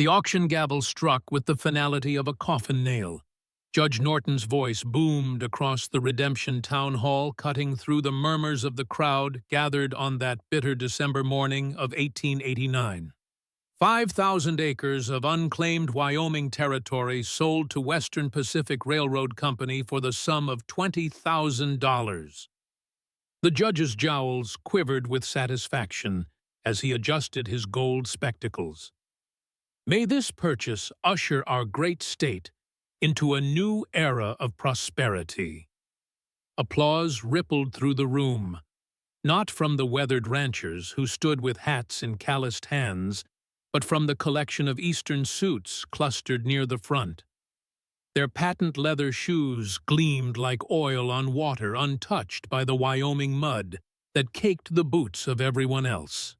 The auction gavel struck with the finality of a coffin nail. Judge Norton's voice boomed across the Redemption Town Hall, cutting through the murmurs of the crowd gathered on that bitter December morning of 1889. 5,000 acres of unclaimed Wyoming territory sold to Western Pacific Railroad Company for the sum of $20,000. The judge's jowls quivered with satisfaction as he adjusted his gold spectacles. May this purchase usher our great state into a new era of prosperity. Applause rippled through the room, not from the weathered ranchers who stood with hats in calloused hands, but from the collection of Eastern suits clustered near the front. Their patent leather shoes gleamed like oil on water, untouched by the Wyoming mud that caked the boots of everyone else.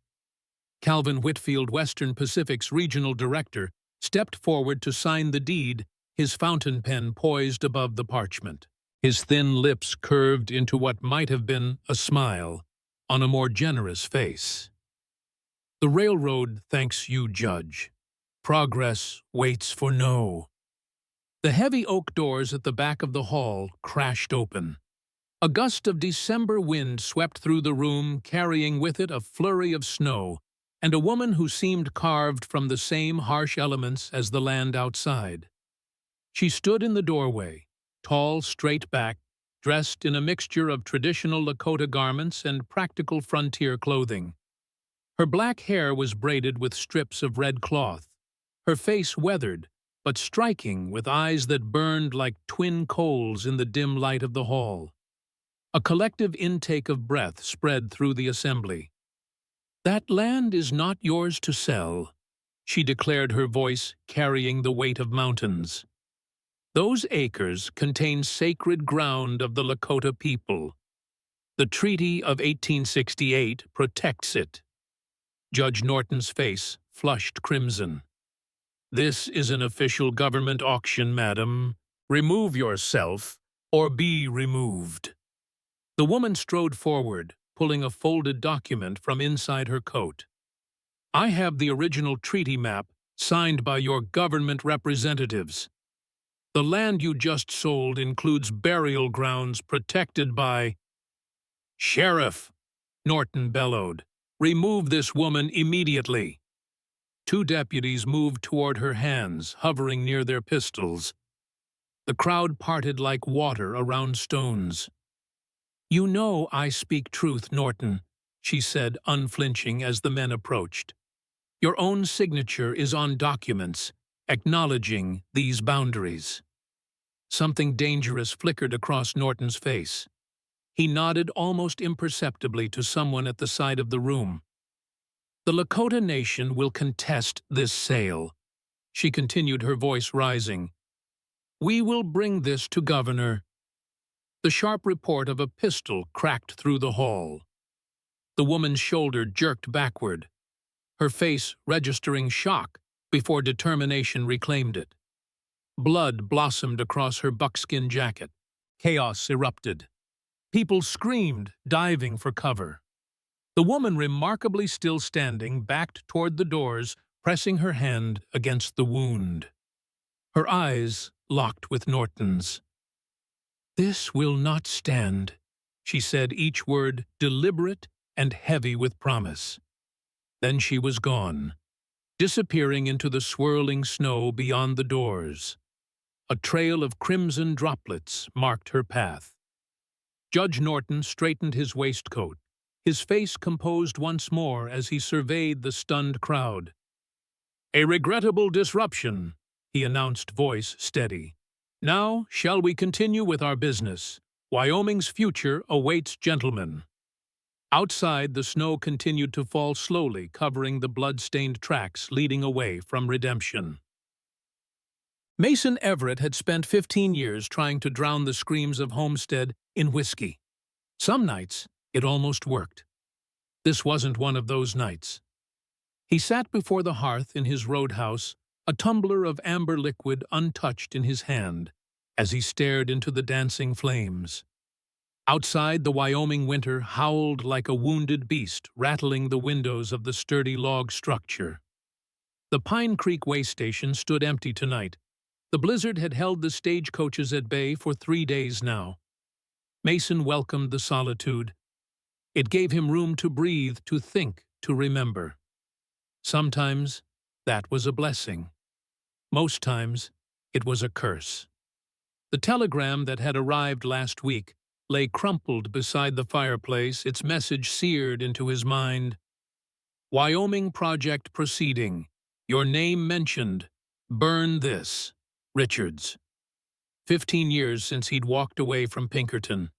Calvin Whitfield, Western Pacific's regional director, stepped forward to sign the deed, his fountain pen poised above the parchment. His thin lips curved into what might have been a smile on a more generous face. The railroad thanks you, Judge. Progress waits for no. The heavy oak doors at the back of the hall crashed open. A gust of December wind swept through the room, carrying with it a flurry of snow, and a woman who seemed carved from the same harsh elements as the land outside. She stood in the doorway, tall, straight-backed, dressed in a mixture of traditional Lakota garments and practical frontier clothing. Her black hair was braided with strips of red cloth, her face weathered, but striking, with eyes that burned like twin coals in the dim light of the hall. A collective intake of breath spread through the assembly. "That land is not yours to sell," she declared, her voice carrying the weight of mountains. "Those acres contain sacred ground of the Lakota people. The Treaty of 1868 protects it." Judge Norton's face flushed crimson. "This is an official government auction, madam. Remove yourself, or be removed." The woman strode forward, pulling a folded document from inside her coat. "I have the original treaty map, signed by your government representatives. The land you just sold includes burial grounds protected by—" "Sheriff!" Norton bellowed. "Remove this woman immediately." Two deputies moved toward her, hands hovering near their pistols. The crowd parted like water around stones. "You know I speak truth, Norton," she said, unflinching as the men approached. "Your own signature is on documents, acknowledging these boundaries." Something dangerous flickered across Norton's face. He nodded almost imperceptibly to someone at the side of the room. "The Lakota Nation will contest this sale," she continued, her voice rising. "We will bring this to Governor." The sharp report of a pistol cracked through the hall. The woman's shoulder jerked backward, her face registering shock before determination reclaimed it. Blood blossomed across her buckskin jacket. Chaos erupted. People screamed, diving for cover. The woman, remarkably still standing, backed toward the doors, pressing her hand against the wound. Her eyes locked with Norton's. "This will not stand," she said, each word deliberate and heavy with promise. Then she was gone, disappearing into the swirling snow beyond the doors. A trail of crimson droplets marked her path. Judge Norton straightened his waistcoat, his face composed once more as he surveyed the stunned crowd. "A regrettable disruption," he announced, voice steady. "Now, shall we continue with our business? Wyoming's future awaits gentlemen." Outside, the snow continued to fall slowly, covering the blood-stained tracks leading away from Redemption. Mason Everett had spent 15 years trying to drown the screams of Homestead in whiskey. Some nights, it almost worked. This wasn't one of those nights. He sat before the hearth in his roadhouse, a tumbler of amber liquid untouched in his hand, as he stared into the dancing flames. Outside, the Wyoming winter howled like a wounded beast, rattling the windows of the sturdy log structure. The Pine Creek way station stood empty tonight. The blizzard had held the stagecoaches at bay for 3 days now. Mason welcomed the solitude. It gave him room to breathe, to think, to remember. Sometimes that was a blessing. Most times it was a curse. The telegram that had arrived last week lay crumpled beside the fireplace, its message seared into his mind. Wyoming project proceeding. Your name mentioned. Burn this. Richards. 15 years since he'd walked away from Pinkerton.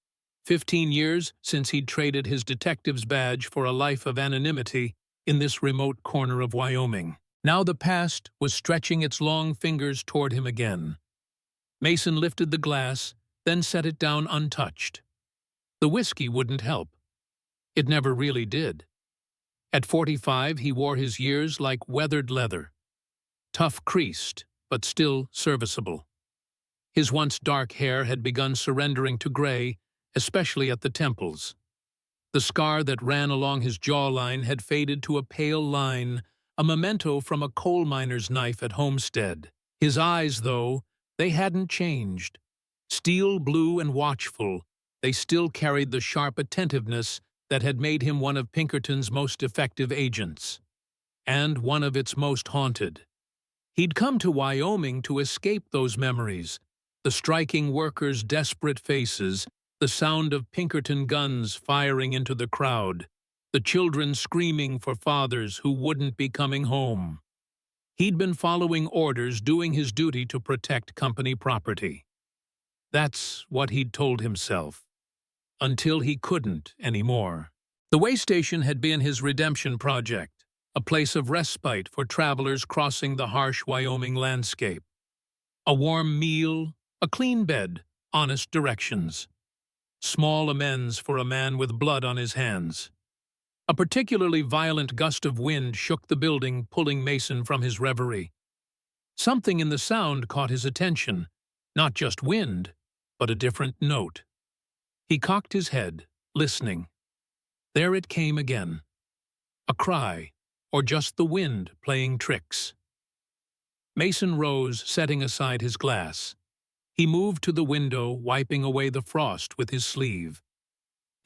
15 years since he'd traded his detective's badge for a life of anonymity in this remote corner of Wyoming. Now the past was stretching its long fingers toward him again. Mason lifted the glass, then set it down untouched. The whiskey wouldn't help. It never really did. At 45, he wore his years like weathered leather. Tough creased, but still serviceable. His once dark hair had begun surrendering to gray, especially at the temples. The scar that ran along his jawline had faded to a pale line, a memento from a coal miner's knife at Homestead. His eyes, though, they hadn't changed. Steel blue and watchful, they still carried the sharp attentiveness that had made him one of Pinkerton's most effective agents, and one of its most haunted. He'd come to Wyoming to escape those memories, the striking workers' desperate faces, the sound of Pinkerton guns firing into the crowd, the children screaming for fathers who wouldn't be coming home. He'd been following orders, doing his duty to protect company property. That's what he'd told himself, until he couldn't anymore. The way station had been his redemption project, a place of respite for travelers crossing the harsh Wyoming landscape. A warm meal, a clean bed, honest directions. Small amends for a man with blood on his hands. A particularly violent gust of wind shook the building, pulling Mason from his reverie. Something in the sound caught his attention, not just wind, but a different note. He cocked his head, listening. There it came again. A cry, or just the wind playing tricks. Mason rose, setting aside his glass. He moved to the window, wiping away the frost with his sleeve.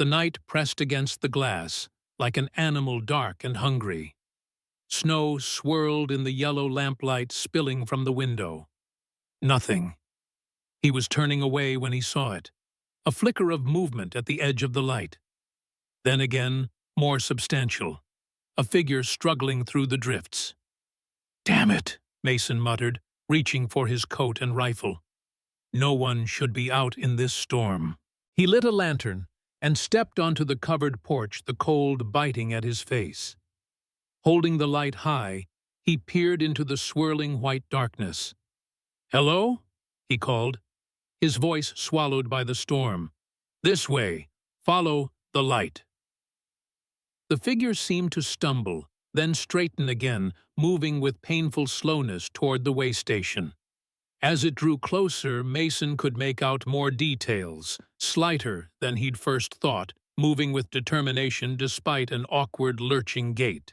The night pressed against the glass, like an animal dark and hungry. Snow swirled in the yellow lamplight spilling from the window. Nothing. He was turning away when he saw it. A flicker of movement at the edge of the light. Then again, more substantial. A figure struggling through the drifts. "Damn it," Mason muttered, reaching for his coat and rifle. No one should be out in this storm. He lit a lantern and stepped onto the covered porch, the cold biting at his face. Holding the light high, he peered into the swirling white darkness. "Hello?" he called, his voice swallowed by the storm. "This way. Follow the light." The figure seemed to stumble, then straighten again, moving with painful slowness toward the way station. As it drew closer, Mason could make out more details, slighter than he'd first thought, moving with determination despite an awkward, lurching gait.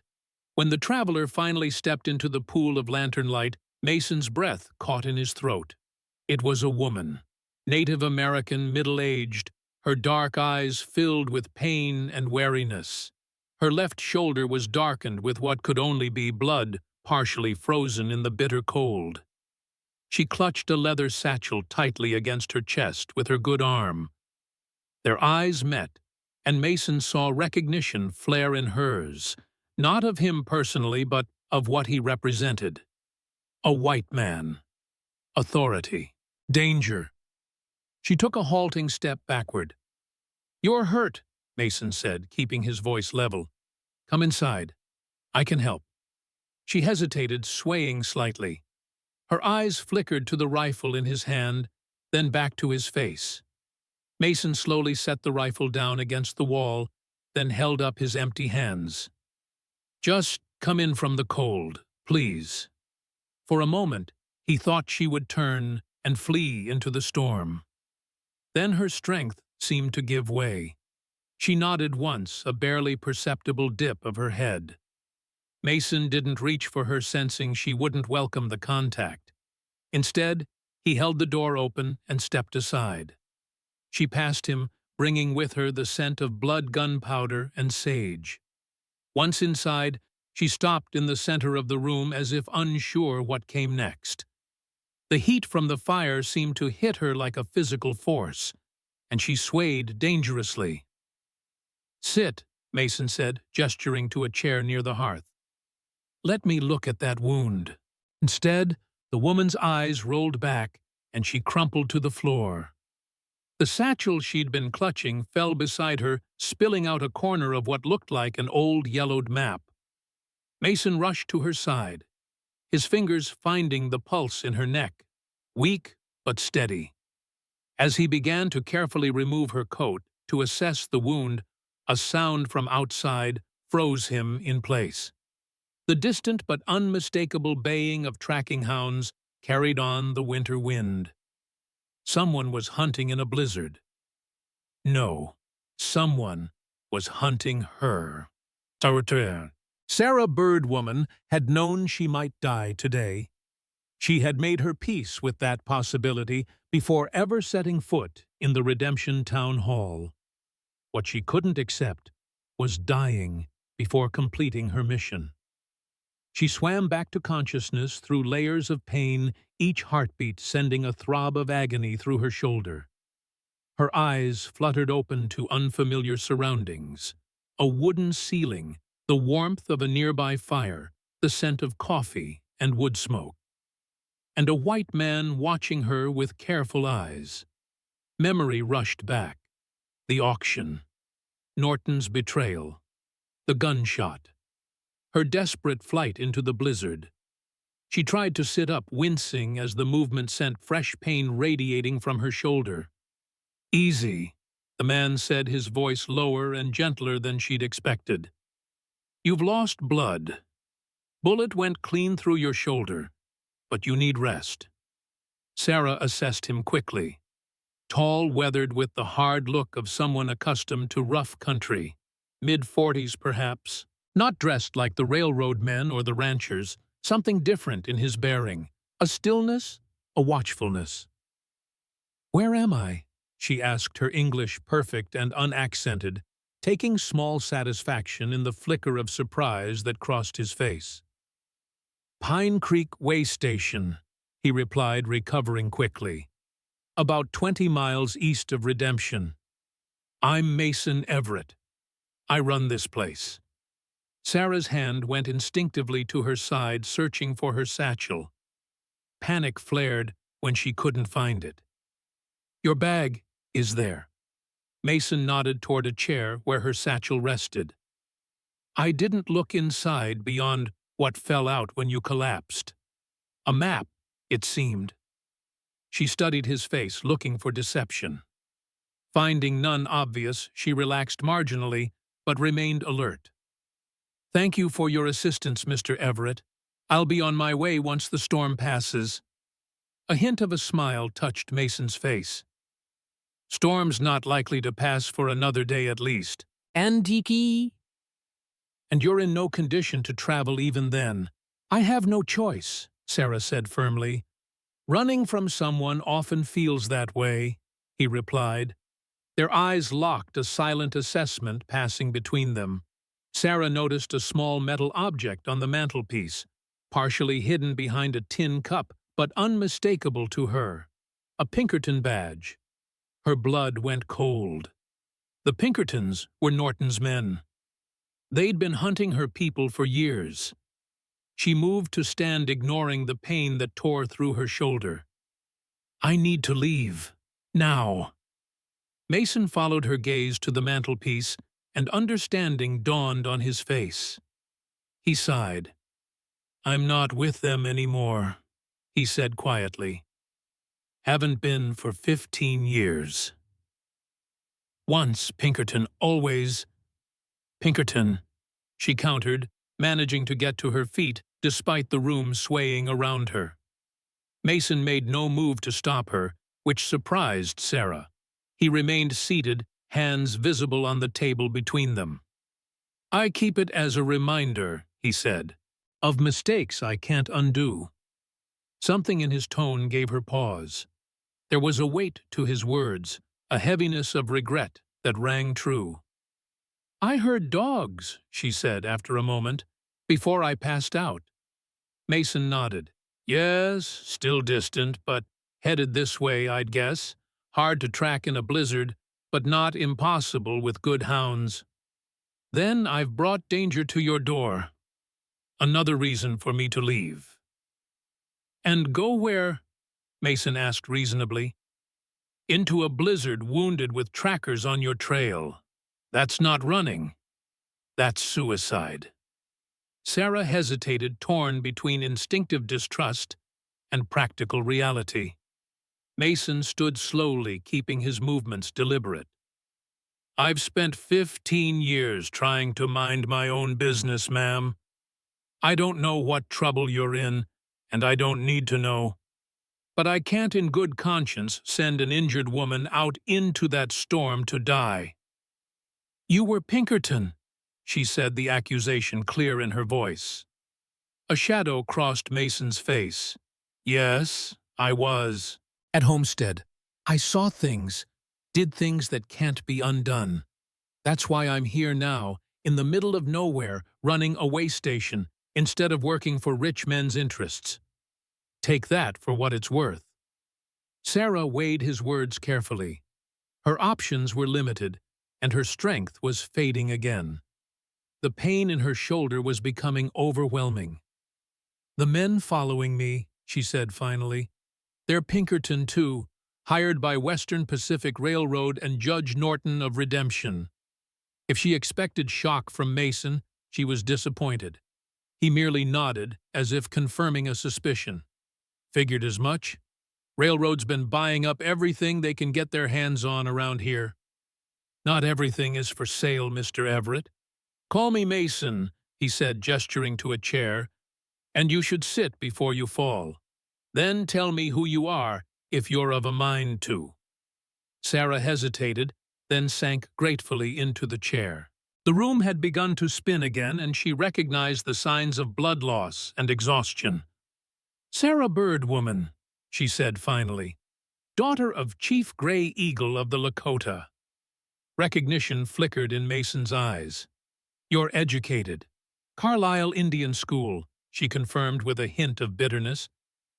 When the traveler finally stepped into the pool of lantern light, Mason's breath caught in his throat. It was a woman, Native American, middle-aged, her dark eyes filled with pain and weariness. Her left shoulder was darkened with what could only be blood, partially frozen in the bitter cold. She clutched a leather satchel tightly against her chest with her good arm. Their eyes met, and Mason saw recognition flare in hers, not of him personally, but of what he represented. A white man. Authority. Danger. She took a halting step backward. "You're hurt," Mason said, keeping his voice level. "Come inside. I can help." She hesitated, swaying slightly. Her eyes flickered to the rifle in his hand, then back to his face. Mason slowly set the rifle down against the wall, then held up his empty hands. "Just come in from the cold, please." For a moment, he thought she would turn and flee into the storm. Then her strength seemed to give way. She nodded once, a barely perceptible dip of her head. Mason didn't reach for her, sensing she wouldn't welcome the contact. Instead, he held the door open and stepped aside. She passed him, bringing with her the scent of blood, gunpowder, and sage. Once inside, she stopped in the center of the room as if unsure what came next. The heat from the fire seemed to hit her like a physical force, and she swayed dangerously. "Sit," Mason said, gesturing to a chair near the hearth. "Let me look at that wound." Instead, the woman's eyes rolled back, and she crumpled to the floor. The satchel she'd been clutching fell beside her, spilling out a corner of what looked like an old yellowed map. Mason rushed to her side, his fingers finding the pulse in her neck, weak but steady. As he began to carefully remove her coat to assess the wound, a sound from outside froze him in place. The distant but unmistakable baying of tracking hounds carried on the winter wind. Someone was hunting in a blizzard. No, someone was hunting her. Sarah Birdwoman had known she might die today. She had made her peace with that possibility before ever setting foot in the Redemption Town Hall. What she couldn't accept was dying before completing her mission. She swam back to consciousness through layers of pain, each heartbeat sending a throb of agony through her shoulder. Her eyes fluttered open to unfamiliar surroundings. A wooden ceiling, the warmth of a nearby fire, the scent of coffee and wood smoke. And a white man watching her with careful eyes. Memory rushed back. The auction. Norton's betrayal. The gunshot. Her desperate flight into the blizzard. She tried to sit up, wincing as the movement sent fresh pain radiating from her shoulder. "Easy," the man said, his voice lower and gentler than she'd expected. "You've lost blood. Bullet went clean through your shoulder, but you need rest." Sarah assessed him quickly. Tall, weathered, with the hard look of someone accustomed to rough country. Mid-40s, perhaps. Not dressed like the railroad men or the ranchers, something different in his bearing, a stillness, a watchfulness. "Where am I?" she asked, her English perfect and unaccented, taking small satisfaction in the flicker of surprise that crossed his face. "Pine Creek Way Station," he replied, recovering quickly. "About 20 miles east of Redemption. I'm Mason Everett. I run this place." Sarah's hand went instinctively to her side, searching for her satchel. Panic flared when she couldn't find it. "Your bag is there." Mason nodded toward a chair where her satchel rested. "I didn't look inside beyond what fell out when you collapsed. A map, it seemed." She studied his face, looking for deception. Finding none obvious, she relaxed marginally, but remained alert. "Thank you for your assistance, Mr. Everett. I'll be on my way once the storm passes." A hint of a smile touched Mason's face. "Storm's not likely to pass for another day at least." "Andiki?" "And you're in no condition to travel even then." "I have no choice," Sarah said firmly. "Running from someone often feels that way," he replied. Their eyes locked, a silent assessment passing between them. Sarah noticed a small metal object on the mantelpiece, partially hidden behind a tin cup, but unmistakable to her. A Pinkerton badge. Her blood went cold. The Pinkertons were Norton's men. They'd been hunting her people for years. She moved to stand, ignoring the pain that tore through her shoulder. "I need to leave. Now." Mason followed her gaze to the mantelpiece, and understanding dawned on his face. He sighed. "I'm not with them anymore," he said quietly. "Haven't been for 15 years. Once Pinkerton, always Pinkerton," she countered, managing to get to her feet despite the room swaying around her. Mason made no move to stop her, which surprised Sarah. He remained seated, hands visible on the table between them. "I keep it as a reminder," he said. Of mistakes I can't undo. Something in his tone gave her pause. There was a weight to his words, a heaviness of regret that rang true. I heard dogs, she said after a moment, before I passed out. Mason nodded. Yes, still distant, but headed this way, I'd guess. Hard to track in a blizzard, but not impossible with good hounds. Then I've brought danger to your door. Another reason for me to leave. And go where? Mason asked reasonably. Into a blizzard wounded with trackers on your trail. That's not running. That's suicide. Sarah hesitated, torn between instinctive distrust and practical reality. Mason stood slowly, keeping his movements deliberate. I've spent 15 years trying to mind my own business, ma'am. I don't know what trouble you're in, and I don't need to know. But I can't in good conscience send an injured woman out into that storm to die. You were Pinkerton, she said, the accusation clear in her voice. A shadow crossed Mason's face. Yes, I was. At Homestead, I saw things, did things that can't be undone. That's why I'm here now, in the middle of nowhere, running a way station, instead of working for rich men's interests. Take that for what it's worth. Sarah weighed his words carefully. Her options were limited, and her strength was fading again. The pain in her shoulder was becoming overwhelming. The men following me, she said finally. They're Pinkerton, too, hired by Western Pacific Railroad and Judge Norton of Redemption. If she expected shock from Mason, she was disappointed. He merely nodded, as if confirming a suspicion. Figured as much. Railroad's been buying up everything they can get their hands on around here. Not everything is for sale, Mr. Everett. Call me Mason, he said, gesturing to a chair, and you should sit before you fall. Then tell me who you are, if you're of a mind to. Sarah hesitated, then sank gratefully into the chair. The room had begun to spin again, and she recognized the signs of blood loss and exhaustion. Sarah Bird, woman, she said finally, daughter of Chief Gray Eagle of the Lakota. Recognition flickered in Mason's eyes. You're educated. Carlisle Indian School, she confirmed with a hint of bitterness.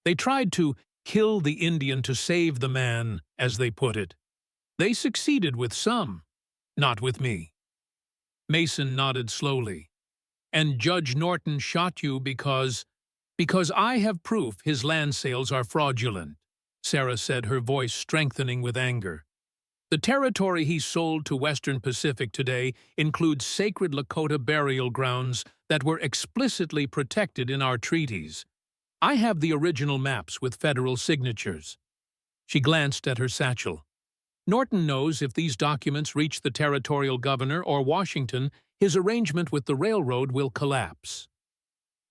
They tried to kill the Indian to save the man, as they put it. They succeeded with some, not with me. Mason nodded slowly. And Judge Norton shot you because I have proof his land sales are fraudulent, Sarah said, her voice strengthening with anger. The territory he sold to Western Pacific today includes sacred Lakota burial grounds that were explicitly protected in our treaties. I have the original maps with federal signatures. She glanced at her satchel. Norton knows if these documents reach the territorial governor or Washington, his arrangement with the railroad will collapse.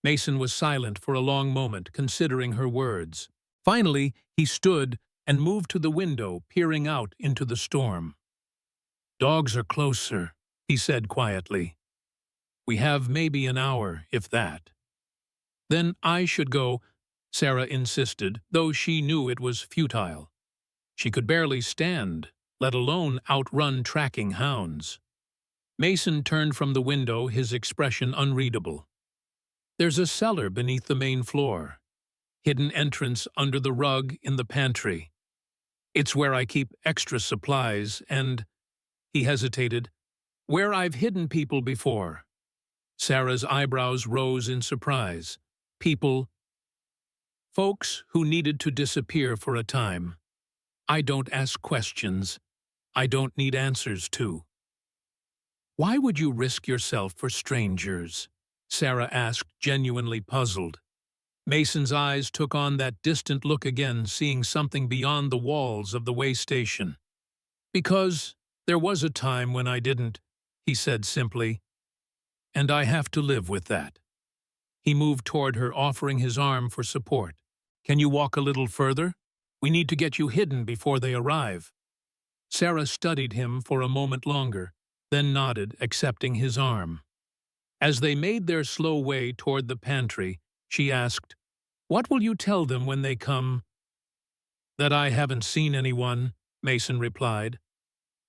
Mason was silent for a long moment, considering her words. Finally, he stood and moved to the window, peering out into the storm. Dogs are closer, he said quietly. We have maybe an hour, if that. Then I should go, Sarah insisted, though she knew it was futile. She could barely stand, let alone outrun tracking hounds. Mason turned from the window, his expression unreadable. There's a cellar beneath the main floor. Hidden entrance under the rug in the pantry. It's where I keep extra supplies and, he hesitated, where I've hidden people before. Sarah's eyebrows rose in surprise. People, folks who needed to disappear for a time. I don't ask questions. I don't need answers to. Why would you risk yourself for strangers? Sarah asked, genuinely puzzled. Mason's eyes took on that distant look again, seeing something beyond the walls of the way station. Because there was a time when I didn't, he said simply, and I have to live with that. He moved toward her, offering his arm for support. Can you walk a little further? We need to get you hidden before they arrive. Sarah studied him for a moment longer, then nodded, accepting his arm. As they made their slow way toward the pantry, she asked, "What will you tell them when they come?" "That I haven't seen anyone," Mason replied,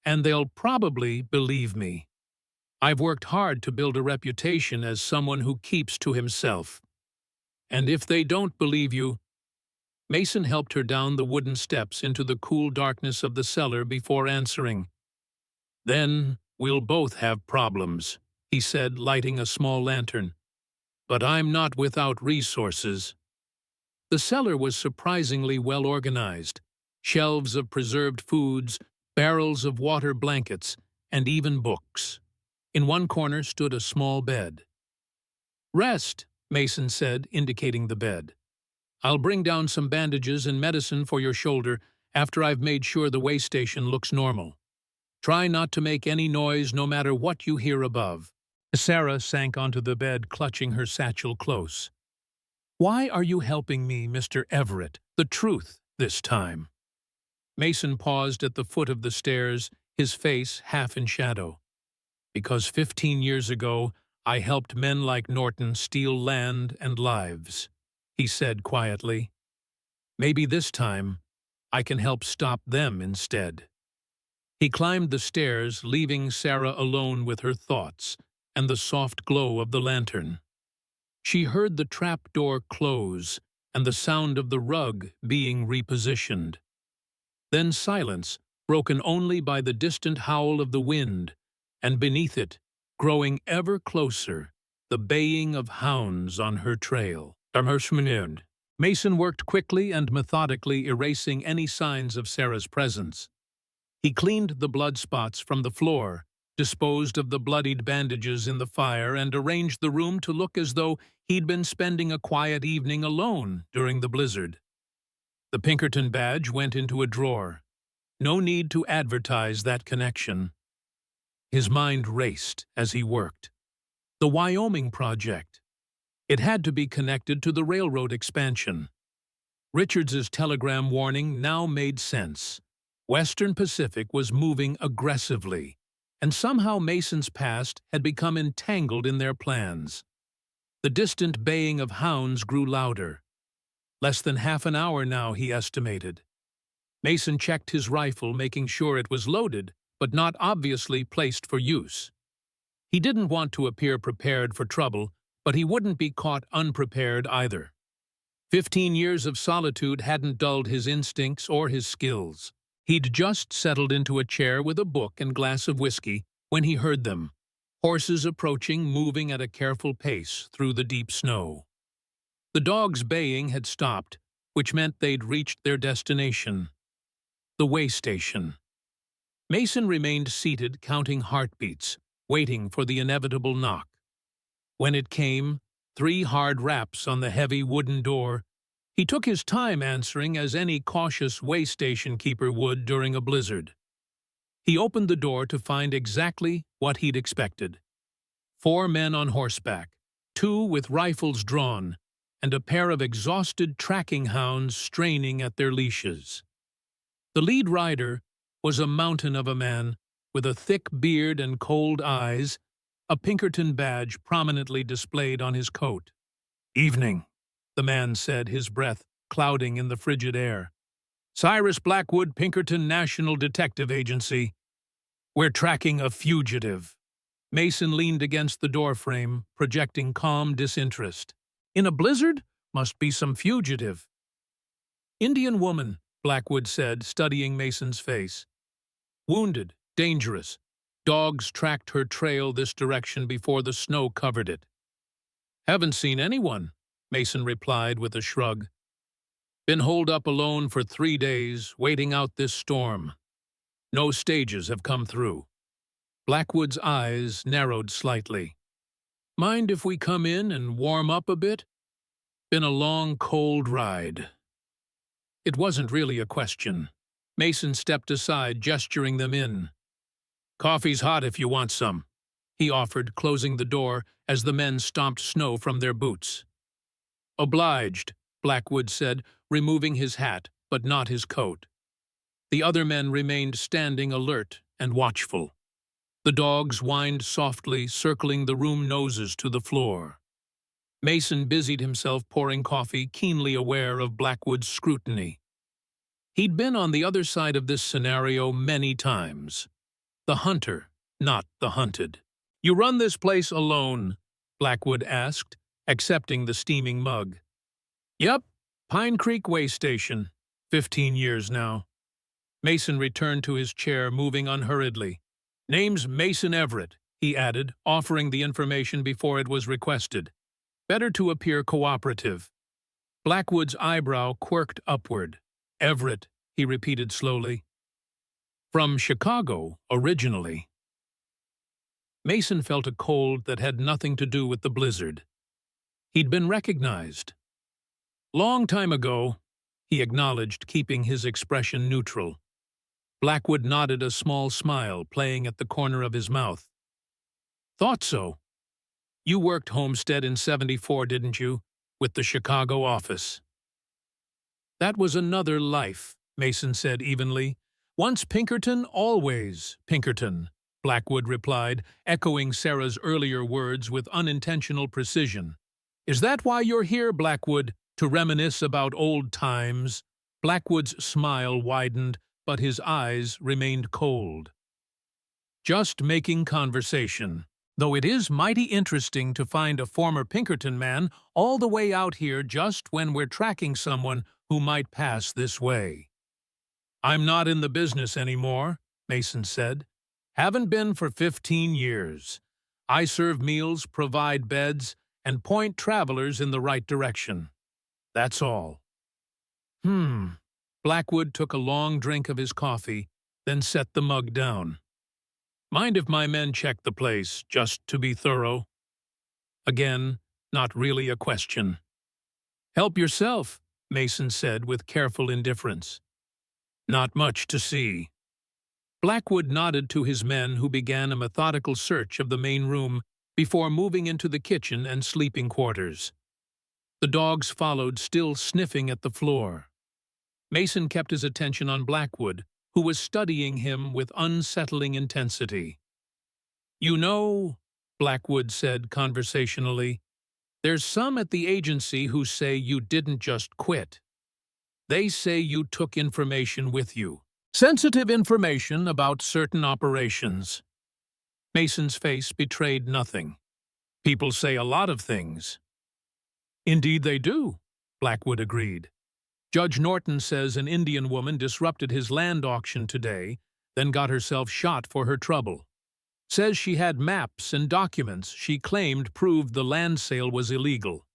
"and they'll probably believe me. I've worked hard to build a reputation as someone who keeps to himself. And if they don't believe you—" Mason helped her down the wooden steps into the cool darkness of the cellar before answering. "Then we'll both have problems," he said, lighting a small lantern. "But I'm not without resources." The cellar was surprisingly well organized. Shelves of preserved foods, barrels of water blankets, and even books. In one corner stood a small bed. "Rest," Mason said, indicating the bed. "I'll bring down some bandages and medicine for your shoulder after I've made sure the way station looks normal. Try not to make any noise no matter what you hear above." Sarah sank onto the bed, clutching her satchel close. "Why are you helping me, Mr. Everett? The truth, this time." Mason paused at the foot of the stairs, his face half in shadow. "Because 15 years ago, I helped men like Norton steal land and lives," he said quietly. "Maybe this time, I can help stop them instead." He climbed the stairs, leaving Sarah alone with her thoughts and the soft glow of the lantern. She heard the trap door close and the sound of the rug being repositioned. Then silence, broken only by the distant howl of the wind, and beneath it, growing ever closer, the baying of hounds on her trail. Mason worked quickly and methodically, erasing any signs of Sarah's presence. He cleaned the blood spots from the floor, disposed of the bloodied bandages in the fire, and arranged the room to look as though he'd been spending a quiet evening alone during the blizzard. The Pinkerton badge went into a drawer. No need to advertise that connection. His mind raced as he worked. The Wyoming project. It had to be connected to the railroad expansion. Richards's telegram warning now made sense. Western Pacific was moving aggressively, and somehow Mason's past had become entangled in their plans. The distant baying of hounds grew louder. Less than half an hour now, he estimated. Mason checked his rifle, making sure it was loaded, but not obviously placed for use. He didn't want to appear prepared for trouble, but he wouldn't be caught unprepared either. 15 years of solitude hadn't dulled his instincts or his skills. He'd just settled into a chair with a book and glass of whiskey when he heard them, horses approaching, moving at a careful pace through the deep snow. The dogs' baying had stopped, which meant they'd reached their destination, the way station. Mason remained seated, counting heartbeats, waiting for the inevitable knock. When it came, 3 hard raps on the heavy wooden door. He took his time answering, as any cautious way station keeper would during a blizzard. He opened the door to find exactly what he'd expected. 4 men on horseback, 2 with rifles drawn, and a pair of exhausted tracking hounds straining at their leashes. The lead rider was a mountain of a man with a thick beard and cold eyes, a Pinkerton badge prominently displayed on his coat. "Evening," the man said, his breath clouding in the frigid air. "Cyrus Blackwood, Pinkerton National Detective Agency. We're tracking a fugitive." Mason leaned against the doorframe, projecting calm disinterest. "In a blizzard? Must be some fugitive." "Indian woman," Blackwood said, studying Mason's face. "Wounded, dangerous. Dogs tracked her trail this direction before the snow covered it." "Haven't seen anyone," Mason replied with a shrug. "Been holed up alone for 3 days, waiting out this storm. No stages have come through." Blackwood's eyes narrowed slightly. "Mind if we come in and warm up a bit? Been a long, cold ride." It wasn't really a question. Mason stepped aside, gesturing them in. "Coffee's hot if you want some," he offered, closing the door as the men stomped snow from their boots. "Obliged," Blackwood said, removing his hat, but not his coat. The other men remained standing, alert and watchful. The dogs whined softly, circling the room noses to the floor. Mason busied himself pouring coffee, keenly aware of Blackwood's scrutiny. He'd been on the other side of this scenario many times. The hunter, not the hunted. "You run this place alone?" Blackwood asked, accepting the steaming mug. "Yep, Pine Creek Way Station. 15 years now." Mason returned to his chair, moving unhurriedly. "Name's Mason Everett," he added, offering the information before it was requested. Better to appear cooperative. Blackwood's eyebrow quirked upward. "Everett," he repeated slowly. "From Chicago, originally." Mason felt a cold that had nothing to do with the blizzard. He'd been recognized. "Long time ago," he acknowledged, keeping his expression neutral. Blackwood nodded, a small smile playing at the corner of his mouth. "Thought so. You worked Homestead in '74, didn't you, with the Chicago office?" "That was another life," Mason said evenly. "Once Pinkerton, always Pinkerton," Blackwood replied, echoing Sarah's earlier words with unintentional precision. "Is that why you're here, Blackwood, to reminisce about old times?" Blackwood's smile widened, but his eyes remained cold. "Just making conversation. Though it is mighty interesting to find a former Pinkerton man all the way out here just when we're tracking someone who might pass this way." "I'm not in the business anymore," Mason said. "Haven't been for 15 years. I serve meals, provide beds, and point travelers in the right direction. That's all." Blackwood took a long drink of his coffee, then set the mug down. "Mind if my men check the place, just to be thorough?" Again, not really a question. "Help yourself," Mason said with careful indifference. "Not much to see." Blackwood nodded to his men, who began a methodical search of the main room before moving into the kitchen and sleeping quarters. The dogs followed, still sniffing at the floor. Mason kept his attention on Blackwood, who was studying him with unsettling intensity. "You know," Blackwood said conversationally, "there's some at the agency who say you didn't just quit. They say you took information with you. Sensitive information about certain operations." Mason's face betrayed nothing. "People say a lot of things." "Indeed they do," Blackwood agreed. "Judge Norton says an Indian woman disrupted his land auction today, then got herself shot for her trouble. Says she had maps and documents she claimed proved the land sale was illegal."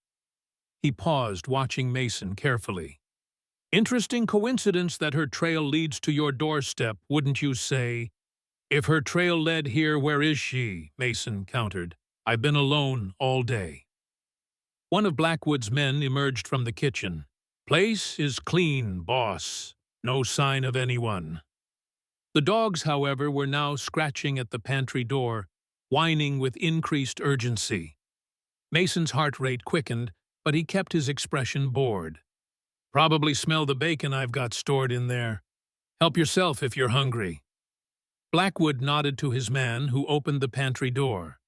He paused, watching Mason carefully. "Interesting coincidence that her trail leads to your doorstep, wouldn't you say?" "If her trail led here, where is she?" Mason countered. "I've been alone all day." One of Blackwood's men emerged from the kitchen. "Place is clean, boss. No sign of anyone." The dogs, however, were now scratching at the pantry door, whining with increased urgency. Mason's heart rate quickened, but he kept his expression bored. "Probably smell the bacon I've got stored in there. Help yourself if you're hungry." Blackwood nodded to his man, who opened the pantry door.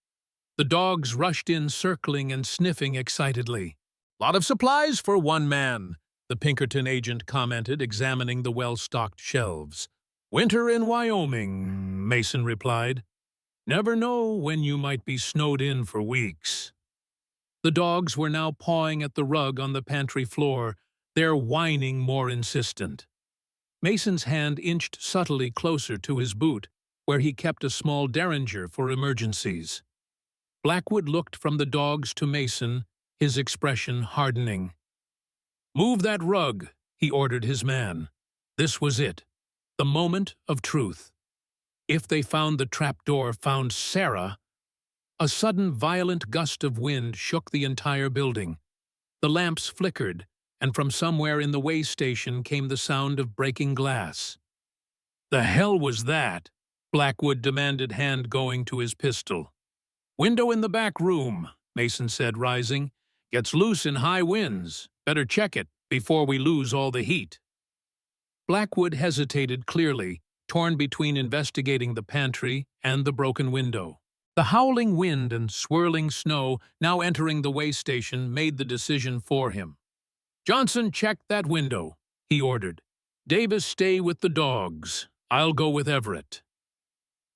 The dogs rushed in, circling and sniffing excitedly. "Lot of supplies for one man," the Pinkerton agent commented, examining the well-stocked shelves. "Winter in Wyoming," Mason replied. "Never know when you might be snowed in for weeks." The dogs were now pawing at the rug on the pantry floor, their whining more insistent. Mason's hand inched subtly closer to his boot, where he kept a small derringer for emergencies. Blackwood looked from the dogs to Mason, his expression hardening. "Move that rug," he ordered his man. This was it, the moment of truth. If they found the trapdoor, found Sarah... A sudden violent gust of wind shook the entire building. The lamps flickered, and from somewhere in the way station came the sound of breaking glass. "The hell was that?" Blackwood demanded, hand going to his pistol. "Window in the back room," Mason said, rising. "Gets loose in high winds. Better check it before we lose all the heat." Blackwood hesitated clearly, torn between investigating the pantry and the broken window. The howling wind and swirling snow now entering the way station made the decision for him. "Johnson, check that window," he ordered. "Davis, stay with the dogs. I'll go with Everett."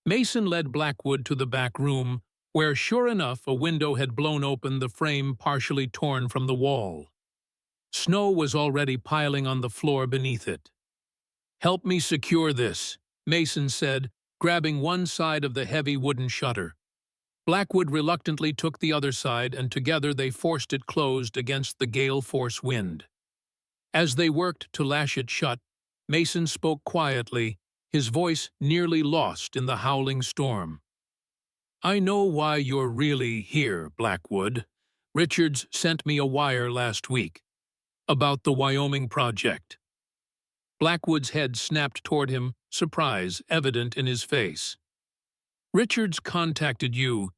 Mason led Blackwood to the back room, where, sure enough, a window had blown open, the frame partially torn from the wall. Snow was already piling on the floor beneath it. "Help me secure this," Mason said, grabbing one side of the heavy wooden shutter. Blackwood reluctantly took the other side, and together they forced it closed against the gale-force wind. As they worked to lash it shut, Mason spoke quietly, his voice nearly lost in the howling storm. "I know why you're really here, Blackwood. Richards sent me a wire last week about the Wyoming project." Blackwood's head snapped toward him, surprise evident in his face. "Richards contacted you.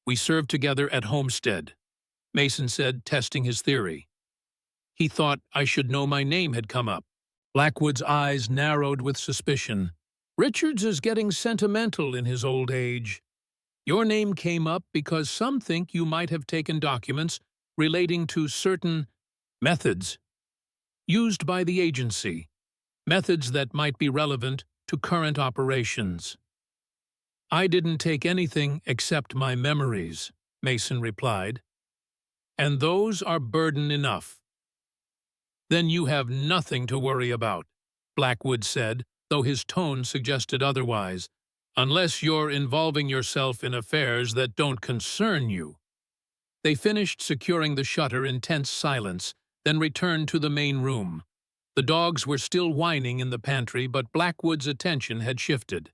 We served together at Homestead," Mason said, testing his theory. "He thought I should know my name had come up." Blackwood's eyes narrowed with suspicion. "Richards is getting sentimental in his old age. Your name came up because some think you might have taken documents relating to certain methods used by the agency, methods that might be relevant to current operations." "I didn't take anything except my memories," Mason replied. "And those are burden enough." "Then you have nothing to worry about," Blackwood said, though his tone suggested otherwise, "unless you're involving yourself in affairs that don't concern you." They finished securing the shutter in tense silence, then returned to the main room. The dogs were still whining in the pantry, but Blackwood's attention had shifted.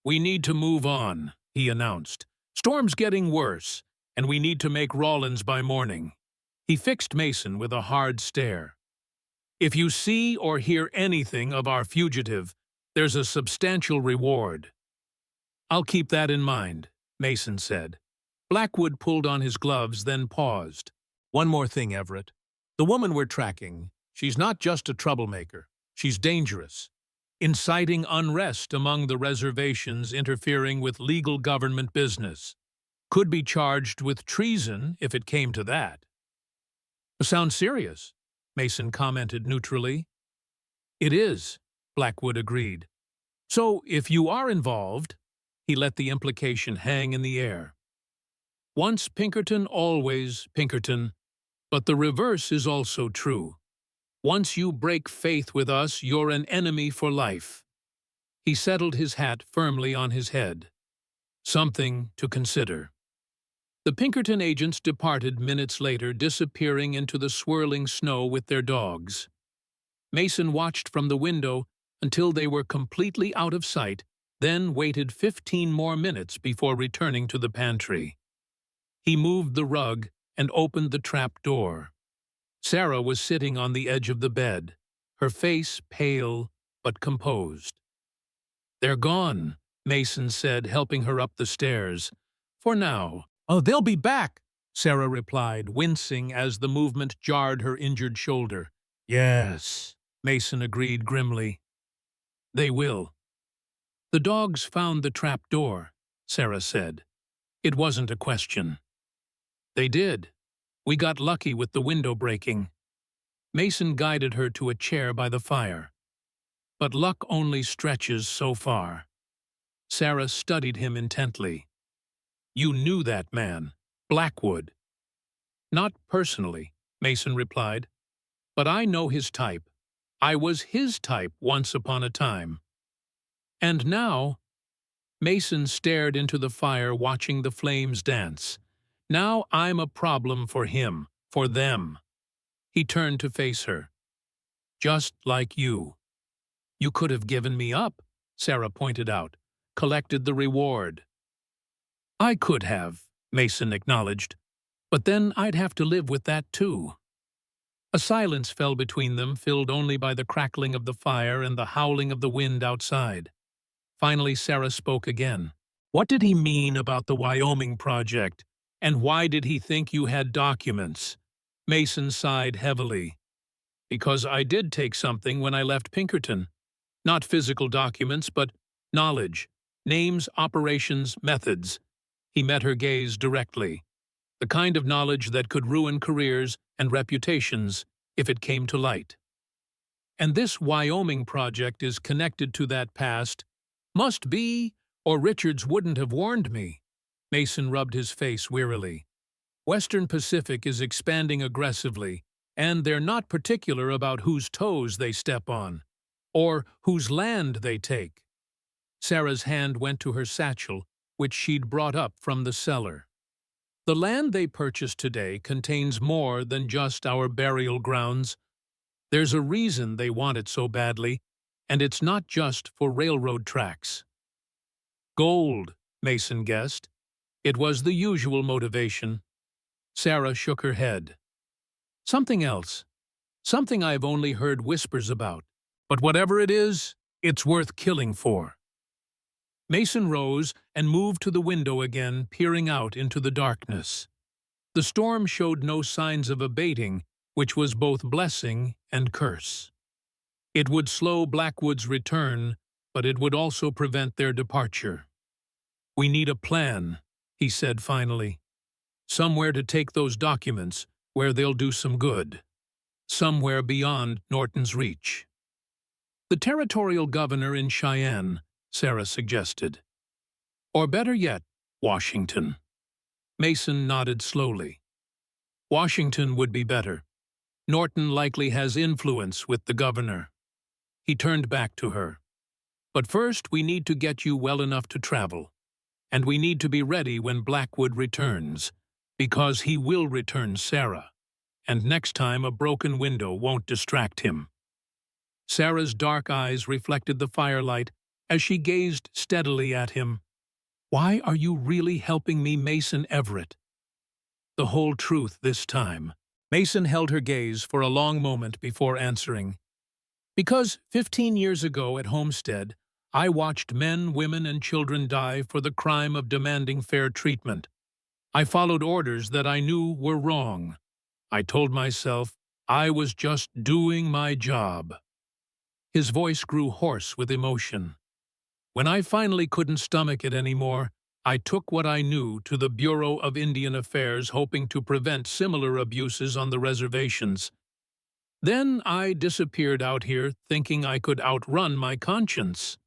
"We need to move on," he announced. "Storm's getting worse, and we need to make Rawlins by morning." He fixed Mason with a hard stare. "If you see or hear anything of our fugitive, there's a substantial reward." "I'll keep that in mind," Mason said. Blackwood pulled on his gloves, then paused. "One more thing, Everett. The woman we're tracking, she's not just a troublemaker. She's dangerous, inciting unrest among the reservations, interfering with legal government business. Could be charged with treason if it came to that." "Sounds serious," Mason commented neutrally. "It is," Blackwood agreed. "So if you are involved," he let the implication hang in the air. "Once Pinkerton, always Pinkerton, but the reverse is also true. Once you break faith with us, you're an enemy for life." He settled his hat firmly on his head. "Something to consider." The Pinkerton agents departed minutes later, disappearing into the swirling snow with their dogs. Mason watched from the window until they were completely out of sight, then waited 15 more minutes before returning to the pantry. He moved the rug and opened the trap door. Sarah was sitting on the edge of the bed, her face pale but composed. "They're gone," Mason said, helping her up the stairs. "For now." "Oh, they'll be back," Sarah replied, wincing as the movement jarred her injured shoulder. "Yes," Mason agreed grimly. "They will." "The dogs found the trap door," Sarah said. It wasn't a question. "They did. We got lucky with the window breaking." Mason guided her to a chair by the fire. "But luck only stretches so far." Sarah studied him intently. "You knew that man, Blackwood." "Not personally," Mason replied. "But I know his type. I was his type once upon a time. And now—" Mason stared into the fire, watching the flames dance. "Now I'm a problem for him, for them." He turned to face her. "Just like you." "You could have given me up," Sarah pointed out, "collected the reward." "I could have," Mason acknowledged, "but then I'd have to live with that too." A silence fell between them, filled only by the crackling of the fire and the howling of the wind outside. Finally, Sarah spoke again. "What did he mean about the Wyoming project? And why did he think you had documents?" Mason sighed heavily. "Because I did take something when I left Pinkerton. Not physical documents, but knowledge, names, operations, methods. He met her gaze directly. The kind of knowledge that could ruin careers and reputations if it came to light. And this Wyoming project is connected to that past. Must be, or Richards wouldn't have warned me. Mason rubbed his face wearily. Western Pacific is expanding aggressively, and they're not particular about whose toes they step on, or whose land they take. Sarah's hand went to her satchel, which she'd brought up from the cellar. The land they purchased today contains more than just our burial grounds. There's a reason they want it so badly, and it's not just for railroad tracks. Gold, Mason guessed. It was the usual motivation. Sarah shook her head. Something else. Something I've only heard whispers about. But whatever it is, it's worth killing for. Mason rose and moved to the window again, peering out into the darkness. The storm showed no signs of abating, which was both blessing and curse. It would slow Blackwood's return, but it would also prevent their departure. We need a plan, he said finally. Somewhere to take those documents, where they'll do some good. Somewhere beyond Norton's reach. The territorial governor in Cheyenne, Sarah suggested. Or better yet, Washington. Mason nodded slowly. Washington would be better. Norton likely has influence with the governor. He turned back to her. But first we need to get you well enough to travel. And we need to be ready when Blackwood returns, because he will return Sarah. And next time a broken window won't distract him. Sarah's dark eyes reflected the firelight as she gazed steadily at him. Why are you really helping me, Mason Everett? The whole truth this time. Mason held her gaze for a long moment before answering. Because 15 years ago at Homestead, I watched men, women, and children die for the crime of demanding fair treatment. I followed orders that I knew were wrong. I told myself I was just doing my job. His voice grew hoarse with emotion. When I finally couldn't stomach it anymore, I took what I knew to the Bureau of Indian Affairs, hoping to prevent similar abuses on the reservations. Then I disappeared out here, thinking I could outrun my conscience.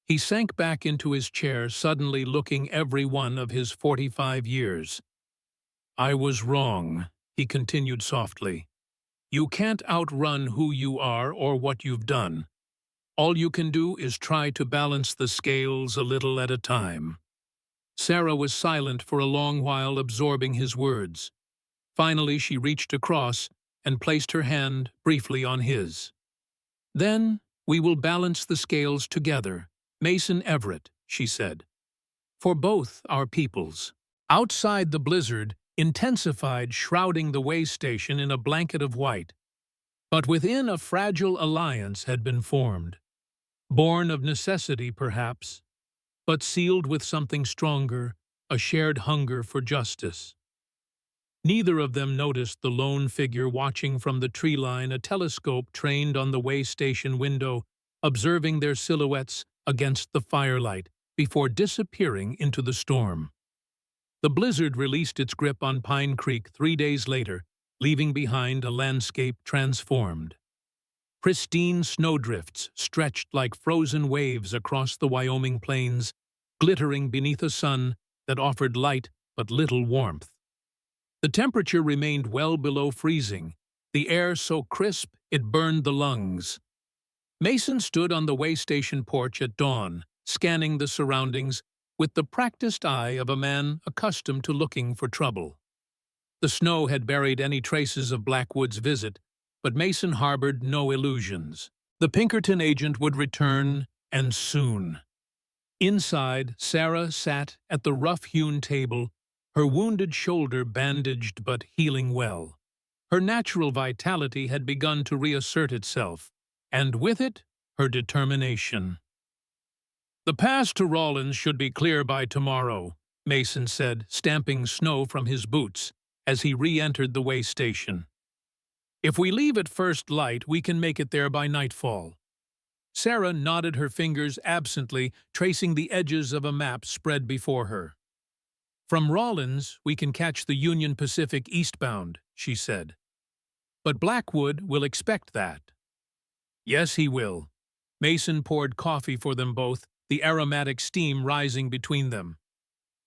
He sank back into his chair, suddenly looking every one of his 45 years. I was wrong, he continued softly. You can't outrun who you are or what you've done. All you can do is try to balance the scales a little at a time. Sarah was silent for a long while, absorbing his words. Finally, she reached across and placed her hand briefly on his. Then we will balance the scales together, Mason Everett, she said. For both our peoples. Outside the blizzard intensified, shrouding the way station in a blanket of white. But within a fragile alliance had been formed. Born of necessity, perhaps, but sealed with something stronger, a shared hunger for justice. Neither of them noticed the lone figure watching from the tree line, a telescope trained on the way station window, observing their silhouettes against the firelight before disappearing into the storm. The blizzard released its grip on Pine Creek 3 days later, leaving behind a landscape transformed. Pristine snowdrifts stretched like frozen waves across the Wyoming plains, glittering beneath a sun that offered light but little warmth. The temperature remained well below freezing, the air so crisp it burned the lungs. Mason stood on the way station porch at dawn, scanning the surroundings with the practiced eye of a man accustomed to looking for trouble. The snow had buried any traces of Blackwood's visit, but Mason harbored no illusions. The Pinkerton agent would return, and soon. Inside, Sarah sat at the rough-hewn table, her wounded shoulder bandaged but healing well. Her natural vitality had begun to reassert itself, and with it, her determination. The pass to Rawlins should be clear by tomorrow, Mason said, stamping snow from his boots as he re-entered the way station. If we leave at first light, we can make it there by nightfall. Sarah nodded her fingers absently, tracing the edges of a map spread before her. "From Rawlins, we can catch the Union Pacific eastbound," she said. "But Blackwood will expect that." "Yes, he will." Mason poured coffee for them both, the aromatic steam rising between them.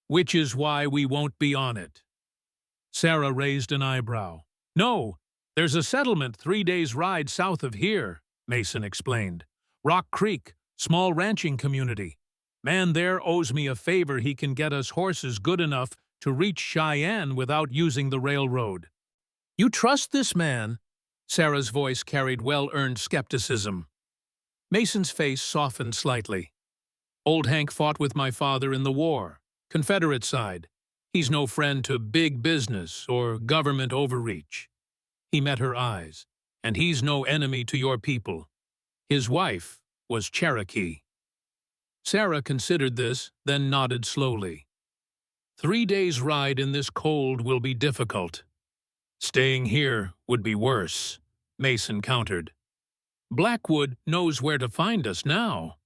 "Which is why we won't be on it." Sarah raised an eyebrow. "No, there's a settlement 3 days' ride south of here," Mason explained. "Rock Creek, small ranching community. Man there owes me a favor he can get us horses good enough to reach Cheyenne without using the railroad." "You trust this man?" Sarah's voice carried well-earned skepticism. Mason's face softened slightly. "Old Hank fought with my father in the war, Confederate side. He's no friend to big business or government overreach." He met her eyes. "And he's no enemy to your people. His wife was Cherokee." Sarah considered this, then nodded slowly. 3 days' ride in this cold will be difficult." "Staying here would be worse," Mason countered. "Blackwood knows where to find us now."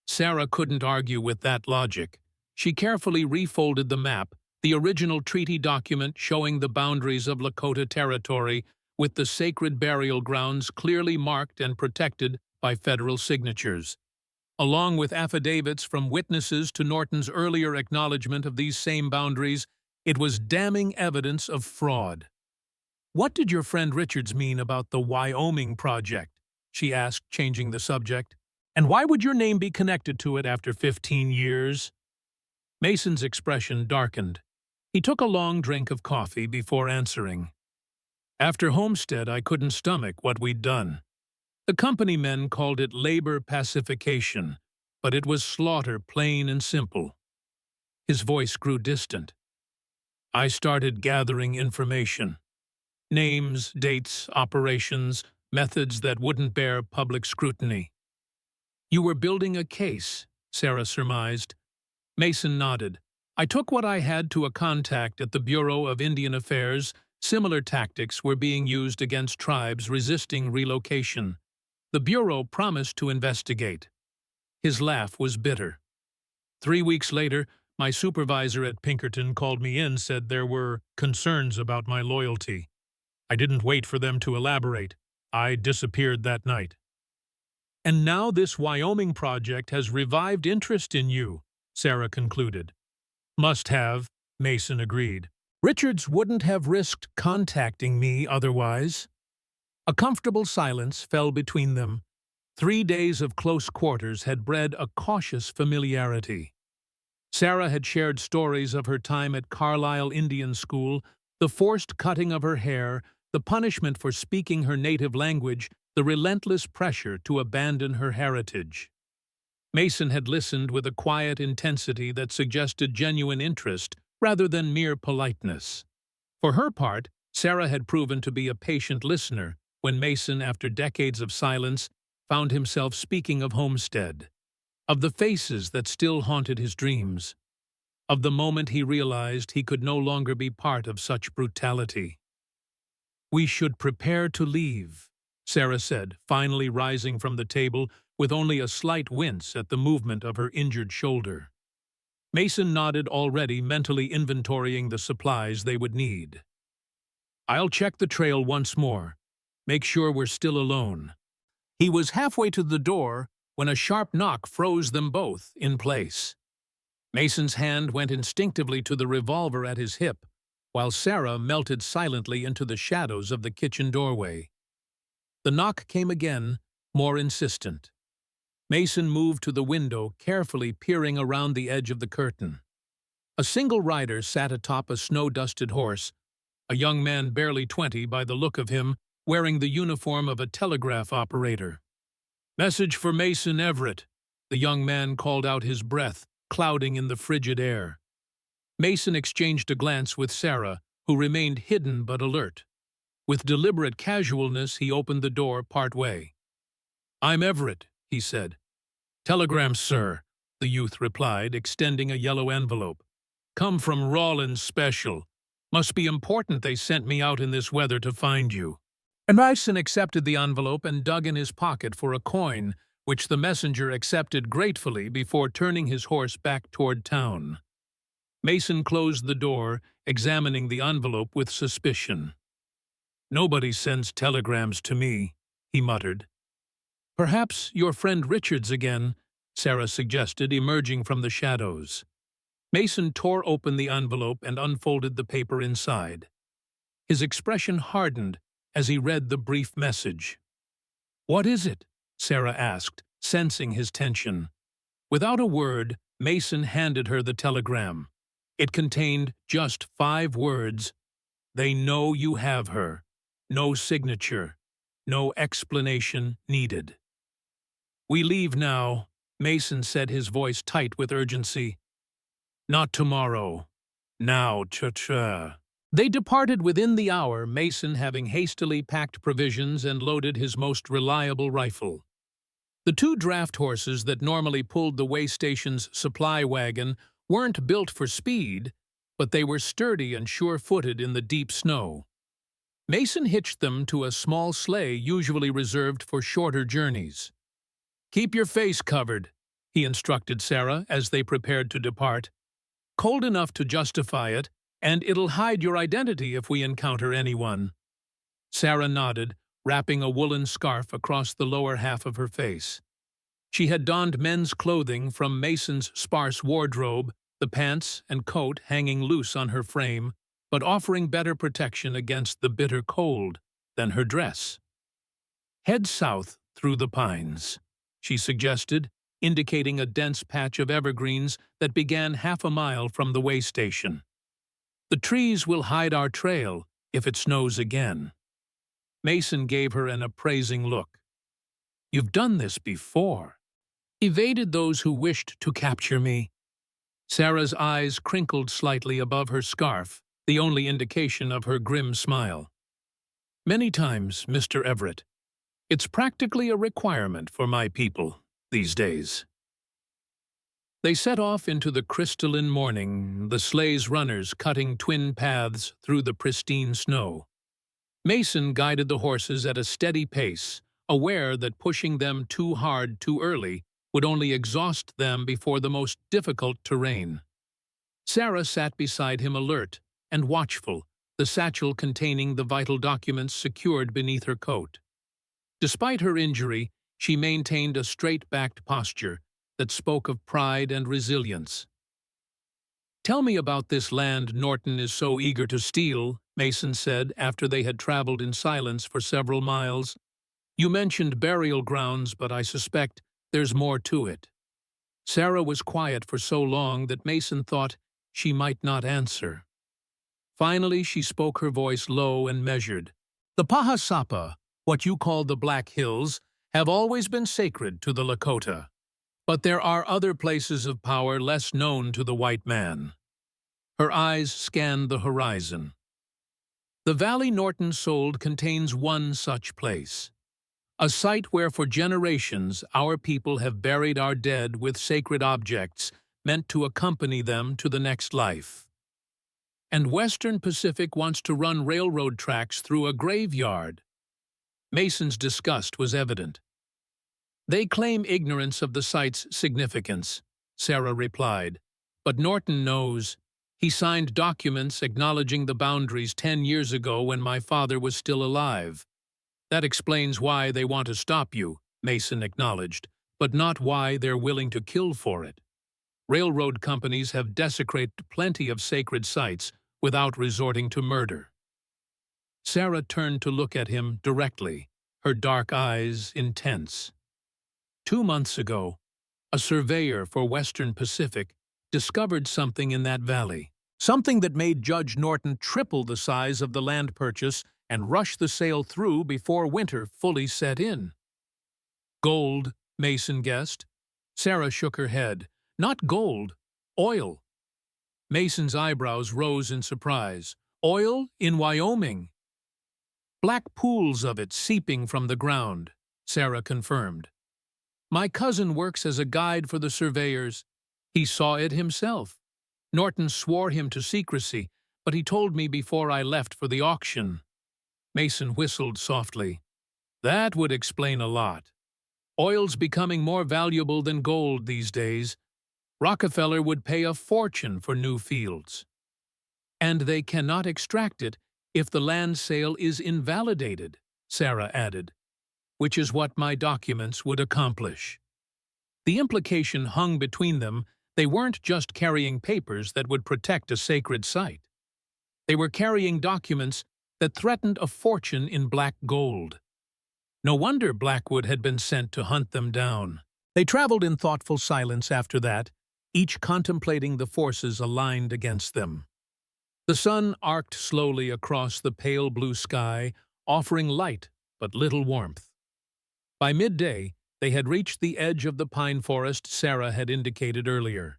Sarah couldn't argue with that logic. She carefully refolded the map, the original treaty document showing the boundaries of Lakota territory, with the sacred burial grounds clearly marked and protected by federal signatures. Along with affidavits from witnesses to Norton's earlier acknowledgement of these same boundaries, it was damning evidence of fraud. "What did your friend Richards mean about the Wyoming project?" she asked, changing the subject. "And why would your name be connected to it after 15 years? Mason's expression darkened. He took a long drink of coffee before answering. "After Homestead, I couldn't stomach what we'd done. The company men called it labor pacification, but it was slaughter plain and simple." His voice grew distant. "I started gathering information. Names, dates, operations, methods that wouldn't bear public scrutiny." "You were building a case," Sarah surmised. Mason nodded. "I took what I had to a contact at the Bureau of Indian Affairs. Similar tactics were being used against tribes resisting relocation. The Bureau promised to investigate." His laugh was bitter. 3 weeks later, my supervisor at Pinkerton called me in, said there were concerns about my loyalty. I didn't wait for them to elaborate. I disappeared that night." "And now this Wyoming project has revived interest in you," Sarah concluded. "Must have," Mason agreed. "Richards wouldn't have risked contacting me otherwise." A comfortable silence fell between them. 3 days of close quarters had bred a cautious familiarity. Sarah had shared stories of her time at Carlisle Indian School, the forced cutting of her hair, the punishment for speaking her native language, the relentless pressure to abandon her heritage. Mason had listened with a quiet intensity that suggested genuine interest rather than mere politeness. For her part, Sarah had proven to be a patient listener when Mason, after decades of silence, found himself speaking of Homestead, of the faces that still haunted his dreams, of the moment he realized he could no longer be part of such brutality. "We should prepare to leave," Sarah said, finally rising from the table with only a slight wince at the movement of her injured shoulder. Mason nodded, already mentally inventorying the supplies they would need. "I'll check the trail once more. Make sure we're still alone." He was halfway to the door when a sharp knock froze them both in place. Mason's hand went instinctively to the revolver at his hip, while Sarah melted silently into the shadows of the kitchen doorway. The knock came again, more insistent. Mason moved to the window, carefully peering around the edge of the curtain. A single rider sat atop a snow-dusted horse, a young man barely 20 by the look of him, wearing the uniform of a telegraph operator. "Message for Mason Everett," the young man called out, his breath clouding in the frigid air. Mason exchanged a glance with Sarah, who remained hidden but alert. With deliberate casualness, he opened the door part way. "I'm Everett," he said. "Telegram, sir," the youth replied, extending a yellow envelope. "Come from Rawlins Special. Must be important they sent me out in this weather to find you." And Mason accepted the envelope and dug in his pocket for a coin, which the messenger accepted gratefully before turning his horse back toward town. Mason closed the door, examining the envelope with suspicion. "Nobody sends telegrams to me," he muttered. "Perhaps your friend Richard's again," Sarah suggested, emerging from the shadows. Mason tore open the envelope and unfolded the paper inside. His expression hardened as he read the brief message. "What is it?" Sarah asked, sensing his tension. Without a word, Mason handed her the telegram. It contained just 5 words. "They know you have her. No signature. No explanation needed." "We leave now," Mason said, his voice tight with urgency. "Not tomorrow. Now, cha-cha." They departed within the hour, Mason having hastily packed provisions and loaded his most reliable rifle. The 2 draft horses that normally pulled the way station's supply wagon weren't built for speed, but they were sturdy and sure-footed in the deep snow. Mason hitched them to a small sleigh usually reserved for shorter journeys. "Keep your face covered," he instructed Sarah as they prepared to depart. "Cold enough to justify it, and it'll hide your identity if we encounter anyone." Sarah nodded, wrapping a woolen scarf across the lower half of her face. She had donned men's clothing from Mason's sparse wardrobe, the pants and coat hanging loose on her frame, but offering better protection against the bitter cold than her dress. "Head south through the pines," she suggested, indicating a dense patch of evergreens that began half a mile from the way station. "The trees will hide our trail if it snows again." Mason gave her an appraising look. "You've done this before. Evaded those who wished to capture me." Sarah's eyes crinkled slightly above her scarf, the only indication of her grim smile. "Many times, Mr. Everett. It's practically a requirement for my people these days." They set off into the crystalline morning, the sleigh's runners cutting twin paths through the pristine snow. Mason guided the horses at a steady pace, aware that pushing them too hard too early would only exhaust them before the most difficult terrain. Sarah sat beside him, alert and watchful, the satchel containing the vital documents secured beneath her coat. Despite her injury, she maintained a straight-backed posture that spoke of pride and resilience. "Tell me about this land Norton is so eager to steal," Mason said after they had traveled in silence for several miles. "You mentioned burial grounds, but I suspect there's more to it." Sarah was quiet for so long that Mason thought she might not answer. Finally, she spoke, her voice low and measured. "The Pahasapa, what you call the Black Hills, have always been sacred to the Lakota. But there are other places of power less known to the white man." Her eyes scanned the horizon. "The valley Norton sold contains one such place. A site where for generations our people have buried our dead with sacred objects meant to accompany them to the next life. And Western Pacific wants to run railroad tracks through a graveyard." Mason's disgust was evident. "They claim ignorance of the site's significance," Sarah replied. "But Norton knows. He signed documents acknowledging the boundaries 10 years ago when my father was still alive. That explains why they want to stop you," Mason acknowledged, "but not why they're willing to kill for it. Railroad companies have desecrated plenty of sacred sites without resorting to murder." Sarah turned to look at him directly, her dark eyes intense. 2 months ago, a surveyor for Western Pacific discovered something in that valley, something that made Judge Norton triple the size of the land purchase and rush the sale through before winter fully set in. "Gold," Mason guessed. Sarah shook her head. "Not gold, oil." Mason's eyebrows rose in surprise. "Oil in Wyoming?" "Black pools of it seeping from the ground," Sarah confirmed. "My cousin works as a guide for the surveyors. He saw it himself. Norton swore him to secrecy, but he told me before I left for the auction." Mason whistled softly. "That would explain a lot." Oil's becoming more valuable than gold these days. Rockefeller would pay a fortune for new fields. And they cannot extract it if the land sale is invalidated, Sarah added, which is what my documents would accomplish. The implication hung between them. They weren't just carrying papers that would protect a sacred site. They were carrying documents that threatened a fortune in black gold. No wonder Blackwood had been sent to hunt them down. They traveled in thoughtful silence after that, each contemplating the forces aligned against them. The sun arced slowly across the pale blue sky, offering light but little warmth. By midday, they had reached the edge of the pine forest Sarah had indicated earlier.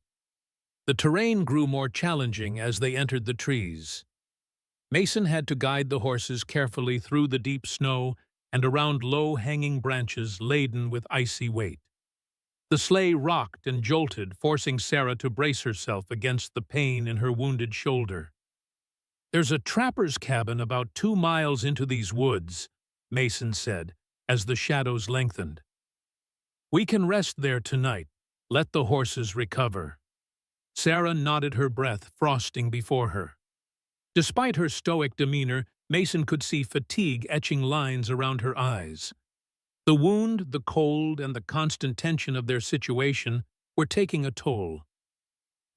The terrain grew more challenging as they entered the trees. Mason had to guide the horses carefully through the deep snow and around low-hanging branches laden with icy weight. The sleigh rocked and jolted, forcing Sarah to brace herself against the pain in her wounded shoulder. "There's a trapper's cabin about 2 miles into these woods," Mason said, as the shadows lengthened. "We can rest there tonight. Let the horses recover." Sarah nodded, her breath frosting before her. Despite her stoic demeanor, Mason could see fatigue etching lines around her eyes. The wound, the cold, and the constant tension of their situation were taking a toll.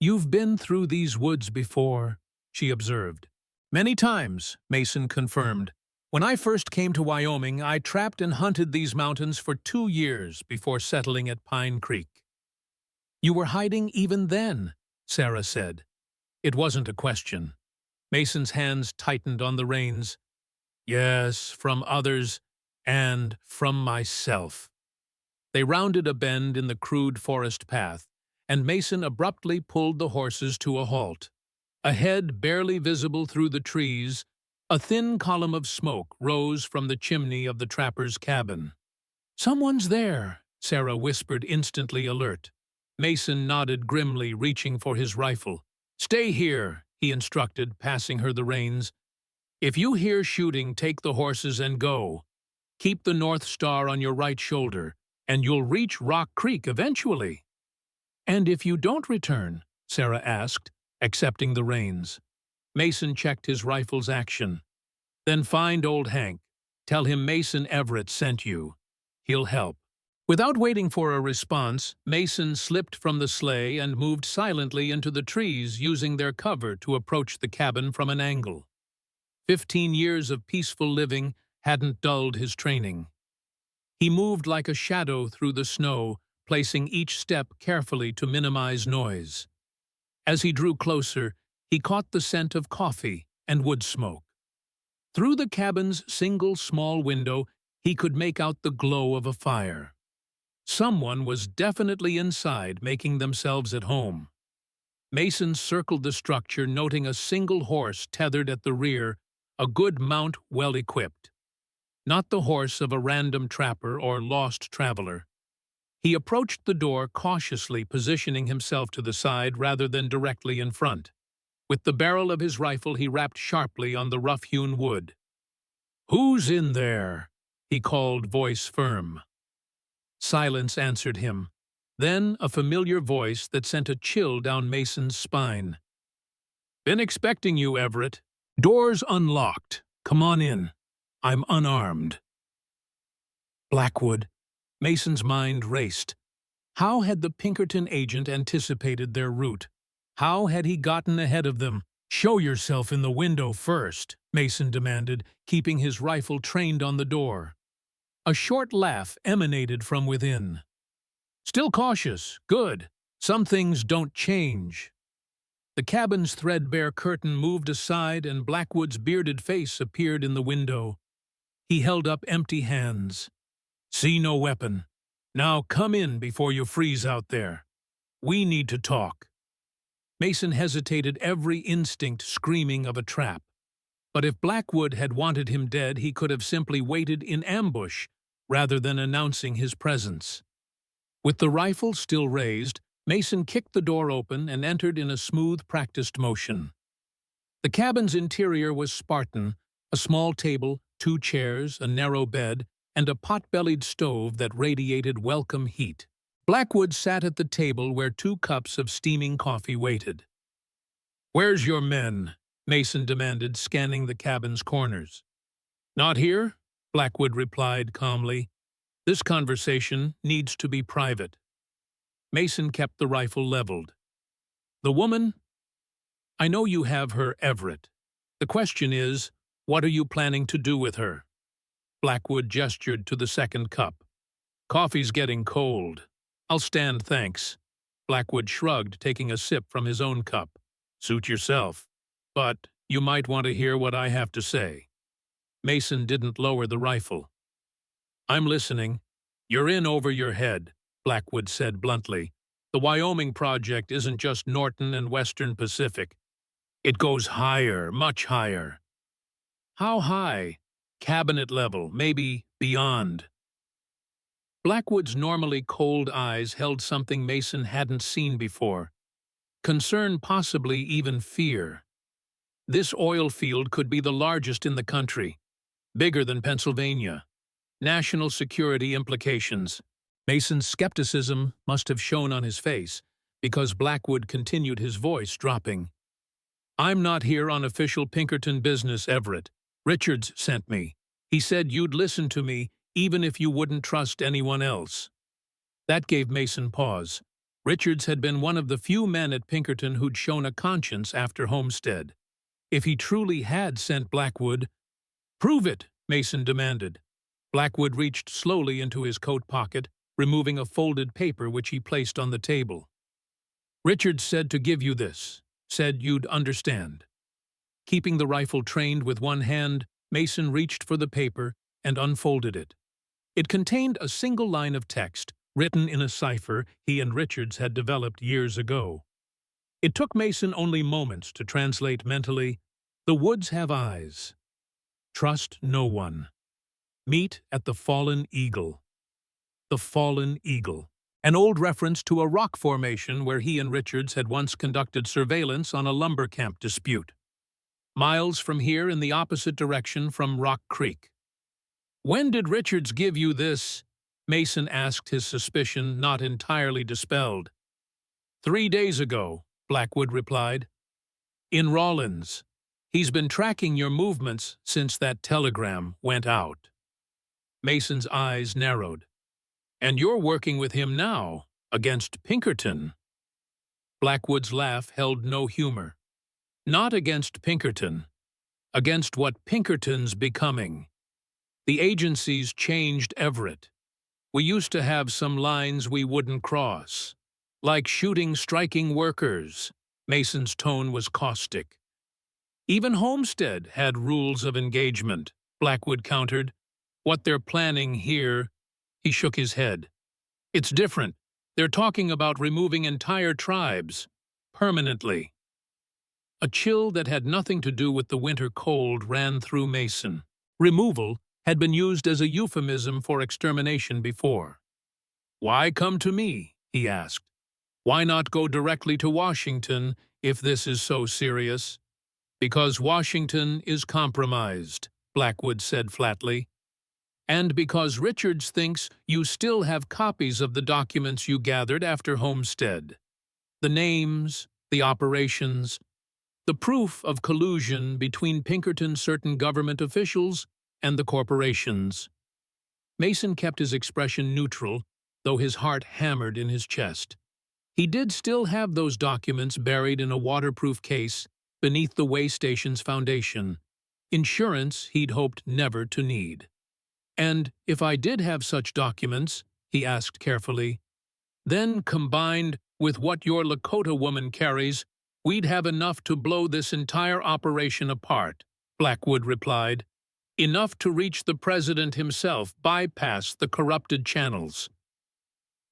"You've been through these woods before," she observed. "Many times," Mason confirmed. "When I first came to Wyoming, I trapped and hunted these mountains for 2 years before settling at Pine Creek." "You were hiding even then," Sarah said. It wasn't a question. Mason's hands tightened on the reins. "Yes, from others and from myself." They rounded a bend in the crude forest path, and Mason abruptly pulled the horses to a halt. Ahead, barely visible through the trees, a thin column of smoke rose from the chimney of the trapper's cabin. "Someone's there," Sarah whispered, instantly alert. Mason nodded grimly, reaching for his rifle. "Stay here," he instructed, passing her the reins. "If you hear shooting, take the horses and go. Keep the North Star on your right shoulder, and you'll reach Rock Creek eventually." "And if you don't return?" Sarah asked, accepting the reins. Mason checked his rifle's action. "Then find old Hank. Tell him Mason Everett sent you. He'll help." Without waiting for a response, Mason slipped from the sleigh and moved silently into the trees, using their cover to approach the cabin from an angle. 15 years of peaceful living hadn't dulled his training. He moved like a shadow through the snow, placing each step carefully to minimize noise. As he drew closer, he caught the scent of coffee and wood smoke. Through the cabin's single small window, he could make out the glow of a fire. Someone was definitely inside, making themselves at home. Mason circled the structure, noting a single horse tethered at the rear, a good mount well equipped. Not the horse of a random trapper or lost traveler. He approached the door cautiously, positioning himself to the side rather than directly in front. With the barrel of his rifle, he rapped sharply on the rough-hewn wood. "Who's in there?" he called, voice firm. Silence answered him. Then a familiar voice that sent a chill down Mason's spine. "Been expecting you, Everett. Door's unlocked. Come on in. I'm unarmed." Blackwood. Mason's mind raced. How had the Pinkerton agent anticipated their route? How had he gotten ahead of them? "Show yourself in the window first," Mason demanded, keeping his rifle trained on the door. A short laugh emanated from within. "Still cautious. Good. Some things don't change." The cabin's threadbare curtain moved aside and Blackwood's bearded face appeared in the window. He held up empty hands. "See no weapon. Now come in before you freeze out there. We need to talk." Mason hesitated, every instinct screaming of a trap. But if Blackwood had wanted him dead, he could have simply waited in ambush rather than announcing his presence. With the rifle still raised, Mason kicked the door open and entered in a smooth, practiced motion. The cabin's interior was Spartan, a small table, 2 chairs, a narrow bed, and a pot-bellied stove that radiated welcome heat. Blackwood sat at the table where 2 cups of steaming coffee waited. "Where's your men?" Mason demanded, scanning the cabin's corners. "Not here," Blackwood replied calmly. "This conversation needs to be private." Mason kept the rifle leveled. "The woman? I know you have her, Everett. The question is, what are you planning to do with her?" Blackwood gestured to the 2nd cup. "Coffee's getting cold. I'll stand, thanks." Blackwood shrugged, taking a sip from his own cup. "Suit yourself. But you might want to hear what I have to say." Mason didn't lower the rifle. "I'm listening." "You're in over your head," Blackwood said bluntly. "The Wyoming project isn't just Norton and Western Pacific. It goes higher, much higher." "How high?" "Cabinet level, maybe beyond." Blackwood's normally cold eyes held something Mason hadn't seen before. Concern, possibly even fear. This oil field could be the largest in the country, bigger than Pennsylvania. National security implications. Mason's skepticism must have shown on his face, because Blackwood continued, his voice dropping. "I'm not here on official Pinkerton business, Everett. Richards sent me. He said you'd listen to me, even if you wouldn't trust anyone else." That gave Mason pause. Richards had been one of the few men at Pinkerton who'd shown a conscience after Homestead. If he truly had sent Blackwood— "Prove it," Mason demanded. Blackwood reached slowly into his coat pocket, removing a folded paper which he placed on the table. "Richards said to give you this, said you'd understand." Keeping the rifle trained with one hand, Mason reached for the paper and unfolded it. It contained a single line of text, written in a cipher he and Richards had developed years ago. It took Mason only moments to translate mentally. "The woods have eyes. Trust no one. Meet at the Fallen Eagle." The Fallen Eagle. An old reference to a rock formation where he and Richards had once conducted surveillance on a lumber camp dispute. Miles from here in the opposite direction from Rock Creek. "When did Richards give you this?" Mason asked, his suspicion not entirely dispelled. "3 days ago," Blackwood replied. "In Rawlins. He's been tracking your movements since that telegram went out." Mason's eyes narrowed. "And you're working with him now, against Pinkerton?" Blackwood's laugh held no humor. "Not against Pinkerton. Against what Pinkerton's becoming. The agency's changed Everett. We used to have some lines we wouldn't cross. Like shooting striking workers." Mason's tone was caustic. "Even Homestead had rules of engagement," Blackwood countered. "What they're planning here—" He shook his head. "It's different. They're talking about removing entire tribes, permanently." A chill that had nothing to do with the winter cold ran through Mason. Removal had been used as a euphemism for extermination before. "Why come to me?" he asked. "Why not go directly to Washington if this is so serious?" "Because Washington is compromised," Blackwood said flatly. "And because Richards thinks you still have copies of the documents you gathered after Homestead. The names, the operations, the proof of collusion between Pinkerton's certain government officials and the corporations." Mason kept his expression neutral, though his heart hammered in his chest. He did still have those documents buried in a waterproof case beneath the way station's foundation. Insurance he'd hoped never to need. "And if I did have such documents," he asked carefully, "then combined with what your Lakota woman carries, we'd have enough to blow this entire operation apart," Blackwood replied. "Enough to reach the president himself, bypass the corrupted channels."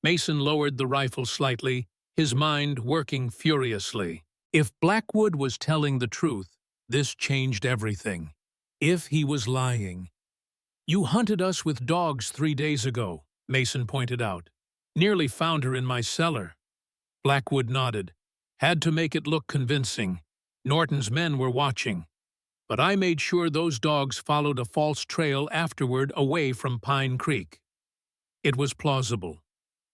Mason lowered the rifle slightly, his mind working furiously. If Blackwood was telling the truth, this changed everything. If he was lying— "You hunted us with dogs 3 days ago," Mason pointed out. "Nearly found her in my cellar." Blackwood nodded. "Had to make it look convincing. Norton's men were watching." but I made sure those dogs followed a false trail afterward away from Pine Creek. It was plausible,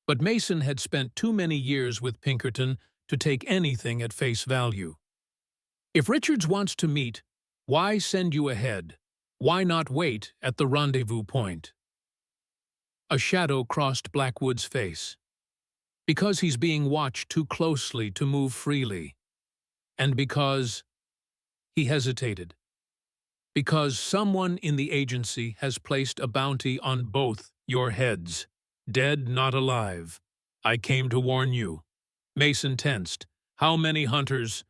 but Mason had spent too many years with Pinkerton to take anything at face value. If Richards wants to meet, why send you ahead? Why not wait at the rendezvous point? A shadow crossed Blackwood's face. Because he's being watched too closely to move freely. And because he hesitated. Because someone in the agency has placed a bounty on both your heads. Dead, not alive. I came to warn you. Mason tensed. How many hunters?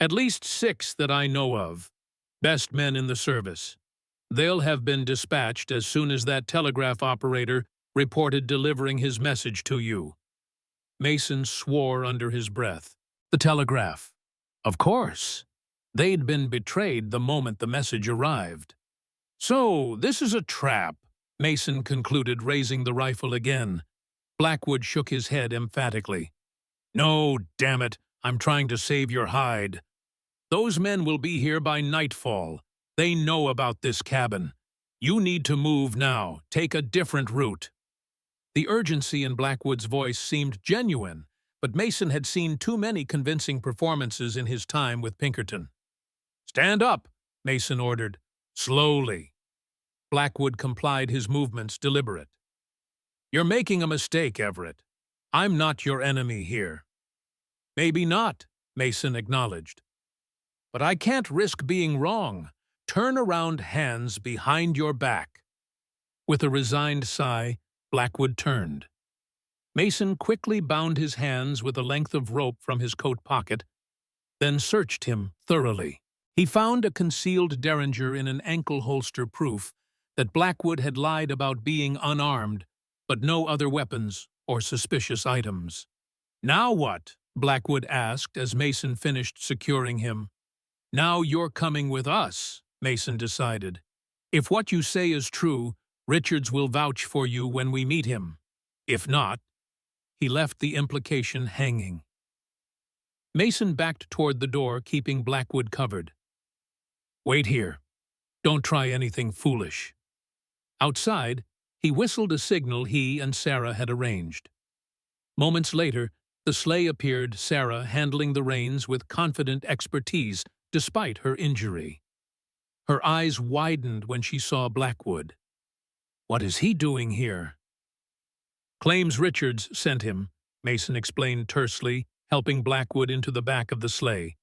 At least 6 that I know of. Best men in the service. They'll have been dispatched as soon as that telegraph operator reported delivering his message to you. Mason swore under his breath. The telegraph. Of course. They'd been betrayed the moment the message arrived. So, this is a trap, Mason concluded, raising the rifle again. Blackwood shook his head emphatically. No, damn it, I'm trying to save your hide. Those men will be here by nightfall. They know about this cabin. You need to move now. Take a different route. The urgency in Blackwood's voice seemed genuine, but Mason had seen too many convincing performances in his time with Pinkerton. Stand up, Mason ordered. Slowly. Blackwood complied, his movements deliberate. You're making a mistake, Everett. I'm not your enemy here. Maybe not, Mason acknowledged. But I can't risk being wrong. Turn around, hands behind your back. With a resigned sigh, Blackwood turned. Mason quickly bound his hands with a length of rope from his coat pocket, then searched him thoroughly. He found a concealed derringer in an ankle holster, proof that Blackwood had lied about being unarmed, but no other weapons or suspicious items. Now what? Blackwood asked as Mason finished securing him. Now you're coming with us, Mason decided. If what you say is true, Richards will vouch for you when we meet him. If not, he left the implication hanging. Mason backed toward the door, keeping Blackwood covered. Wait here. Don't try anything foolish. Outside, he whistled a signal he and Sarah had arranged. Moments later, the sleigh appeared, Sarah handling the reins with confident expertise despite her injury. Her eyes widened when she saw Blackwood. What is he doing here? Claims Richards sent him, Mason explained tersely, helping Blackwood into the back of the sleigh.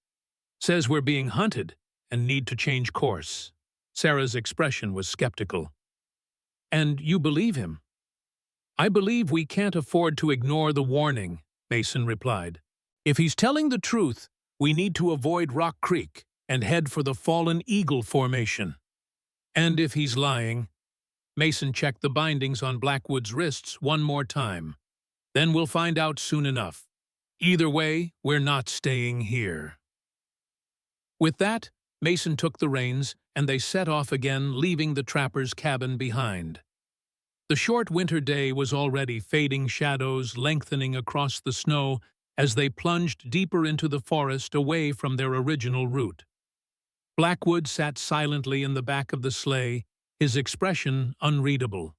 Says we're being hunted and need to change course. Sarah's expression was skeptical. And you believe him? I believe we can't afford to ignore the warning, Mason replied. If he's telling the truth, we need to avoid Rock Creek and head for the Fallen Eagle formation. And if he's lying, Mason checked the bindings on Blackwood's wrists one more time. Then we'll find out soon enough. Either way, we're not staying here. With that, Mason took the reins, and they set off again, leaving the trapper's cabin behind. The short winter day was already fading, shadows lengthening across the snow as they plunged deeper into the forest away from their original route. Blackwood sat silently in the back of the sleigh, his expression unreadable.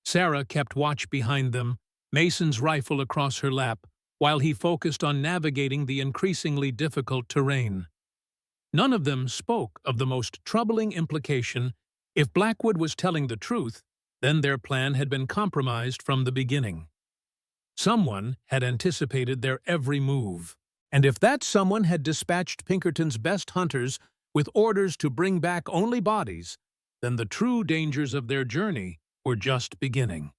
Sarah kept watch behind them, Mason's rifle across her lap, while he focused on navigating the increasingly difficult terrain. None of them spoke of the most troubling implication. If Blackwood was telling the truth, then their plan had been compromised from the beginning. Someone had anticipated their every move, and if that someone had dispatched Pinkerton's best hunters with orders to bring back only bodies, then the true dangers of their journey were just beginning.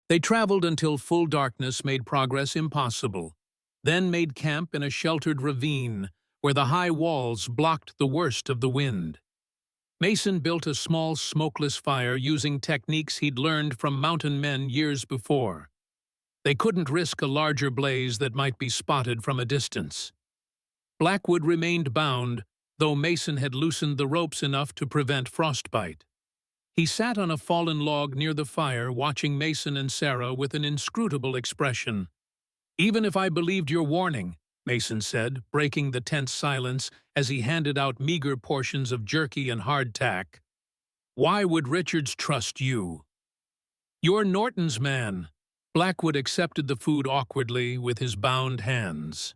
They traveled until full darkness made progress impossible, then made camp in a sheltered ravine where the high walls blocked the worst of the wind. Mason built a small smokeless fire using techniques he'd learned from mountain men years before. They couldn't risk a larger blaze that might be spotted from a distance. Blackwood remained bound, though Mason had loosened the ropes enough to prevent frostbite. He sat on a fallen log near the fire, watching Mason and Sarah with an inscrutable expression. Even if I believed your warning, Mason said, breaking the tense silence as he handed out meager portions of jerky and hardtack. "Why would Richards trust you?" "You're Norton's man." Blackwood accepted the food awkwardly with his bound hands.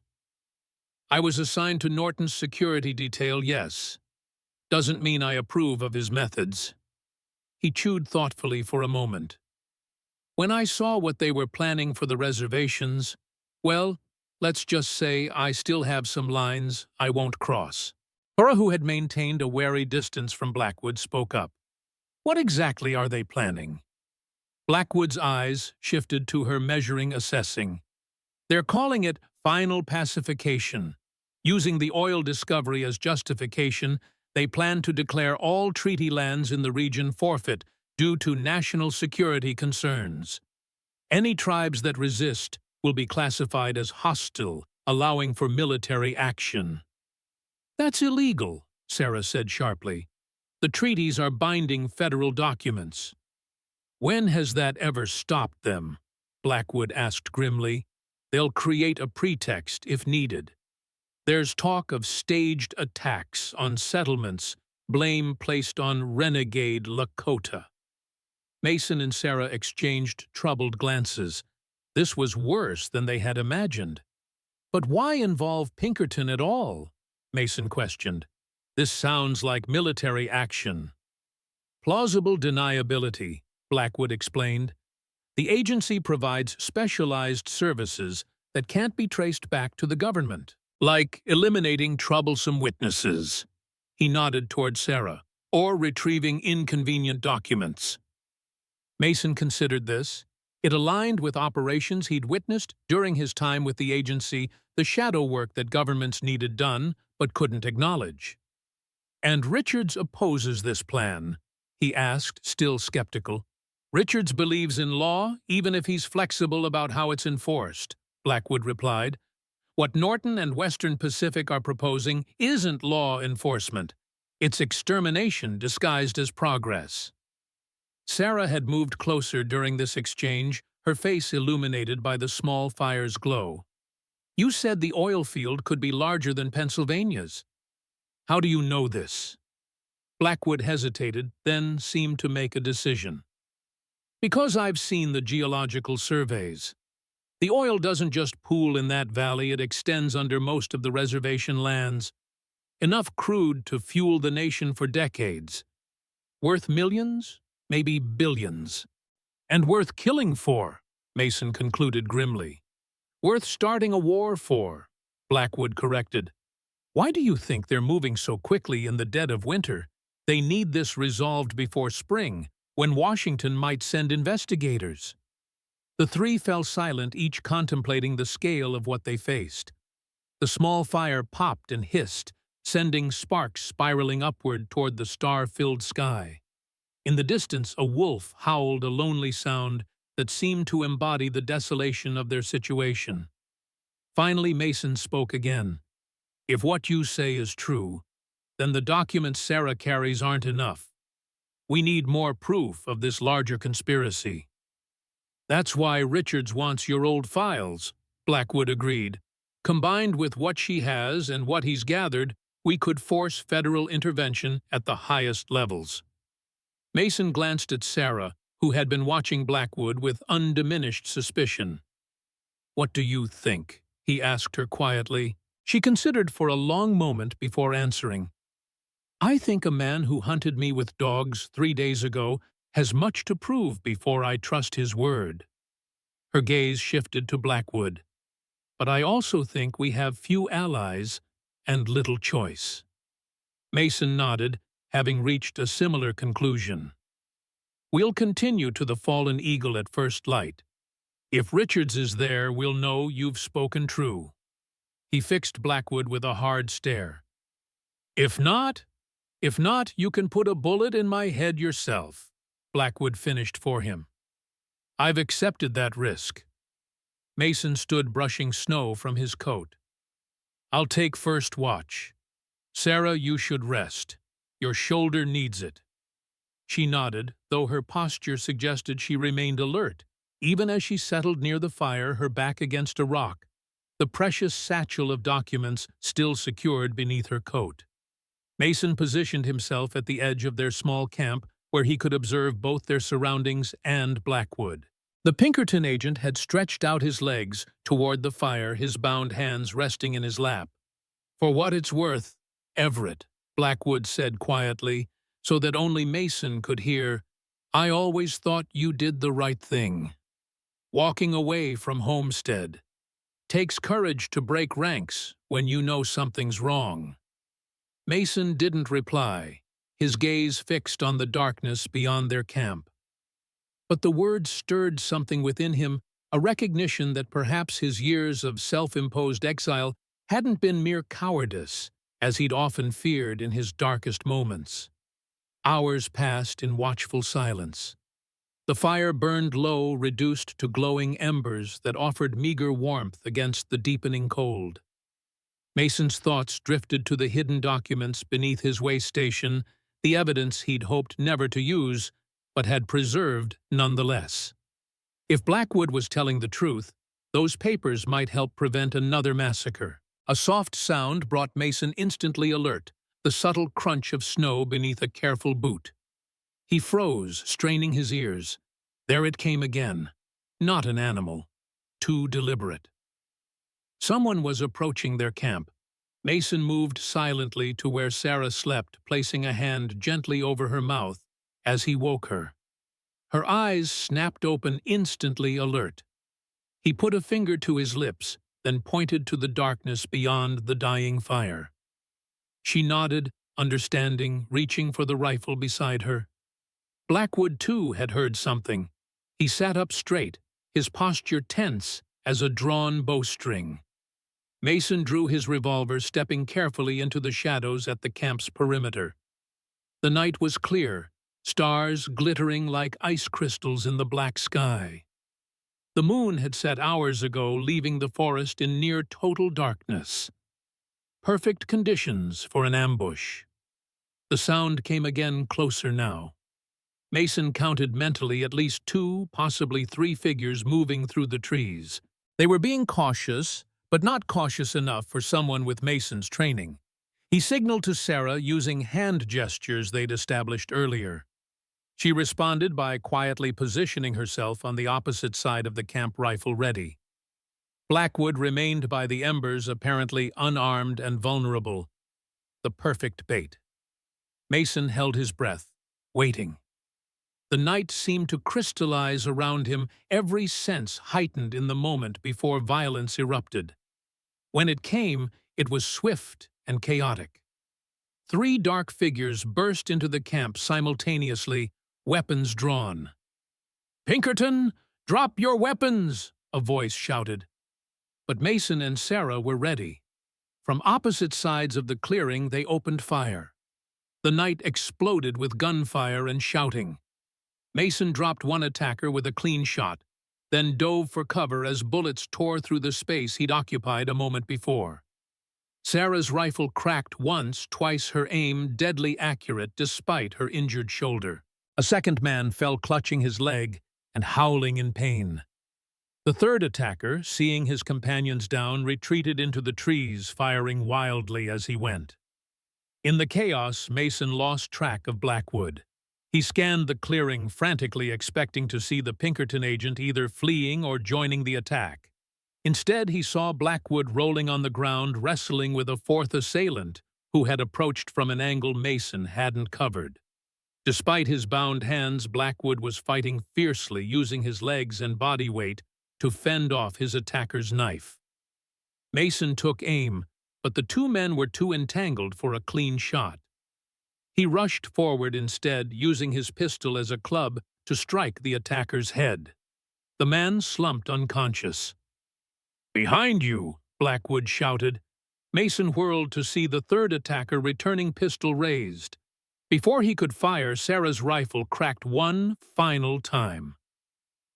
"I was assigned to Norton's security detail, yes. Doesn't mean I approve of his methods." He chewed thoughtfully for a moment. "When I saw what they were planning for the reservations, well, let's just say I still have some lines I won't cross." Cora, who had maintained a wary distance from Blackwood, spoke up. "What exactly are they planning?" Blackwood's eyes shifted to her, measuring, assessing. "They're calling it final pacification. Using the oil discovery as justification, they plan to declare all treaty lands in the region forfeit due to national security concerns. Any tribes that resist will be classified as hostile, allowing for military action." "That's illegal," Sarah said sharply. "The treaties are binding federal documents." "When has that ever stopped them?" Blackwood asked grimly. "They'll create a pretext if needed. There's talk of staged attacks on settlements, blame placed on renegade Lakota." Mason and Sarah exchanged troubled glances. This was worse than they had imagined. "But why involve Pinkerton at all?" Mason questioned. "This sounds like military action." "Plausible deniability," Blackwood explained. "The agency provides specialized services that can't be traced back to the government, like eliminating troublesome witnesses." He nodded toward Sarah. "Or retrieving inconvenient documents." Mason considered this. It aligned with operations he'd witnessed during his time with the agency, the shadow work that governments needed done but couldn't acknowledge. "And Richards opposes this plan?" he asked, still skeptical. "Richards believes in law, even if he's flexible about how it's enforced," Blackwood replied. "What Norton and Western Pacific are proposing isn't law enforcement. It's extermination disguised as progress." Sarah had moved closer during this exchange, her face illuminated by the small fire's glow. "You said the oil field could be larger than Pennsylvania's. How do you know this?" Blackwood hesitated, then seemed to make a decision. "Because I've seen the geological surveys. The oil doesn't just pool in that valley, it extends under most of the reservation lands. Enough crude to fuel the nation for decades. Worth millions, maybe billions. And worth killing for," Mason concluded grimly. "Worth starting a war for," Blackwood corrected. "Why do you think they're moving so quickly in the dead of winter? They need this resolved before spring, when Washington might send investigators." The three fell silent, each contemplating the scale of what they faced. The small fire popped and hissed, sending sparks spiraling upward toward the star-filled sky. In the distance, a wolf howled a lonely sound that seemed to embody the desolation of their situation. Finally, Mason spoke again. "If what you say is true, then the documents Sarah carries aren't enough. We need more proof of this larger conspiracy." "That's why Richards wants your old files," Blackwood agreed. "Combined with what she has and what he's gathered, we could force federal intervention at the highest levels." Mason glanced at Sarah, who had been watching Blackwood with undiminished suspicion. "What do you think?" he asked her quietly. She considered for a long moment before answering. "I think a man who hunted me with dogs 3 days ago has much to prove before I trust his word." Her gaze shifted to Blackwood. "But I also think we have few allies and little choice." Mason nodded, having reached a similar conclusion. "We'll continue to the Fallen Eagle at first light. If Richards is there, we'll know you've spoken true." He fixed Blackwood with a hard stare. If not, you can put a bullet in my head yourself," Blackwood finished for him. "I've accepted that risk." Mason stood brushing snow from his coat. "I'll take first watch. Sarah, you should rest. Your shoulder needs it." She nodded, though her posture suggested she remained alert, even as she settled near the fire, her back against a rock. the precious satchel of documents still secured beneath her coat. Mason positioned himself at the edge of their small camp where he could observe both their surroundings and Blackwood. The Pinkerton agent had stretched out his legs toward the fire, his bound hands resting in his lap. "For what it's worth, Everett," Blackwood said quietly, so that only Mason could hear, "I always thought you did the right thing. Walking away from Homestead. Takes courage to break ranks when you know something's wrong." Mason didn't reply, his gaze fixed on the darkness beyond their camp. But the words stirred something within him, a recognition that perhaps his years of self-imposed exile hadn't been mere cowardice, as he'd often feared in his darkest moments. Hours passed in watchful silence. The fire burned low, reduced to glowing embers that offered meager warmth against the deepening cold. Mason's thoughts drifted to the hidden documents beneath his way station, the evidence he'd hoped never to use, but had preserved nonetheless. If Blackwood was telling the truth, those papers might help prevent another massacre. A soft sound brought Mason instantly alert, the subtle crunch of snow beneath a careful boot. He froze, straining his ears. There it came again. Not an animal. Too deliberate. Someone was approaching their camp. Mason moved silently to where Sarah slept, placing a hand gently over her mouth as he woke her. Her eyes snapped open, instantly alert. He put a finger to his lips, then pointed to the darkness beyond the dying fire. She nodded, understanding, reaching for the rifle beside her. Blackwood, too, had heard something. He sat up straight, his posture tense as a drawn bowstring. Mason drew his revolver, stepping carefully into the shadows at the camp's perimeter. The night was clear, stars glittering like ice crystals in the black sky. The moon had set hours ago, leaving the forest in near total darkness. Perfect conditions for an ambush. The sound came again, closer now. Mason counted mentally at least 2, possibly 3 figures moving through the trees. They were being cautious, but not cautious enough for someone with Mason's training. He signaled to Sarah using hand gestures they'd established earlier. She responded by quietly positioning herself on the opposite side of the camp, rifle ready. Blackwood remained by the embers, apparently unarmed and vulnerable. The perfect bait. Mason held his breath, waiting. The night seemed to crystallize around him, every sense heightened in the moment before violence erupted. When it came, it was swift and chaotic. 3 dark figures burst into the camp simultaneously, weapons drawn. "Pinkerton, drop your weapons!" a voice shouted. But Mason and Sarah were ready. From opposite sides of the clearing, they opened fire. The night exploded with gunfire and shouting. Mason dropped one attacker with a clean shot, then dove for cover as bullets tore through the space he'd occupied a moment before. Sarah's rifle cracked once, twice her aim deadly accurate despite her injured shoulder. A second man fell clutching his leg and howling in pain. The third attacker, seeing his companions down, retreated into the trees, firing wildly as he went. In the chaos, Mason lost track of Blackwood. He scanned the clearing, frantically expecting to see the Pinkerton agent either fleeing or joining the attack. Instead, he saw Blackwood rolling on the ground, wrestling with a 4th assailant who had approached from an angle Mason hadn't covered. Despite his bound hands, Blackwood was fighting fiercely, using his legs and body weight to fend off his attacker's knife. Mason took aim, but the 2 men were too entangled for a clean shot. He rushed forward instead, using his pistol as a club to strike the attacker's head. The man slumped unconscious. "Behind you!" Blackwood shouted. Mason whirled to see the third attacker returning, pistol raised. Before he could fire, Sarah's rifle cracked one final time.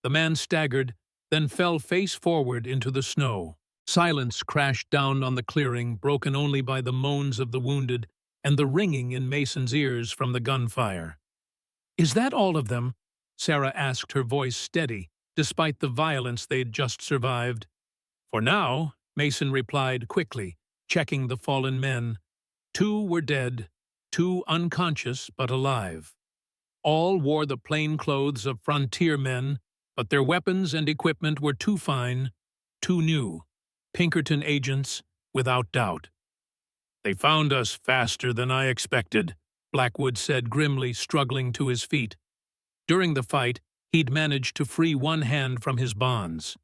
The man staggered, then fell face forward into the snow. Silence crashed down on the clearing, broken only by the moans of the wounded and the ringing in Mason's ears from the gunfire. "Is that all of them?" Sarah asked, her voice steady, despite the violence they'd just survived. "For now, Mason replied quickly, checking the fallen men. 2 were dead, 2 unconscious but alive. All wore the plain clothes of frontier men, but their weapons and equipment were too fine, too new. Pinkerton agents, without doubt. "They found us faster than I expected," Blackwood said grimly, struggling to his feet. During the fight, he'd managed to free one hand from his bonds.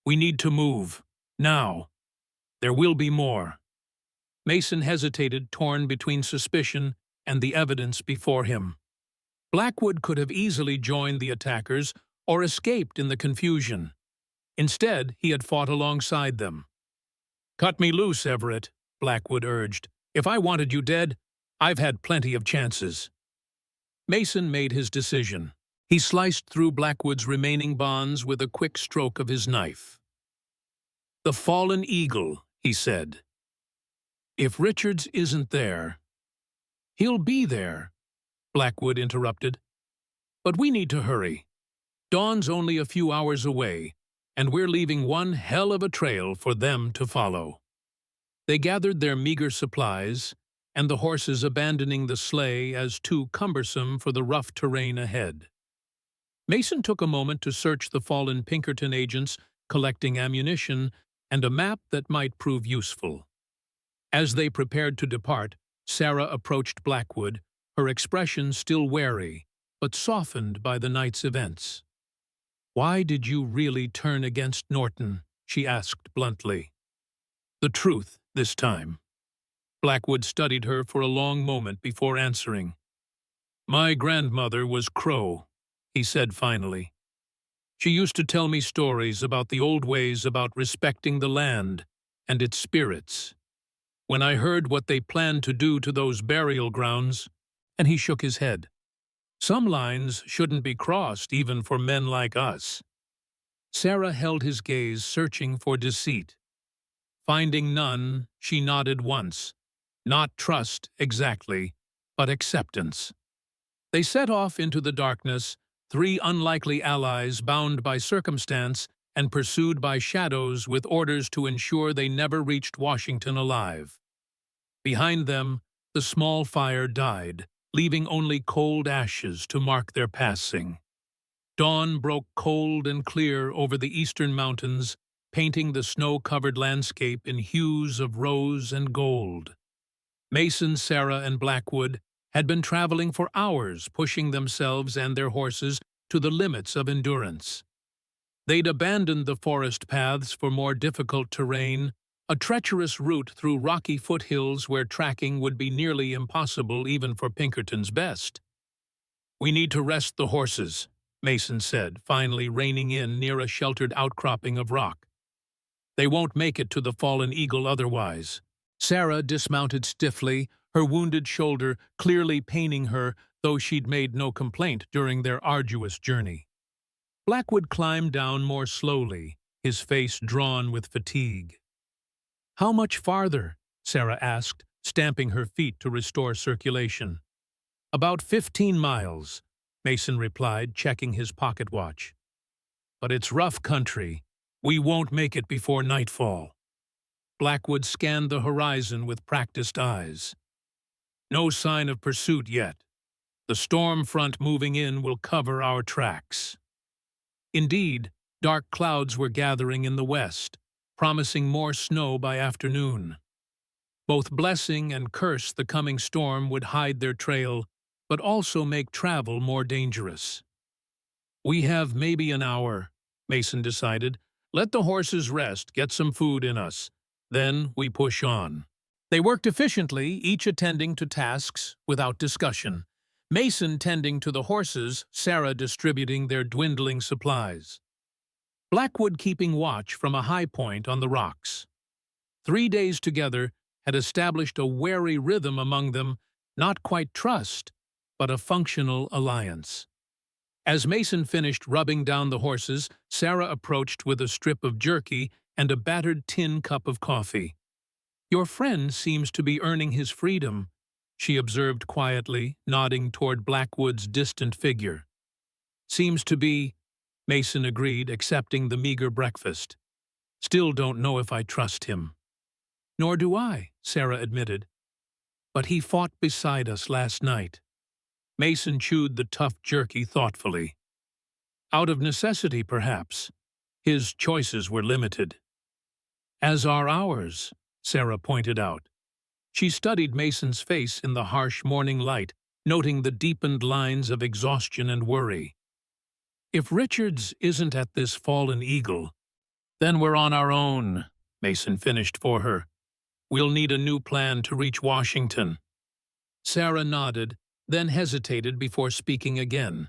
"We need to move. Now. There will be more." Mason hesitated, torn between suspicion and the evidence before him. Blackwood could have easily joined the attackers or escaped in the confusion. Instead, he had fought alongside them. "Cut me loose, Everett," Blackwood urged. "If I wanted you dead, I've had plenty of chances." Mason made his decision. He sliced through Blackwood's remaining bonds with a quick stroke of his knife. "The fallen eagle," he said. "If Richards isn't there—" "He'll be there," Blackwood interrupted. "But we need to hurry. Dawn's only a few hours away, and we're leaving one hell of a trail for them to follow." They gathered their meager supplies, and the horses abandoning the sleigh as too cumbersome for the rough terrain ahead. Mason took a moment to search the fallen Pinkerton agents, collecting ammunition and a map that might prove useful. As they prepared to depart, Sarah approached Blackwood, her expression still wary, but softened by the night's events. "Why did you really turn against Norton?" she asked bluntly. "The truth, this time." Blackwood studied her for a long moment before answering. "My grandmother was Crow," he said finally. "She used to tell me stories about the old ways about respecting the land and its spirits. When I heard what they planned to do to those burial grounds," and he shook his head, "some lines shouldn't be crossed even for men like us." Sarah held his gaze, searching for deceit. Finding none, she nodded once. Not trust, exactly, but acceptance. They set off into the darkness, 3 unlikely allies bound by circumstance and pursued by shadows with orders to ensure they never reached Washington alive. Behind them, the small fire died, leaving only cold ashes to mark their passing. Dawn broke cold and clear over the eastern mountains, painting the snow-covered landscape in hues of rose and gold. Mason, Sarah, and Blackwood had been traveling for hours, pushing themselves and their horses to the limits of endurance. They'd abandoned the forest paths for more difficult terrain, a treacherous route through rocky foothills where tracking would be nearly impossible even for Pinkerton's best. "We need to rest the horses," Mason said, finally reining in near a sheltered outcropping of rock. "They won't make it to the fallen eagle otherwise." Sarah dismounted stiffly, her wounded shoulder clearly paining her, though she'd made no complaint during their arduous journey. Blackwood climbed down more slowly, his face drawn with fatigue. "How much farther?" Sarah asked, stamping her feet to restore circulation. "About 15 miles, Mason replied, checking his pocket watch. "But it's rough country. We won't make it before nightfall." Blackwood scanned the horizon with practiced eyes. "No sign of pursuit yet. The storm front moving in will cover our tracks." Indeed, dark clouds were gathering in the west, promising more snow by afternoon. Both blessing and curse the coming storm would hide their trail, but also make travel more dangerous. "We have maybe an hour," Mason decided. "Let the horses rest, get some food in us. Then we push on." They worked efficiently, each attending to tasks without discussion. Mason tending to the horses, Sarah distributing their dwindling supplies. Blackwood keeping watch from a high point on the rocks. 3 days together had established a wary rhythm among them, not quite trust, but a functional alliance. As Mason finished rubbing down the horses, Sarah approached with a strip of jerky and a battered tin cup of coffee. "Your friend seems to be earning his freedom," she observed quietly, nodding toward Blackwood's distant figure. "Seems to be," Mason agreed, accepting the meager breakfast. Still don't know if I trust him. Nor do I, Sarah admitted. But he fought beside us last night. Mason chewed the tough jerky thoughtfully. Out of necessity, perhaps. His choices were limited. As are ours, Sarah pointed out. She studied Mason's face in the harsh morning light, noting the deepened lines of exhaustion and worry. If Richards isn't at this fallen eagle, then we're on our own, Mason finished for her. We'll need a new plan to reach Washington. Sarah nodded, then hesitated before speaking again.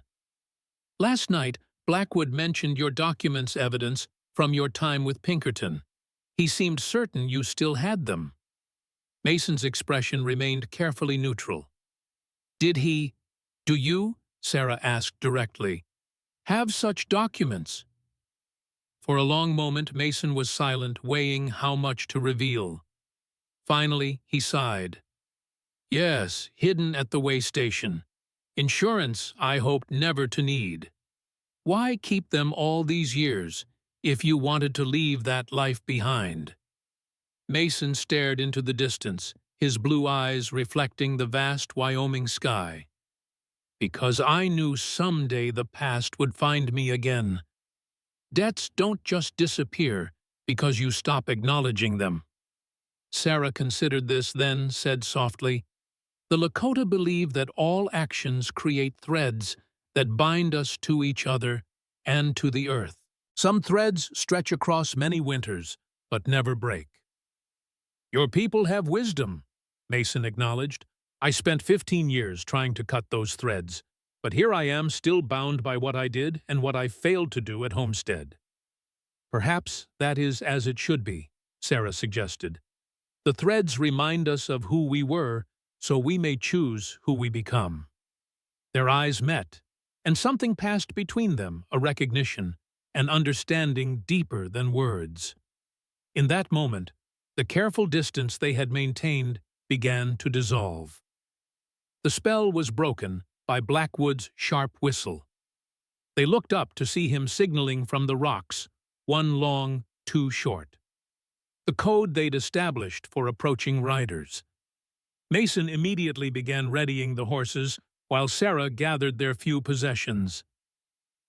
Last night, Blackwood mentioned your documents evidence from your time with Pinkerton. He seemed certain you still had them. Mason's expression remained carefully neutral. Do you, Sarah asked directly, have such documents? For a long moment, Mason was silent, weighing how much to reveal. Finally, he sighed. Yes, hidden at the way station. Insurance I hoped never to need. Why keep them all these years if you wanted to leave that life behind? Mason stared into the distance, his blue eyes reflecting the vast Wyoming sky. Because I knew someday the past would find me again. Debts don't just disappear because you stop acknowledging them. Sarah considered this, then said softly, The Lakota believe that all actions create threads that bind us to each other and to the earth. Some threads stretch across many winters, but never break. Your people have wisdom, Mason acknowledged. I spent 15 years trying to cut those threads, but here I am still bound by what I did and what I failed to do at Homestead. Perhaps that is as it should be, Sarah suggested. The threads remind us of who we were, so we may choose who we become. Their eyes met, and something passed between them, a recognition, an understanding deeper than words. In that moment, the careful distance they had maintained began to dissolve. The spell was broken by Blackwood's sharp whistle. They looked up to see him signaling from the rocks, one long, two short. The code they'd established for approaching riders. Mason immediately began readying the horses, while Sarah gathered their few possessions.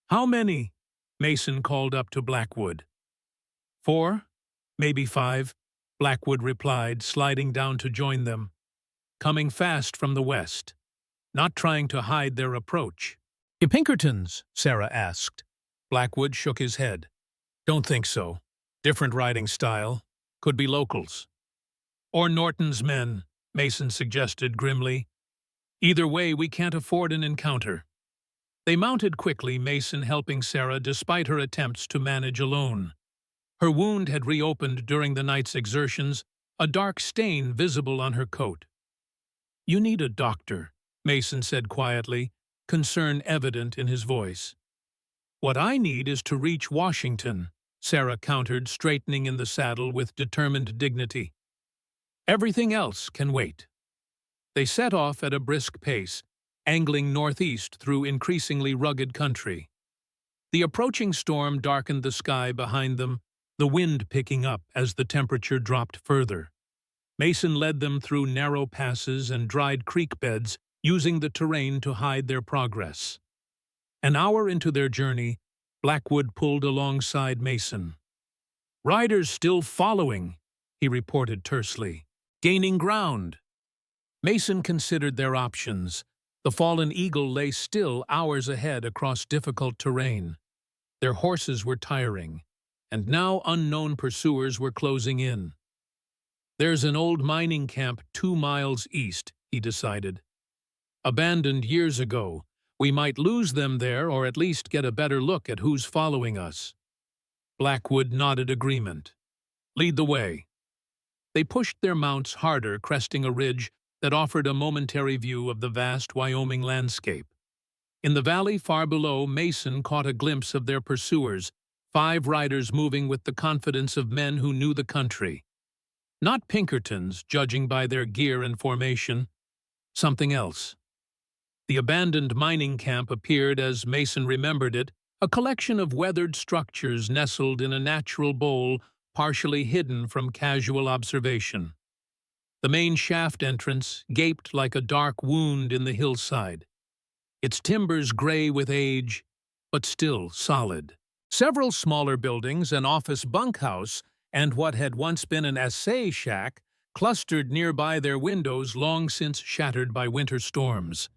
How many? Mason called up to Blackwood. 4, maybe 5, Blackwood replied, sliding down to join them. Coming fast from the west, not trying to hide their approach. The Pinkertons? Sarah asked. Blackwood shook his head. Don't think so. Different riding style. Could be locals. Or Norton's men, Mason suggested grimly. Either way, we can't afford an encounter. They mounted quickly, Mason helping Sarah despite her attempts to manage alone. Her wound had reopened during the night's exertions, a dark stain visible on her coat. You need a doctor, Mason said quietly, concern evident in his voice. What I need is to reach Washington, Sarah countered, straightening in the saddle with determined dignity. Everything else can wait. They set off at a brisk pace, angling northeast through increasingly rugged country. The approaching storm darkened the sky behind them, the wind picking up as the temperature dropped further. Mason led them through narrow passes and dried creek beds, using the terrain to hide their progress. An hour into their journey, Blackwood pulled alongside Mason. Riders still following, he reported tersely. Gaining ground. Mason considered their options. The fallen eagle lay still hours ahead across difficult terrain. Their horses were tiring, and now unknown pursuers were closing in. There's an old mining camp 2 miles east, he decided. Abandoned years ago, we might lose them there or at least get a better look at who's following us. Blackwood nodded agreement. Lead the way. They pushed their mounts harder, cresting a ridge that offered a momentary view of the vast Wyoming landscape. In the valley far below, Mason caught a glimpse of their pursuers, 5 riders moving with the confidence of men who knew the country. Not Pinkertons, judging by their gear and formation. Something else. The abandoned mining camp appeared as Mason remembered it, a collection of weathered structures nestled in a natural bowl partially hidden from casual observation. The main shaft entrance gaped like a dark wound in the hillside, its timbers gray with age, but still solid. Several smaller buildings, an office bunkhouse, and what had once been an assay shack clustered nearby, their windows long since shattered by winter storms.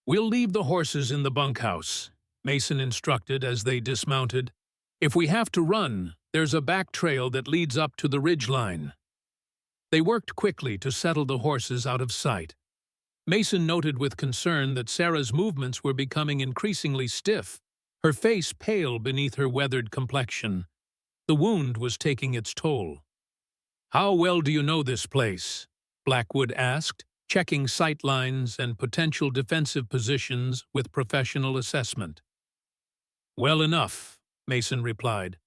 "We'll leave the horses in the bunkhouse," Mason instructed as they dismounted. "If we have to run, there's a back trail that leads up to the ridgeline." They worked quickly to settle the horses out of sight. Mason noted with concern that Sarah's movements were becoming increasingly stiff, her face pale beneath her weathered complexion. The wound was taking its toll. "How well do you know this place?" Blackwood asked, checking sight lines and potential defensive positions with professional assessment. "Well enough," Mason replied.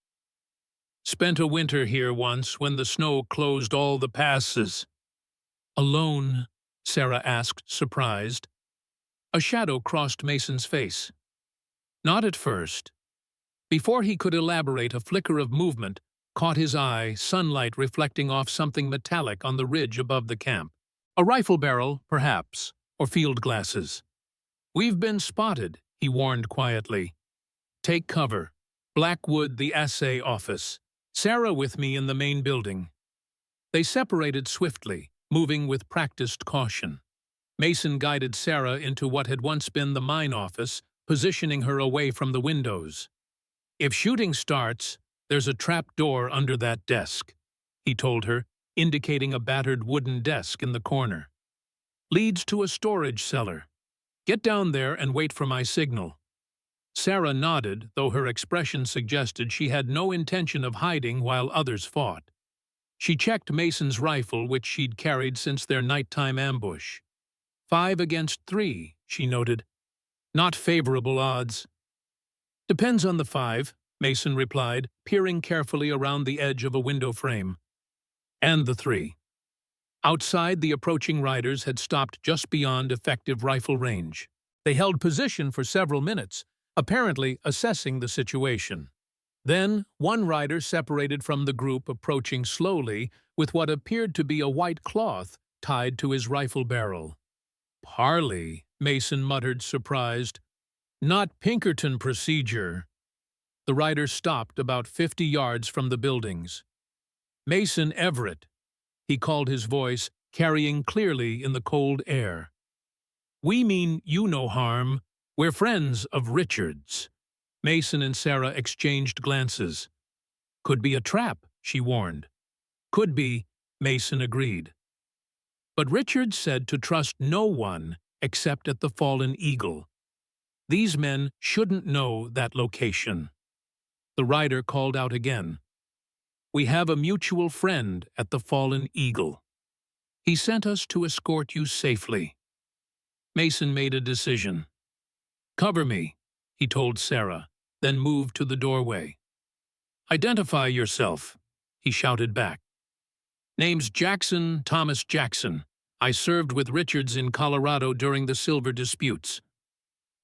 "Spent a winter here once when the snow closed all the passes." "Alone?" Sarah asked, surprised. A shadow crossed Mason's face. "Not at first." Before he could elaborate, a flicker of movement caught his eye, sunlight reflecting off something metallic on the ridge above the camp. A rifle barrel, perhaps, or field glasses. "We've been spotted," he warned quietly. "Take cover. Blackwood, the assay office. Sarah with me in the main building." They separated swiftly, moving with practiced caution. Mason guided Sarah into what had once been the mine office, positioning her away from the windows. "If shooting starts, there's a trap door under that desk," he told her, indicating a battered wooden desk in the corner. "Leads to a storage cellar. Get down there and wait for my signal." Sarah nodded, though her expression suggested she had no intention of hiding while others fought. She checked Mason's rifle, which she'd carried since their nighttime ambush. 5 against 3, she noted. "Not favorable odds." "Depends on the 5, Mason replied, peering carefully around the edge of a window frame. "And the 3. Outside, the approaching riders had stopped just beyond effective rifle range. They held position for several minutes, apparently assessing the situation. Then, one rider separated from the group, approaching slowly with what appeared to be a white cloth tied to his rifle barrel. "Parley," Mason muttered, surprised. "Not Pinkerton procedure." The rider stopped about 50 yards from the buildings. "Mason Everett," he called, his voice carrying clearly in the cold air. "We mean you no harm. We're friends of Richard's." Mason and Sarah exchanged glances. "Could be a trap," she warned. "Could be," Mason agreed. But Richard said to trust no one except at the Fallen Eagle. These men shouldn't know that location. The rider called out again. "We have a mutual friend at the Fallen Eagle. He sent us to escort you safely." Mason made a decision. "Cover me," he told Sarah, then moved to the doorway. "Identify yourself," he shouted back. "Name's Jackson, Thomas Jackson. I served with Richards in Colorado during the silver disputes."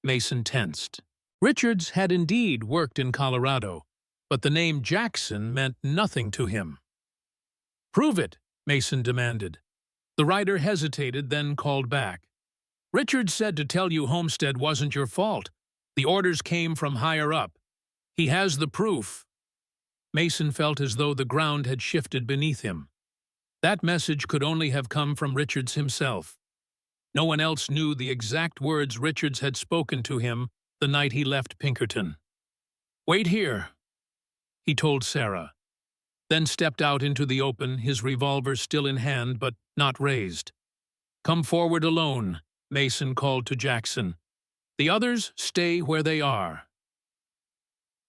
Mason tensed. Richards had indeed worked in Colorado, but the name Jackson meant nothing to him. "Prove it," Mason demanded. The rider hesitated, then called back. "Richards said to tell you Homestead wasn't your fault. The orders came from higher up. He has the proof." Mason felt as though the ground had shifted beneath him. That message could only have come from Richards himself. No one else knew the exact words Richards had spoken to him the night he left Pinkerton. "Wait here," he told Sarah, then stepped out into the open, his revolver still in hand but not raised. "Come forward alone," Mason called to Jackson. "The others stay where they are."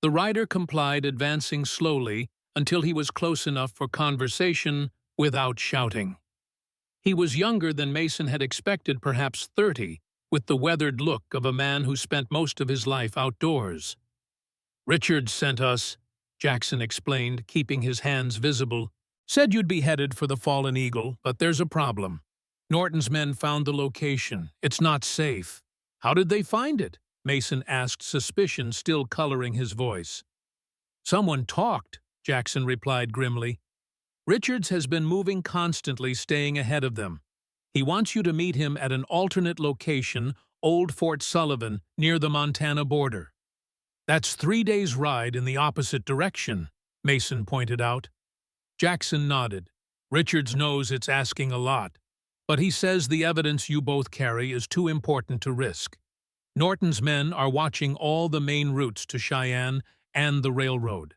The rider complied, advancing slowly until he was close enough for conversation without shouting. He was younger than Mason had expected, perhaps 30, with the weathered look of a man who spent most of his life outdoors. "Richards sent us," Jackson explained, keeping his hands visible. "Said you'd be headed for the Fallen Eagle, but there's a problem. Norton's men found the location. It's not safe." "How did they find it?" Mason asked, suspicion still coloring his voice. "Someone talked," Jackson replied grimly. Richards has been moving constantly, staying ahead of them. He wants you to meet him at an alternate location, Old Fort Sullivan, near the Montana border. That's 3 days' ride in the opposite direction, Mason pointed out. Jackson nodded. Richards knows it's asking a lot, but he says the evidence you both carry is too important to risk. Norton's men are watching all the main routes to Cheyenne and the railroad.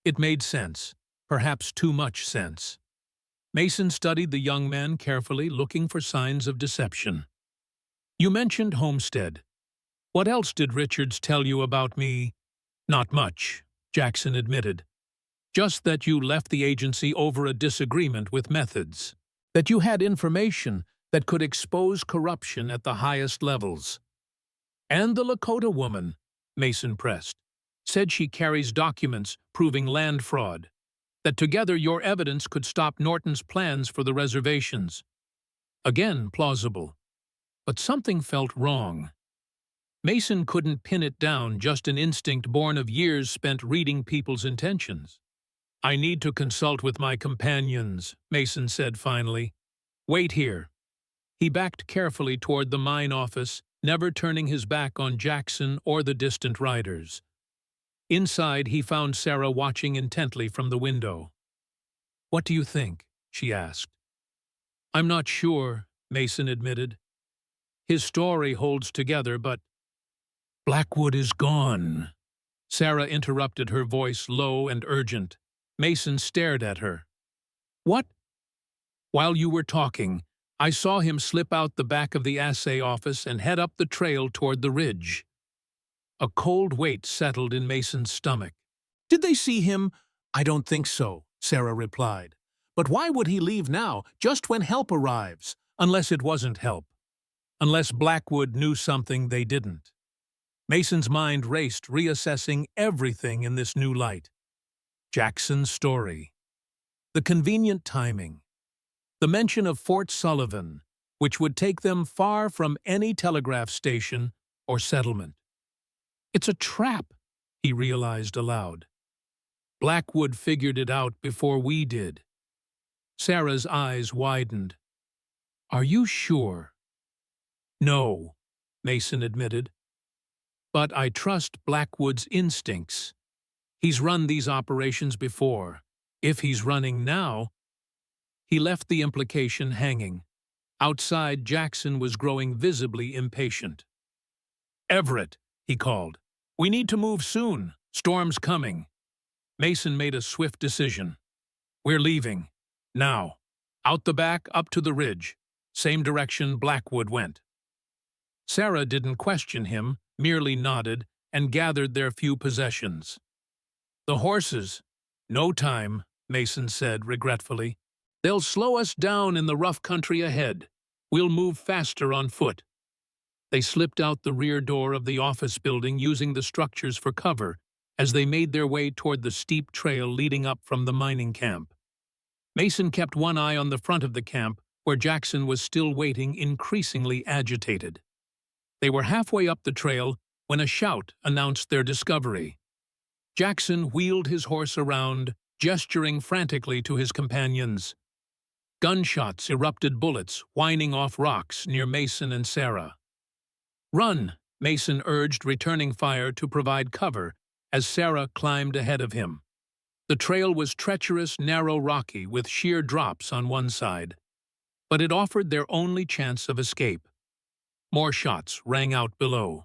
It made sense, perhaps too much sense. Mason studied the young man carefully, looking for signs of deception. You mentioned Homestead. What else did Richards tell you about me? Not much, Jackson admitted. Just that you left the agency over a disagreement with methods. That you had information that could expose corruption at the highest levels. And the Lakota woman, Mason pressed, said she carries documents proving land fraud. That together your evidence could stop Norton's plans for the reservations. Again, plausible. But something felt wrong. Mason couldn't pin it down, just an instinct born of years spent reading people's intentions. I need to consult with my companions, Mason said finally. Wait here. He backed carefully toward the mine office, never turning his back on Jackson or the distant riders. Inside, he found Sarah watching intently from the window. What do you think? She asked. I'm not sure, Mason admitted. His story holds together, but Blackwood is gone. Sarah interrupted, her voice low and urgent. Mason stared at her. What? While you were talking, I saw him slip out the back of the assay office and head up the trail toward the ridge. A cold weight settled in Mason's stomach. Did they see him? I don't think so, Sarah replied. But why would he leave now, just when help arrives? Unless it wasn't help. Unless Blackwood knew something they didn't. Mason's mind raced, reassessing everything in this new light. Jackson's story. The convenient timing. The mention of Fort Sullivan, which would take them far from any telegraph station or settlement. It's a trap, he realized aloud. Blackwood figured it out before we did. Sarah's eyes widened. Are you sure? No, Mason admitted. But I trust Blackwood's instincts. He's run these operations before. If he's running now... He left the implication hanging. Outside, Jackson was growing visibly impatient. Everett, he called. We need to move soon. Storm's coming. Mason made a swift decision. We're leaving. Now. Out the back, up to the ridge. Same direction Blackwood went. Sarah didn't question him, merely nodded and gathered their few possessions. The horses. No time, Mason said regretfully. They'll slow us down in the rough country ahead. We'll move faster on foot. They slipped out the rear door of the office building, using the structures for cover as they made their way toward the steep trail leading up from the mining camp. Mason kept one eye on the front of the camp, where Jackson was still waiting, increasingly agitated. They were halfway up the trail when a shout announced their discovery. Jackson wheeled his horse around, gesturing frantically to his companions. Gunshots erupted, bullets whining off rocks near Mason and Sarah. Run, Mason urged, returning fire to provide cover as Sarah climbed ahead of him. The trail was treacherous, narrow, rocky, with sheer drops on one side. But it offered their only chance of escape. More shots rang out below.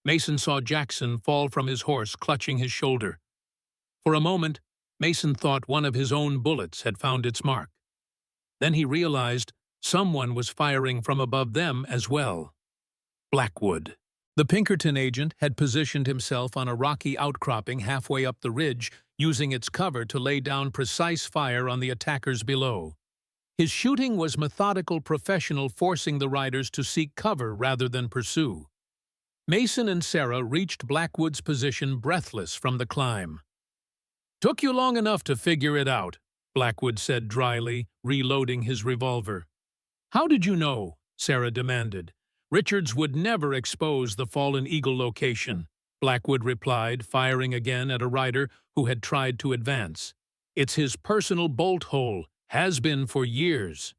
Mason saw Jackson fall from his horse, clutching his shoulder. For a moment, Mason thought one of his own bullets had found its mark. Then he realized someone was firing from above them as well. Blackwood. The Pinkerton agent had positioned himself on a rocky outcropping halfway up the ridge, using its cover to lay down precise fire on the attackers below. His shooting was methodical, professional, forcing the riders to seek cover rather than pursue. Mason and Sarah reached Blackwood's position breathless from the climb. "Took you long enough to figure it out," Blackwood said dryly, reloading his revolver. "How did you know?" Sarah demanded. "Richards would never expose the Fallen Eagle location," Blackwood replied, firing again at a rider who had tried to advance. "It's his personal bolt hole. Has been for years."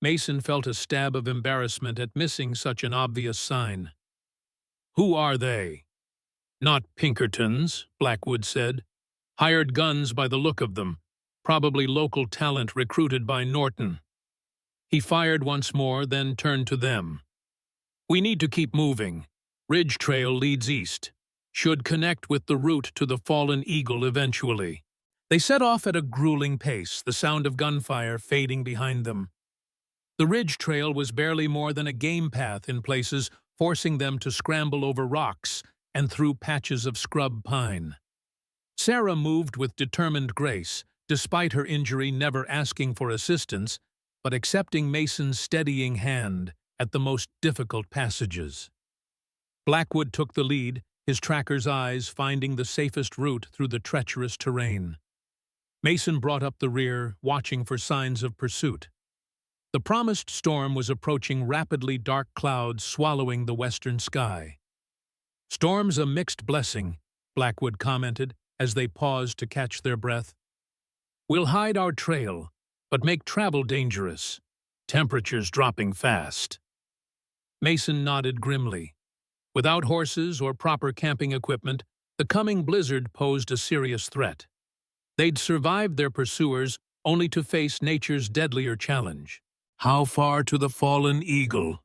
Mason felt a stab of embarrassment at missing such an obvious sign. "Who are they?" "Not Pinkertons," Blackwood said. "Hired guns by the look of them. Probably local talent recruited by Norton." He fired once more, then turned to them. "We need to keep moving. Ridge Trail leads east. Should connect with the route to the Fallen Eagle eventually." They set off at a grueling pace, the sound of gunfire fading behind them. The ridge trail was barely more than a game path in places, forcing them to scramble over rocks and through patches of scrub pine. Sarah moved with determined grace, despite her injury never asking for assistance, but accepting Mason's steadying hand at the most difficult passages. Blackwood took the lead, his tracker's eyes finding the safest route through the treacherous terrain. Mason brought up the rear, watching for signs of pursuit. The promised storm was approaching, rapidly, dark clouds swallowing the western sky. "Storm's a mixed blessing," Blackwood commented as they paused to catch their breath. "We'll hide our trail, but make travel dangerous. Temperatures dropping fast." Mason nodded grimly. Without horses or proper camping equipment, the coming blizzard posed a serious threat. They'd survived their pursuers only to face nature's deadlier challenge. "How far to the Fallen Eagle?"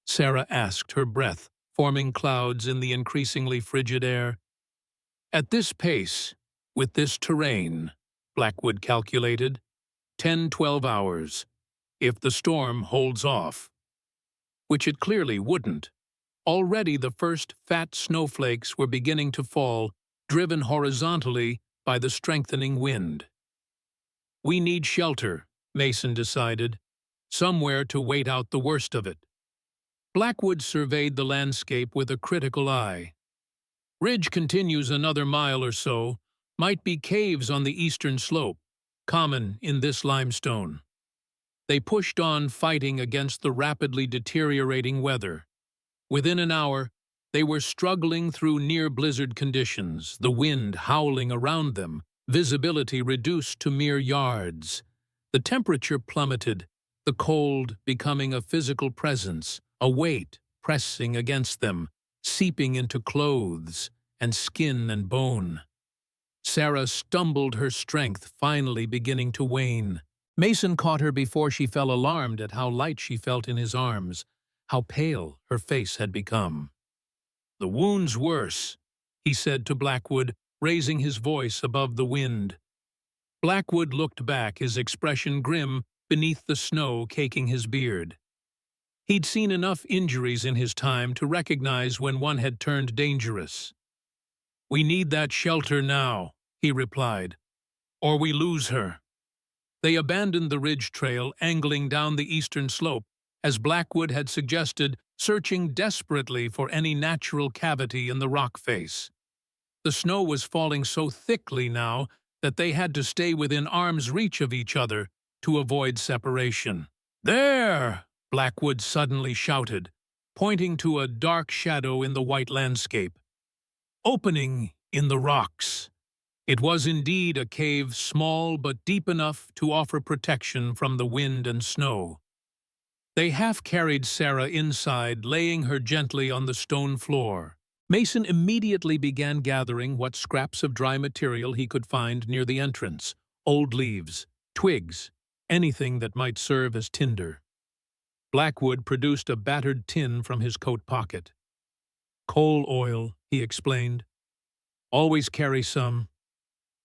Sarah asked, her breath forming clouds in the increasingly frigid air. "At this pace, with this terrain," Blackwood calculated, 10–12 hours, if the storm holds off. Which it clearly wouldn't. Already the first fat snowflakes were beginning to fall, driven horizontally by the strengthening wind. "We need shelter," Mason decided, "somewhere to wait out the worst of it." Blackwood surveyed the landscape with a critical eye. "Ridge continues another mile or so, might be caves on the eastern slope, common in this limestone." They pushed on, fighting against the rapidly deteriorating weather. Within an hour, they were struggling through near-blizzard conditions, the wind howling around them, visibility reduced to mere yards. The temperature plummeted, the cold becoming a physical presence, a weight pressing against them, seeping into clothes and skin and bone. Sarah stumbled, her strength finally beginning to wane. Mason caught her before she fell, alarmed at how light she felt in his arms, how pale her face had become. "The wound's worse," he said to Blackwood, raising his voice above the wind. Blackwood looked back, his expression grim beneath the snow caking his beard. He'd seen enough injuries in his time to recognize when one had turned dangerous. "We need that shelter now," he replied, "or we lose her." They abandoned the ridge trail, angling down the eastern slope, as Blackwood had suggested, searching desperately for any natural cavity in the rock face. The snow was falling so thickly now that they had to stay within arm's reach of each other to avoid separation. "There!" Blackwood suddenly shouted, pointing to a dark shadow in the white landscape. "Opening in the rocks." It was indeed a cave, small but deep enough to offer protection from the wind and snow. They half-carried Sarah inside, laying her gently on the stone floor. Mason immediately began gathering what scraps of dry material he could find near the entrance: old leaves, twigs, anything that might serve as tinder. Blackwood produced a battered tin from his coat pocket. "Coal oil," he explained. "Always carry some.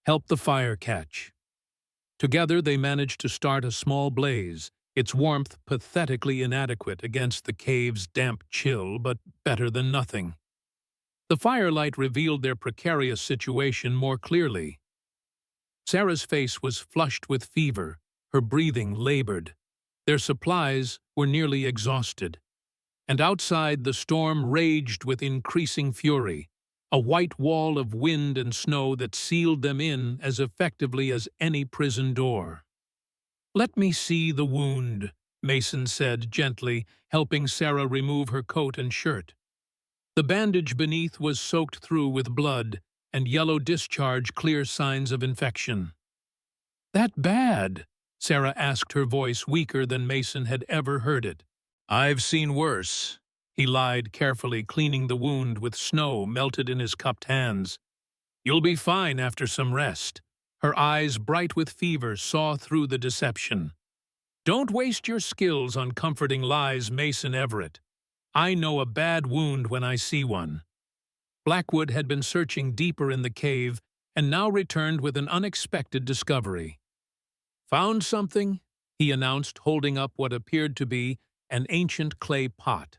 Help the fire catch." Together they managed to start a small blaze, its warmth pathetically inadequate against the cave's damp chill, but better than nothing. The firelight revealed their precarious situation more clearly. Sarah's face was flushed with fever, her breathing labored. Their supplies were nearly exhausted. And outside, the storm raged with increasing fury, a white wall of wind and snow that sealed them in as effectively as any prison door. "Let me see the wound," Mason said gently, helping Sarah remove her coat and shirt. The bandage beneath was soaked through with blood, and yellow discharge clear signs of infection. "That bad?" Sarah asked, her voice weaker than Mason had ever heard it. "I've seen worse," he lied, carefully cleaning the wound with snow melted in his cupped hands. "You'll be fine after some rest." Her eyes, bright with fever, saw through the deception. "Don't waste your skills on comforting lies, Mason Everett. I know a bad wound when I see one." Blackwood had been searching deeper in the cave and now returned with an unexpected discovery. "Found something?" he announced, holding up what appeared to be an ancient clay pot.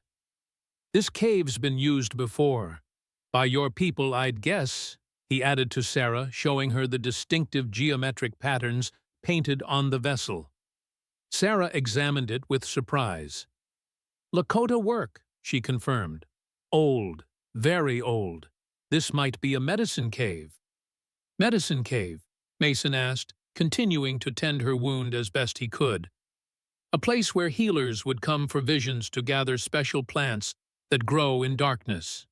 "This cave's been used before. By your people, I'd guess," he added to Sarah, showing her the distinctive geometric patterns painted on the vessel. Sarah examined it with surprise. "Lakota work," she confirmed. "Old, very old. This might be a medicine cave." "Medicine cave?" Mason asked, continuing to tend her wound as best he could. "A place where healers would come for visions to gather special plants that grow in darkness."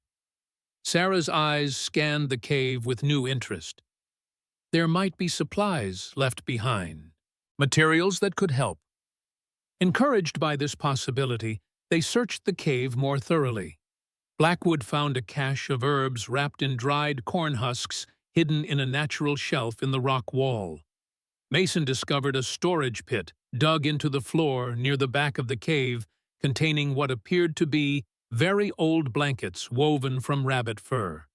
Sarah's eyes scanned the cave with new interest. There might be supplies left behind, materials that could help. Encouraged by this possibility, they searched the cave more thoroughly. Blackwood found a cache of herbs wrapped in dried corn husks hidden in a natural shelf in the rock wall. Mason discovered a storage pit dug into the floor near the back of the cave containing what appeared to be very old blankets woven from rabbit fur.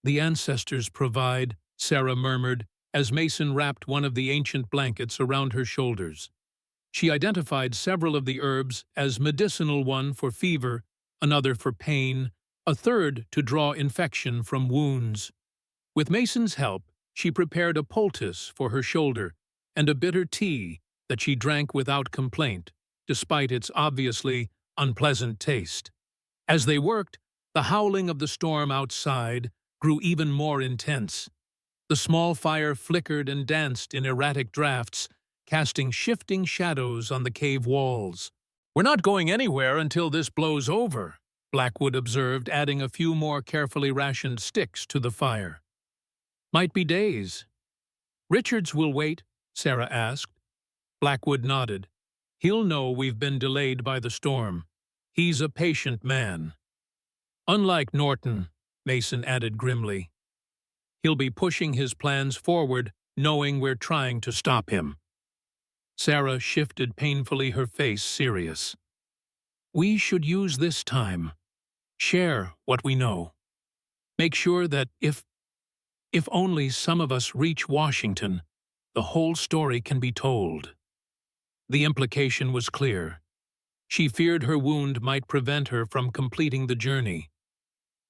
"The ancestors provide," Sarah murmured, as Mason wrapped one of the ancient blankets around her shoulders. She identified several of the herbs as medicinal, one for fever, another for pain, a third to draw infection from wounds. With Mason's help, she prepared a poultice for her shoulder and a bitter tea that she drank without complaint, despite its obviously unpleasant taste. As they worked, the howling of the storm outside grew even more intense. The small fire flickered and danced in erratic drafts, casting shifting shadows on the cave walls. "We're not going anywhere until this blows over," Blackwood observed, adding a few more carefully rationed sticks to the fire. "Might be days." "Richards will wait?" Sarah asked. Blackwood nodded. "He'll know we've been delayed by the storm. He's a patient man." "Unlike Norton," Mason added grimly. "He'll be pushing his plans forward, knowing we're trying to stop him." Sarah shifted painfully, her face serious. "We should use this time. Share what we know. Make sure that if only some of us reach Washington, the whole story can be told." The implication was clear. She feared her wound might prevent her from completing the journey.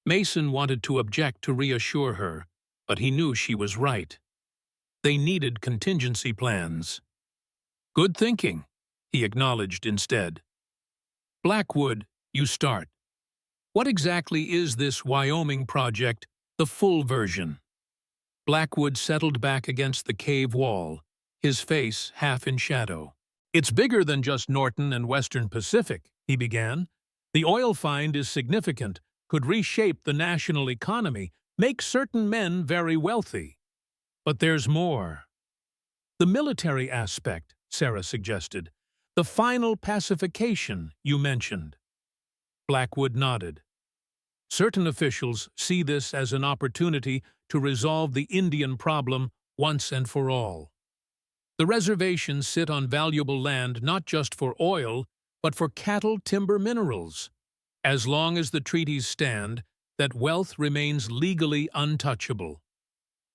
Mason wanted to object to reassure her, but he knew she was right. They needed contingency plans. "Good thinking," he acknowledged instead. "Blackwood, you start. What exactly is this Wyoming project, the full version?" Blackwood settled back against the cave wall, his face half in shadow. "It's bigger than just Norton and Western Pacific," he began. "The oil find is significant, could reshape the national economy, make certain men very wealthy. But there's more." "The military aspect," Sarah suggested. "The final pacification you mentioned." Blackwood nodded. "Certain officials see this as an opportunity to resolve the Indian problem once and for all. The reservations sit on valuable land not just for oil, but for cattle, timber, minerals. As long as the treaties stand, that wealth remains legally untouchable.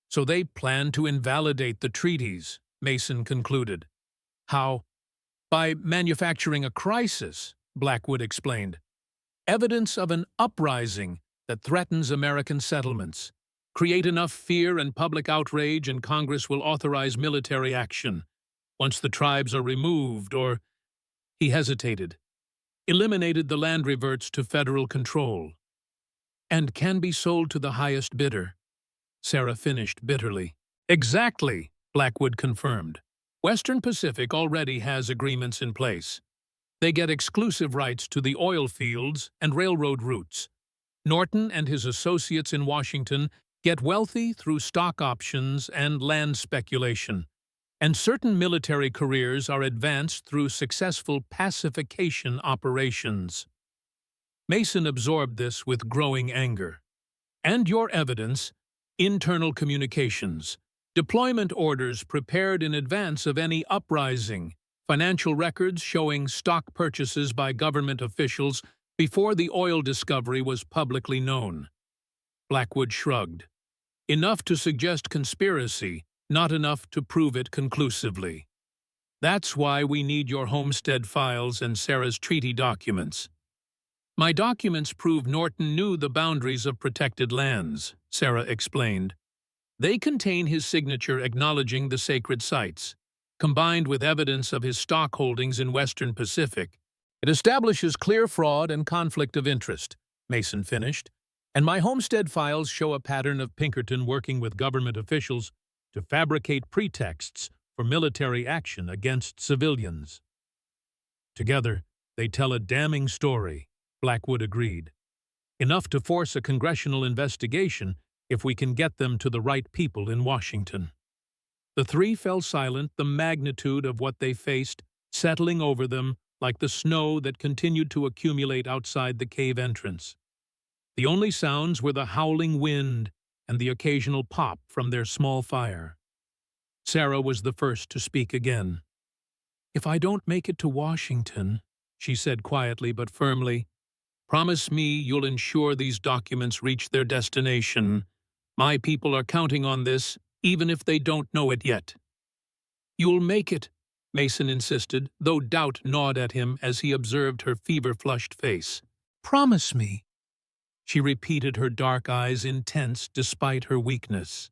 So they plan to invalidate the treaties," Mason concluded. "How?" "By manufacturing a crisis," Blackwood explained. "Evidence of an uprising that threatens American settlements. Create enough fear and public outrage and Congress will authorize military action. Once the tribes are removed or—" He hesitated. "Eliminated, the land reverts to federal control." "And can be sold to the highest bidder," Sarah finished bitterly. "Exactly," Blackwood confirmed. "Western Pacific already has agreements in place. They get exclusive rights to the oil fields and railroad routes. Norton and his associates in Washington get wealthy through stock options and land speculation, and certain military careers are advanced through successful pacification operations. Mason absorbed this with growing anger. And your evidence, internal communications, deployment orders prepared in advance of any uprising, financial records showing stock purchases by government officials before the oil discovery was publicly known. Blackwood shrugged. Enough to suggest conspiracy, not enough to prove it conclusively. That's why we need your homestead files and Sarah's treaty documents. My documents prove Norton knew the boundaries of protected lands, Sarah explained. They contain his signature acknowledging the sacred sites. Combined with evidence of his stock holdings in Western Pacific, it establishes clear fraud and conflict of interest, Mason finished, and my homestead files show a pattern of Pinkerton working with government officials to fabricate pretexts for military action against civilians. Together, they tell a damning story, Blackwood agreed. Enough to force a congressional investigation if we can get them to the right people in Washington. The three fell silent, the magnitude of what they faced settling over them like the snow that continued to accumulate outside the cave entrance. The only sounds were the howling wind and the occasional pop from their small fire. Sarah was the first to speak again. "If I don't make it to Washington," she said quietly but firmly, "promise me you'll ensure these documents reach their destination. My people are counting on this, even if they don't know it yet." "You'll make it," Mason insisted, though doubt gnawed at him as he observed her fever-flushed face. "Promise me." She repeated, her dark eyes intense despite her weakness.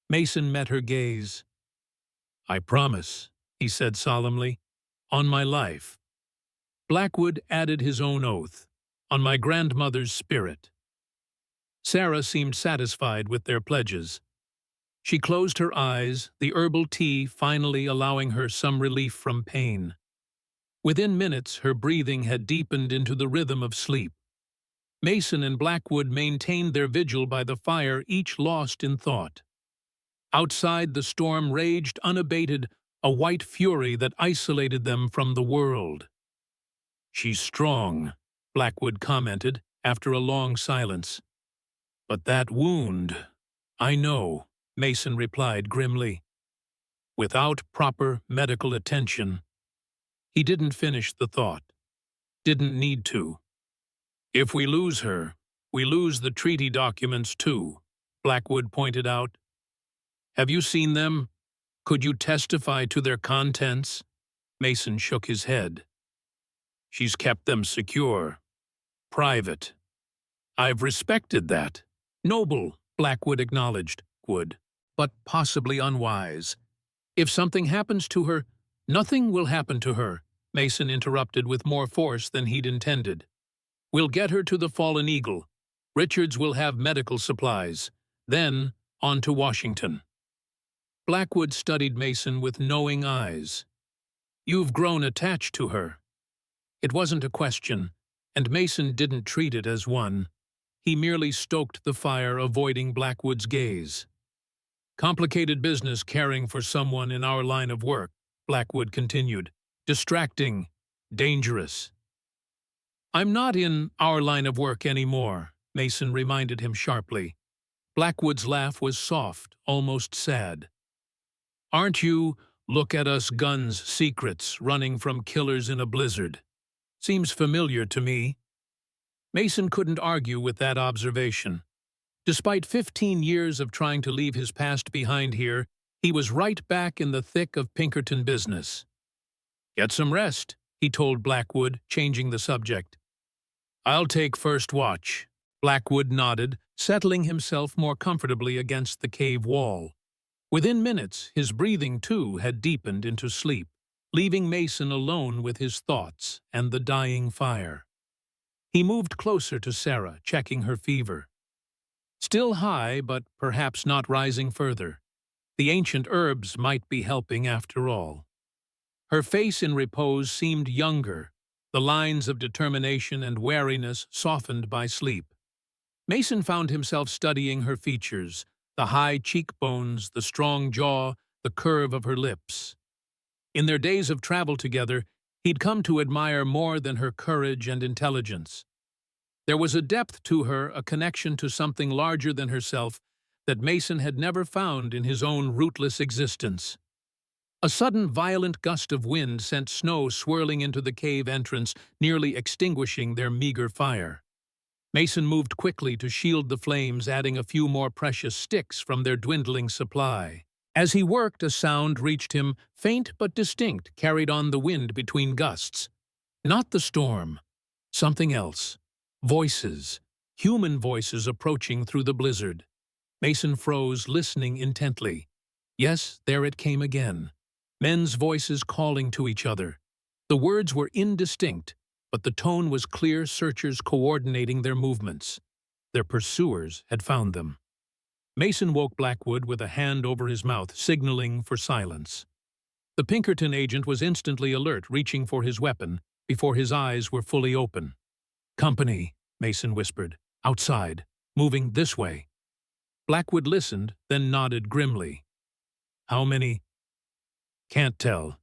Mason met her gaze. "I promise," he said solemnly, "on my life." Blackwood added his own oath, "On my grandmother's spirit." Sarah seemed satisfied with their pledges. She closed her eyes, the herbal tea finally allowing her some relief from pain. Within minutes, her breathing had deepened into the rhythm of sleep. Mason and Blackwood maintained their vigil by the fire, each lost in thought. Outside, the storm raged unabated, a white fury that isolated them from the world. "She's strong," Blackwood commented after a long silence. "But that wound—" "I know," Mason replied grimly. "Without proper medical attention." He didn't finish the thought. Didn't need to. "If we lose her, we lose the treaty documents too," Blackwood pointed out. "Have you seen them? Could you testify to their contents?" Mason shook his head. "She's kept them secure. Private. I've respected that." "Noble," Blackwood acknowledged, "but possibly unwise. If something happens to her—" "Nothing will happen to her," Mason interrupted with more force than he'd intended. "We'll get her to the Fallen Eagle. Richards will have medical supplies. Then, on to Washington." Blackwood studied Mason with knowing eyes. "You've grown attached to her." It wasn't a question, and Mason didn't treat it as one. He merely stoked the fire, avoiding Blackwood's gaze. "Complicated business caring for someone in our line of work," Blackwood continued. "Distracting, dangerous." "I'm not in our line of work anymore," Mason reminded him sharply. Blackwood's laugh was soft, almost sad. "Aren't you, look at us guns secrets running from killers in a blizzard? Seems familiar to me." Mason couldn't argue with that observation. Despite 15 years of trying to leave his past behind here, he was right back in the thick of Pinkerton business. "Get some rest," he told Blackwood, changing the subject. "I'll take first watch." Blackwood nodded, settling himself more comfortably against the cave wall. Within minutes, his breathing, too, had deepened into sleep, leaving Mason alone with his thoughts and the dying fire. He moved closer to Sarah, checking her fever. Still high, but perhaps not rising further. The ancient herbs might be helping after all. Her face in repose seemed younger, the lines of determination and wariness softened by sleep. Mason found himself studying her features, the high cheekbones, the strong jaw, the curve of her lips. In their days of travel together, he'd come to admire more than her courage and intelligence. There was a depth to her, a connection to something larger than herself that Mason had never found in his own rootless existence. A sudden violent gust of wind sent snow swirling into the cave entrance, nearly extinguishing their meager fire. Mason moved quickly to shield the flames, adding a few more precious sticks from their dwindling supply. As he worked, a sound reached him, faint but distinct, carried on the wind between gusts. Not the storm. Something else. Voices. Human voices approaching through the blizzard. Mason froze, listening intently. Yes, there it came again. Men's voices calling to each other. The words were indistinct, but the tone was clear, searchers coordinating their movements. Their pursuers had found them. Mason woke Blackwood with a hand over his mouth, signaling for silence. The Pinkerton agent was instantly alert, reaching for his weapon before his eyes were fully open. "Company," Mason whispered. "Outside. Moving this way." Blackwood listened, then nodded grimly. "How many?" "Can't tell.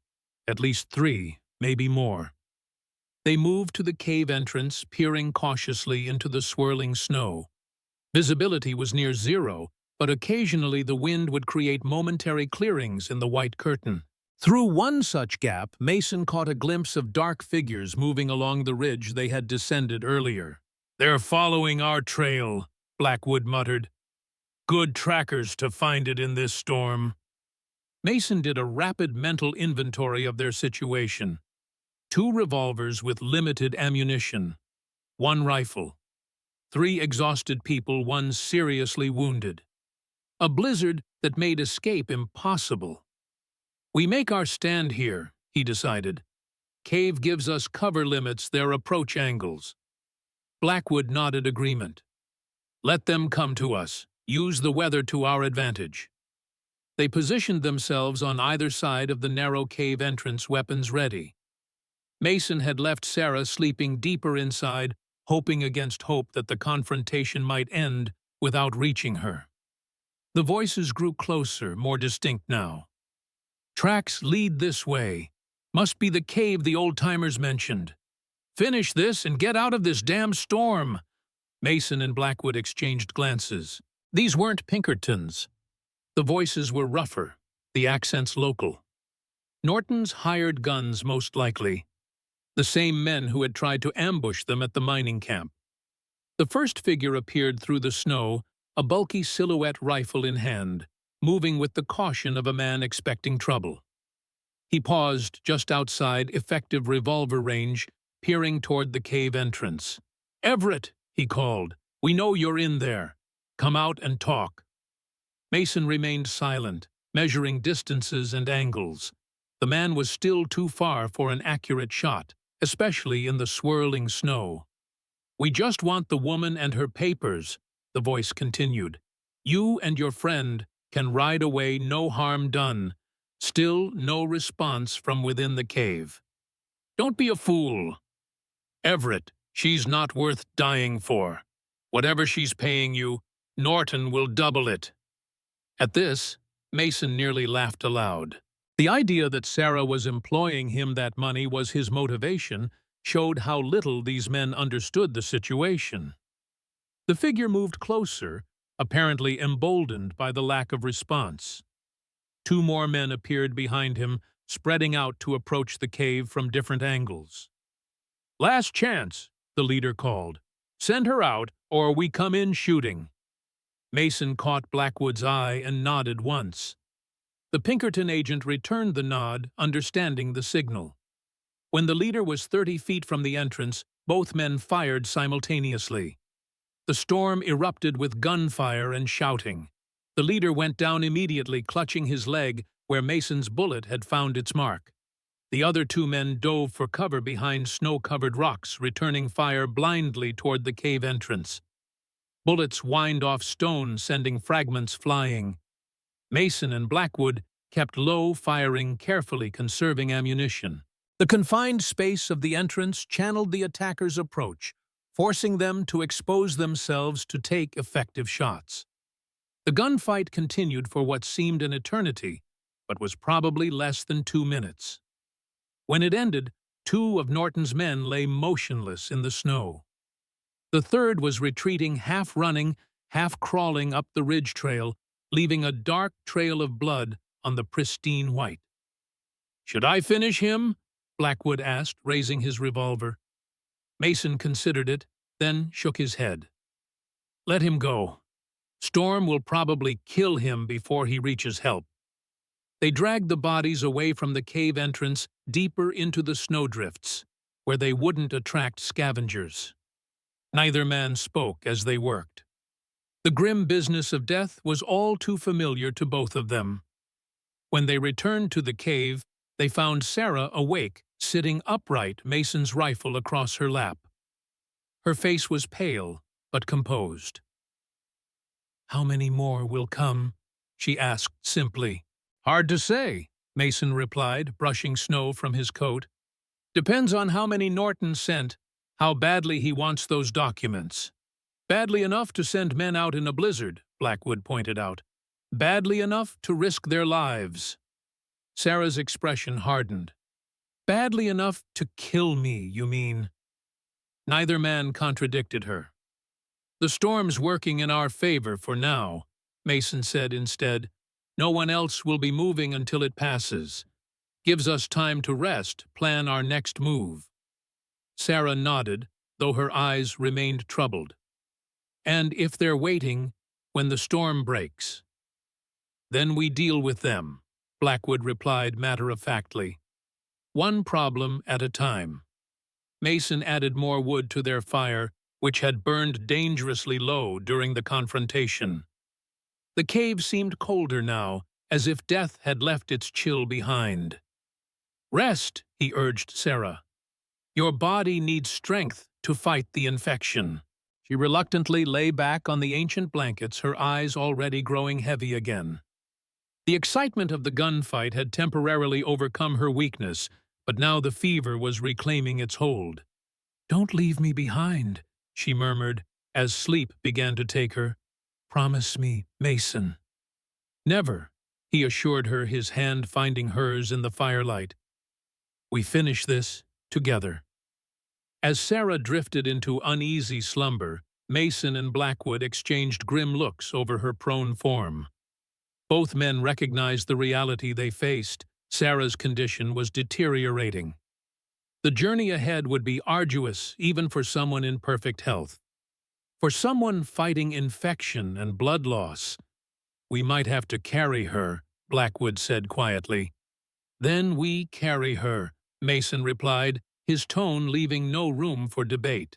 At least 3, maybe more." They moved to the cave entrance, peering cautiously into the swirling snow. Visibility was near zero, but occasionally the wind would create momentary clearings in the white curtain. Through one such gap, Mason caught a glimpse of dark figures moving along the ridge they had descended earlier. "They're following our trail," Blackwood muttered. "Good trackers to find it in this storm." Mason did a rapid mental inventory of their situation. 2 revolvers with limited ammunition. 1 rifle. 3 exhausted people, 1 seriously wounded. A blizzard that made escape impossible. "We make our stand here," he decided. "Cave gives us cover limits, their approach angles." Blackwood nodded agreement. "Let them come to us. Use the weather to our advantage." They positioned themselves on either side of the narrow cave entrance, weapons ready. Mason had left Sarah sleeping deeper inside, hoping against hope that the confrontation might end without reaching her. The voices grew closer, more distinct now. "Tracks lead this way. Must be the cave the old-timers mentioned. Finish this and get out of this damn storm." Mason and Blackwood exchanged glances. These weren't Pinkertons. The voices were rougher, the accents local. Norton's hired guns, most likely. The same men who had tried to ambush them at the mining camp. The first figure appeared through the snow, a bulky silhouette rifle in hand, moving with the caution of a man expecting trouble. He paused just outside effective revolver range, peering toward the cave entrance. "Everett," he called, "we know you're in there. Come out and talk." Mason remained silent, measuring distances and angles. The man was still too far for an accurate shot, especially in the swirling snow. "We just want the woman and her papers," the voice continued. "You and your friend can ride away, no harm done." Still no response from within the cave. "Don't be a fool." "Everett, she's not worth dying for. Whatever she's paying you, Norton will double it." At this, Mason nearly laughed aloud. The idea that Sarah was employing him that money was his motivation showed how little these men understood the situation. The figure moved closer, apparently emboldened by the lack of response. 2 more men appeared behind him, spreading out to approach the cave from different angles. "Last chance," the leader called. "Send her out, or we come in shooting." Mason caught Blackwood's eye and nodded once. The Pinkerton agent returned the nod, understanding the signal. When the leader was 30 feet from the entrance, both men fired simultaneously. The storm erupted with gunfire and shouting. The leader went down immediately, clutching his leg where Mason's bullet had found its mark. The other 2 men dove for cover behind snow-covered rocks, returning fire blindly toward the cave entrance. Bullets whined off stone, sending fragments flying. Mason and Blackwood kept low, firing carefully, conserving ammunition. The confined space of the entrance channeled the attacker's approach, forcing them to expose themselves to take effective shots. The gunfight continued for what seemed an eternity, but was probably less than 2 minutes. When it ended, 2 of Norton's men lay motionless in the snow. The third was retreating, half running, half crawling up the ridge trail, leaving a dark trail of blood on the pristine white. "Should I finish him?" Blackwood asked, raising his revolver. Mason considered it, then shook his head. "Let him go. Storm will probably kill him before he reaches help." They dragged the bodies away from the cave entrance deeper into the snowdrifts, where they wouldn't attract scavengers. Neither man spoke as they worked. The grim business of death was all too familiar to both of them. When they returned to the cave, they found Sarah awake, sitting upright, Mason's rifle across her lap. Her face was pale, but composed. "How many more will come?" she asked simply. "Hard to say," Mason replied, brushing snow from his coat. "Depends on how many Norton sent, how badly he wants those documents." "Badly enough to send men out in a blizzard," Blackwood pointed out. "Badly enough to risk their lives." Sarah's expression hardened. "Badly enough to kill me, you mean?" Neither man contradicted her. "The storm's working in our favor for now," Mason said instead. "No one else will be moving until it passes. Gives us time to rest, plan our next move." Sarah nodded, though her eyes remained troubled. "And if they're waiting, when the storm breaks?" "Then we deal with them," Blackwood replied matter-of-factly. "One problem at a time." Mason added more wood to their fire, which had burned dangerously low during the confrontation. The cave seemed colder now, as if death had left its chill behind. "Rest," he urged Sarah. "Your body needs strength to fight the infection." She reluctantly lay back on the ancient blankets, her eyes already growing heavy again. The excitement of the gunfight had temporarily overcome her weakness, but now the fever was reclaiming its hold. "Don't leave me behind," she murmured, as sleep began to take her. "Promise me, Mason." "Never," he assured her, his hand finding hers in the firelight. "We finish this together." As Sarah drifted into uneasy slumber, Mason and Blackwood exchanged grim looks over her prone form. Both men recognized the reality they faced. Sarah's condition was deteriorating. The journey ahead would be arduous, even for someone in perfect health. For someone fighting infection and blood loss, "We might have to carry her," Blackwood said quietly. "Then we carry her," Mason replied, his tone leaving no room for debate.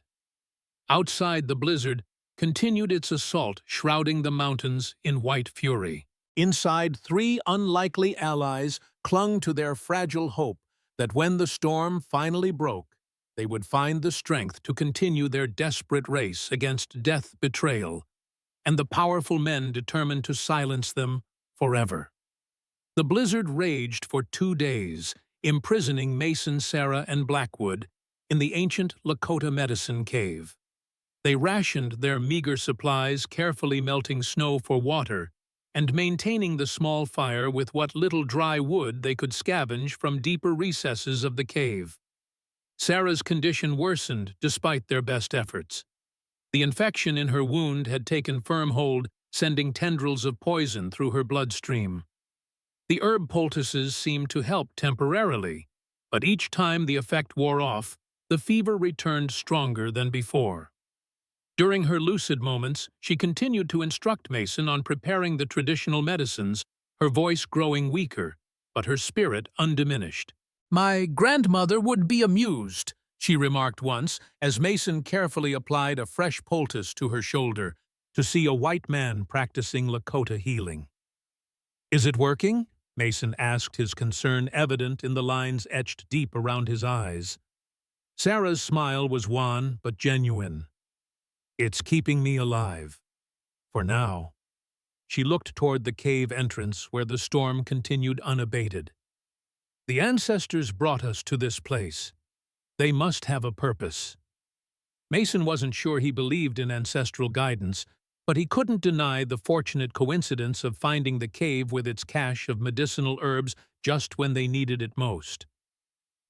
Outside, the blizzard continued its assault, shrouding the mountains in white fury. Inside, 3 unlikely allies clung to their fragile hope that when the storm finally broke, they would find the strength to continue their desperate race against death betrayal, and the powerful men determined to silence them forever. The blizzard raged for 2 days, imprisoning Mason, Sarah, and Blackwood in the ancient Lakota medicine cave. They rationed their meager supplies, carefully melting snow for water, and maintaining the small fire with what little dry wood they could scavenge from deeper recesses of the cave. Sarah's condition worsened despite their best efforts. The infection in her wound had taken firm hold, sending tendrils of poison through her bloodstream. The herb poultices seemed to help temporarily, but each time the effect wore off, the fever returned stronger than before. During her lucid moments, she continued to instruct Mason on preparing the traditional medicines, her voice growing weaker, but her spirit undiminished. "My grandmother would be amused," she remarked once, as Mason carefully applied a fresh poultice to her shoulder, to see a white man practicing Lakota healing. "Is it working?" Mason asked, his concern evident in the lines etched deep around his eyes. Sarah's smile was wan but genuine. "It's keeping me alive. For now." She looked toward the cave entrance where the storm continued unabated. "The ancestors brought us to this place. They must have a purpose. Mason wasn't sure he believed in ancestral guidance, but he couldn't deny the fortunate coincidence of finding the cave with its cache of medicinal herbs just when they needed it most.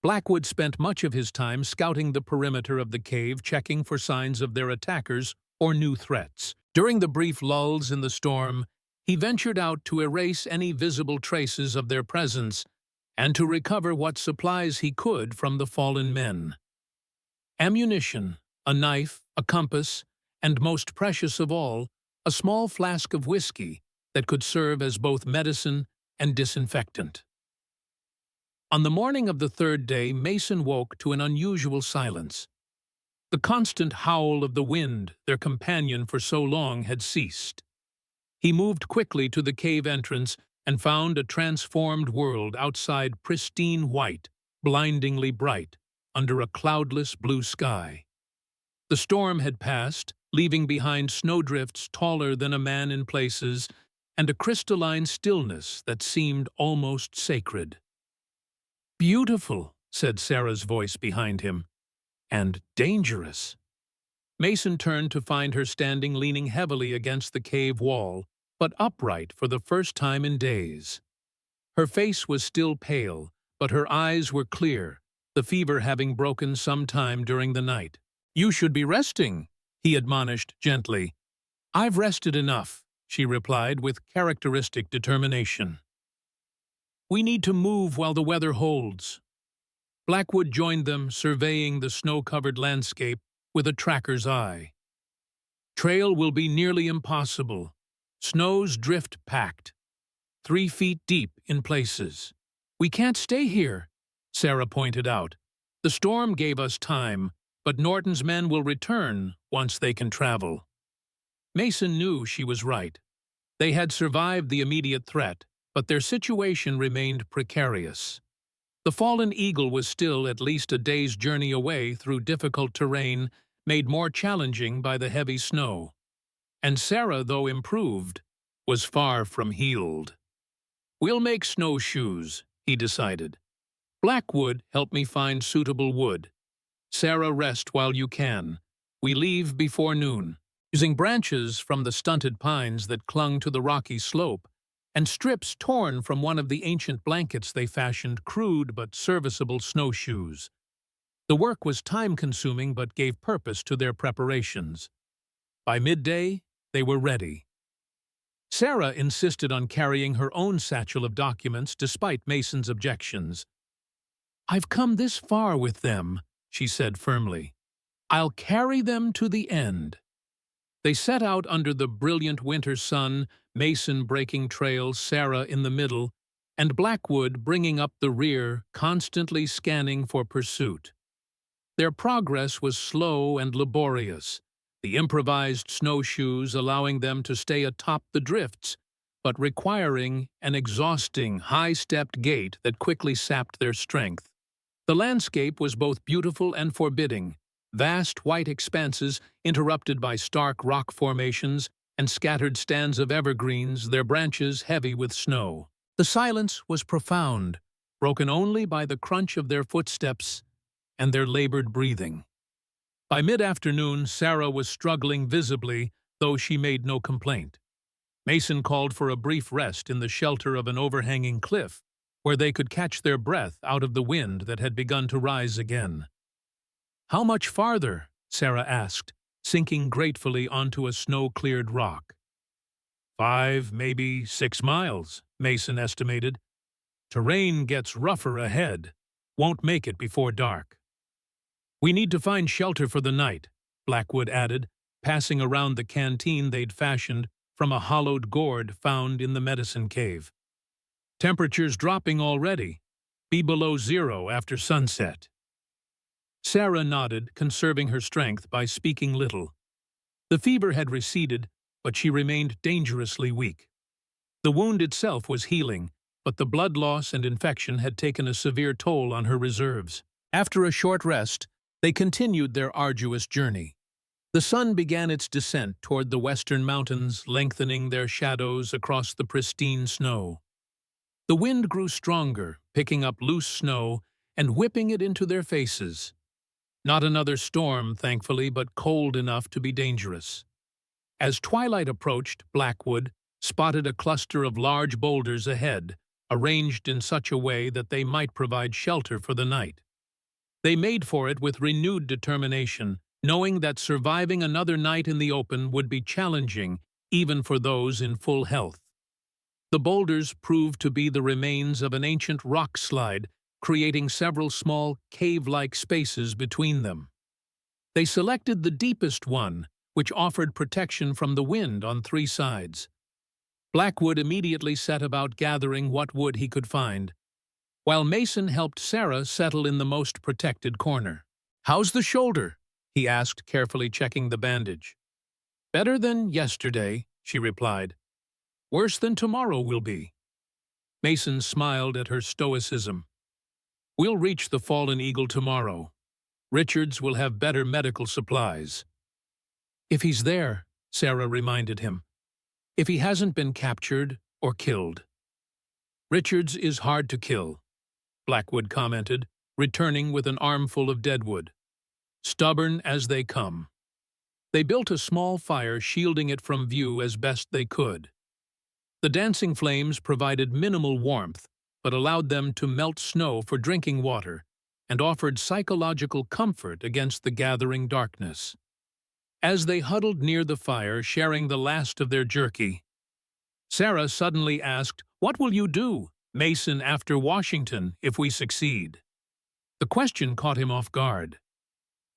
Blackwood spent much of his time scouting the perimeter of the cave, checking for signs of their attackers or new threats. During the brief lulls in the storm, he ventured out to erase any visible traces of their presence and to recover what supplies he could from the fallen men. Ammunition, a knife, a compass, and most precious of all, a small flask of whiskey that could serve as both medicine and disinfectant. On the morning of the third day, Mason woke to an unusual silence. The constant howl of the wind, their companion for so long, had ceased. He moved quickly to the cave entrance and found a transformed world outside, pristine white, blindingly bright, under a cloudless blue sky. The storm had passed, leaving behind snowdrifts taller than a man in places and a crystalline stillness that seemed almost sacred. "Beautiful," said Sarah's voice behind him, "and dangerous." Mason turned to find her standing leaning heavily against the cave wall, but upright for the first time in days. Her face was still pale, but her eyes were clear, the fever having broken some time during the night. "You should be resting," he admonished gently. "I've rested enough," she replied with characteristic determination. "We need to move while the weather holds." Blackwood joined them, surveying the snow-covered landscape with a tracker's eye. "Trail will be nearly impossible. Snow's drift-packed, 3 feet deep in places. We can't stay here," Sarah pointed out. "The storm gave us time, but Norton's men will return once they can travel." Mason knew she was right. They had survived the immediate threat, but their situation remained precarious. The fallen eagle was still at least a day's journey away through difficult terrain, made more challenging by the heavy snow. And Sarah, though improved, was far from healed. "We'll make snowshoes," he decided. "Blackwood, help me find suitable wood. Sarah, rest while you can. We leave before noon." Using branches from the stunted pines that clung to the rocky slope, and strips torn from one of the ancient blankets, they fashioned crude but serviceable snowshoes. The work was time-consuming but gave purpose to their preparations. By midday, they were ready. Sarah insisted on carrying her own satchel of documents despite Mason's objections. "I've come this far with them," she said firmly. "I'll carry them to the end." They set out under the brilliant winter sun, Mason breaking trails, Sarah in the middle, and Blackwood bringing up the rear, constantly scanning for pursuit. Their progress was slow and laborious, the improvised snowshoes allowing them to stay atop the drifts, but requiring an exhausting, high-stepped gait that quickly sapped their strength. The landscape was both beautiful and forbidding, vast white expanses interrupted by stark rock formations and scattered stands of evergreens, their branches heavy with snow. The silence was profound, broken only by the crunch of their footsteps and their labored breathing. By mid-afternoon, Sarah was struggling visibly, though she made no complaint. Mason called for a brief rest in the shelter of an overhanging cliff, where they could catch their breath out of the wind that had begun to rise again. "How much farther?" Sarah asked, sinking gratefully onto a snow-cleared rock. 5, maybe 6 miles, Mason estimated. "Terrain gets rougher ahead. Won't make it before dark." "We need to find shelter for the night," Blackwood added, passing around the canteen they'd fashioned from a hollowed gourd found in the medicine cave. "Temperature's dropping already. Be below 0 after sunset." Sarah nodded, conserving her strength by speaking little. The fever had receded, but she remained dangerously weak. The wound itself was healing, but the blood loss and infection had taken a severe toll on her reserves. After a short rest, they continued their arduous journey. The sun began its descent toward the western mountains, lengthening their shadows across the pristine snow. The wind grew stronger, picking up loose snow and whipping it into their faces. Not another storm, thankfully, but cold enough to be dangerous. As twilight approached, Blackwood spotted a cluster of large boulders ahead, arranged in such a way that they might provide shelter for the night. They made for it with renewed determination, knowing that surviving another night in the open would be challenging even for those in full health. The boulders proved to be the remains of an ancient rock slide, creating several small cave-like spaces between them. They selected the deepest one, which offered protection from the wind on 3 sides. Blackwood immediately set about gathering what wood he could find, while Mason helped Sarah settle in the most protected corner. "How's the shoulder?" he asked, carefully checking the bandage. "Better than yesterday," she replied. "Worse than tomorrow will be." Mason smiled at her stoicism. "We'll reach the Fallen Eagle tomorrow. Richards will have better medical supplies." "If he's there," Sarah reminded him. "If he hasn't been captured or killed." "Richards is hard to kill," Blackwood commented, returning with an armful of deadwood. "Stubborn as they come." They built a small fire, shielding it from view as best they could. The dancing flames provided minimal warmth, but allowed them to melt snow for drinking water and offered psychological comfort against the gathering darkness. As they huddled near the fire, sharing the last of their jerky, Sarah suddenly asked, "What will you do, Mason, after Washington, if we succeed?" The question caught him off guard.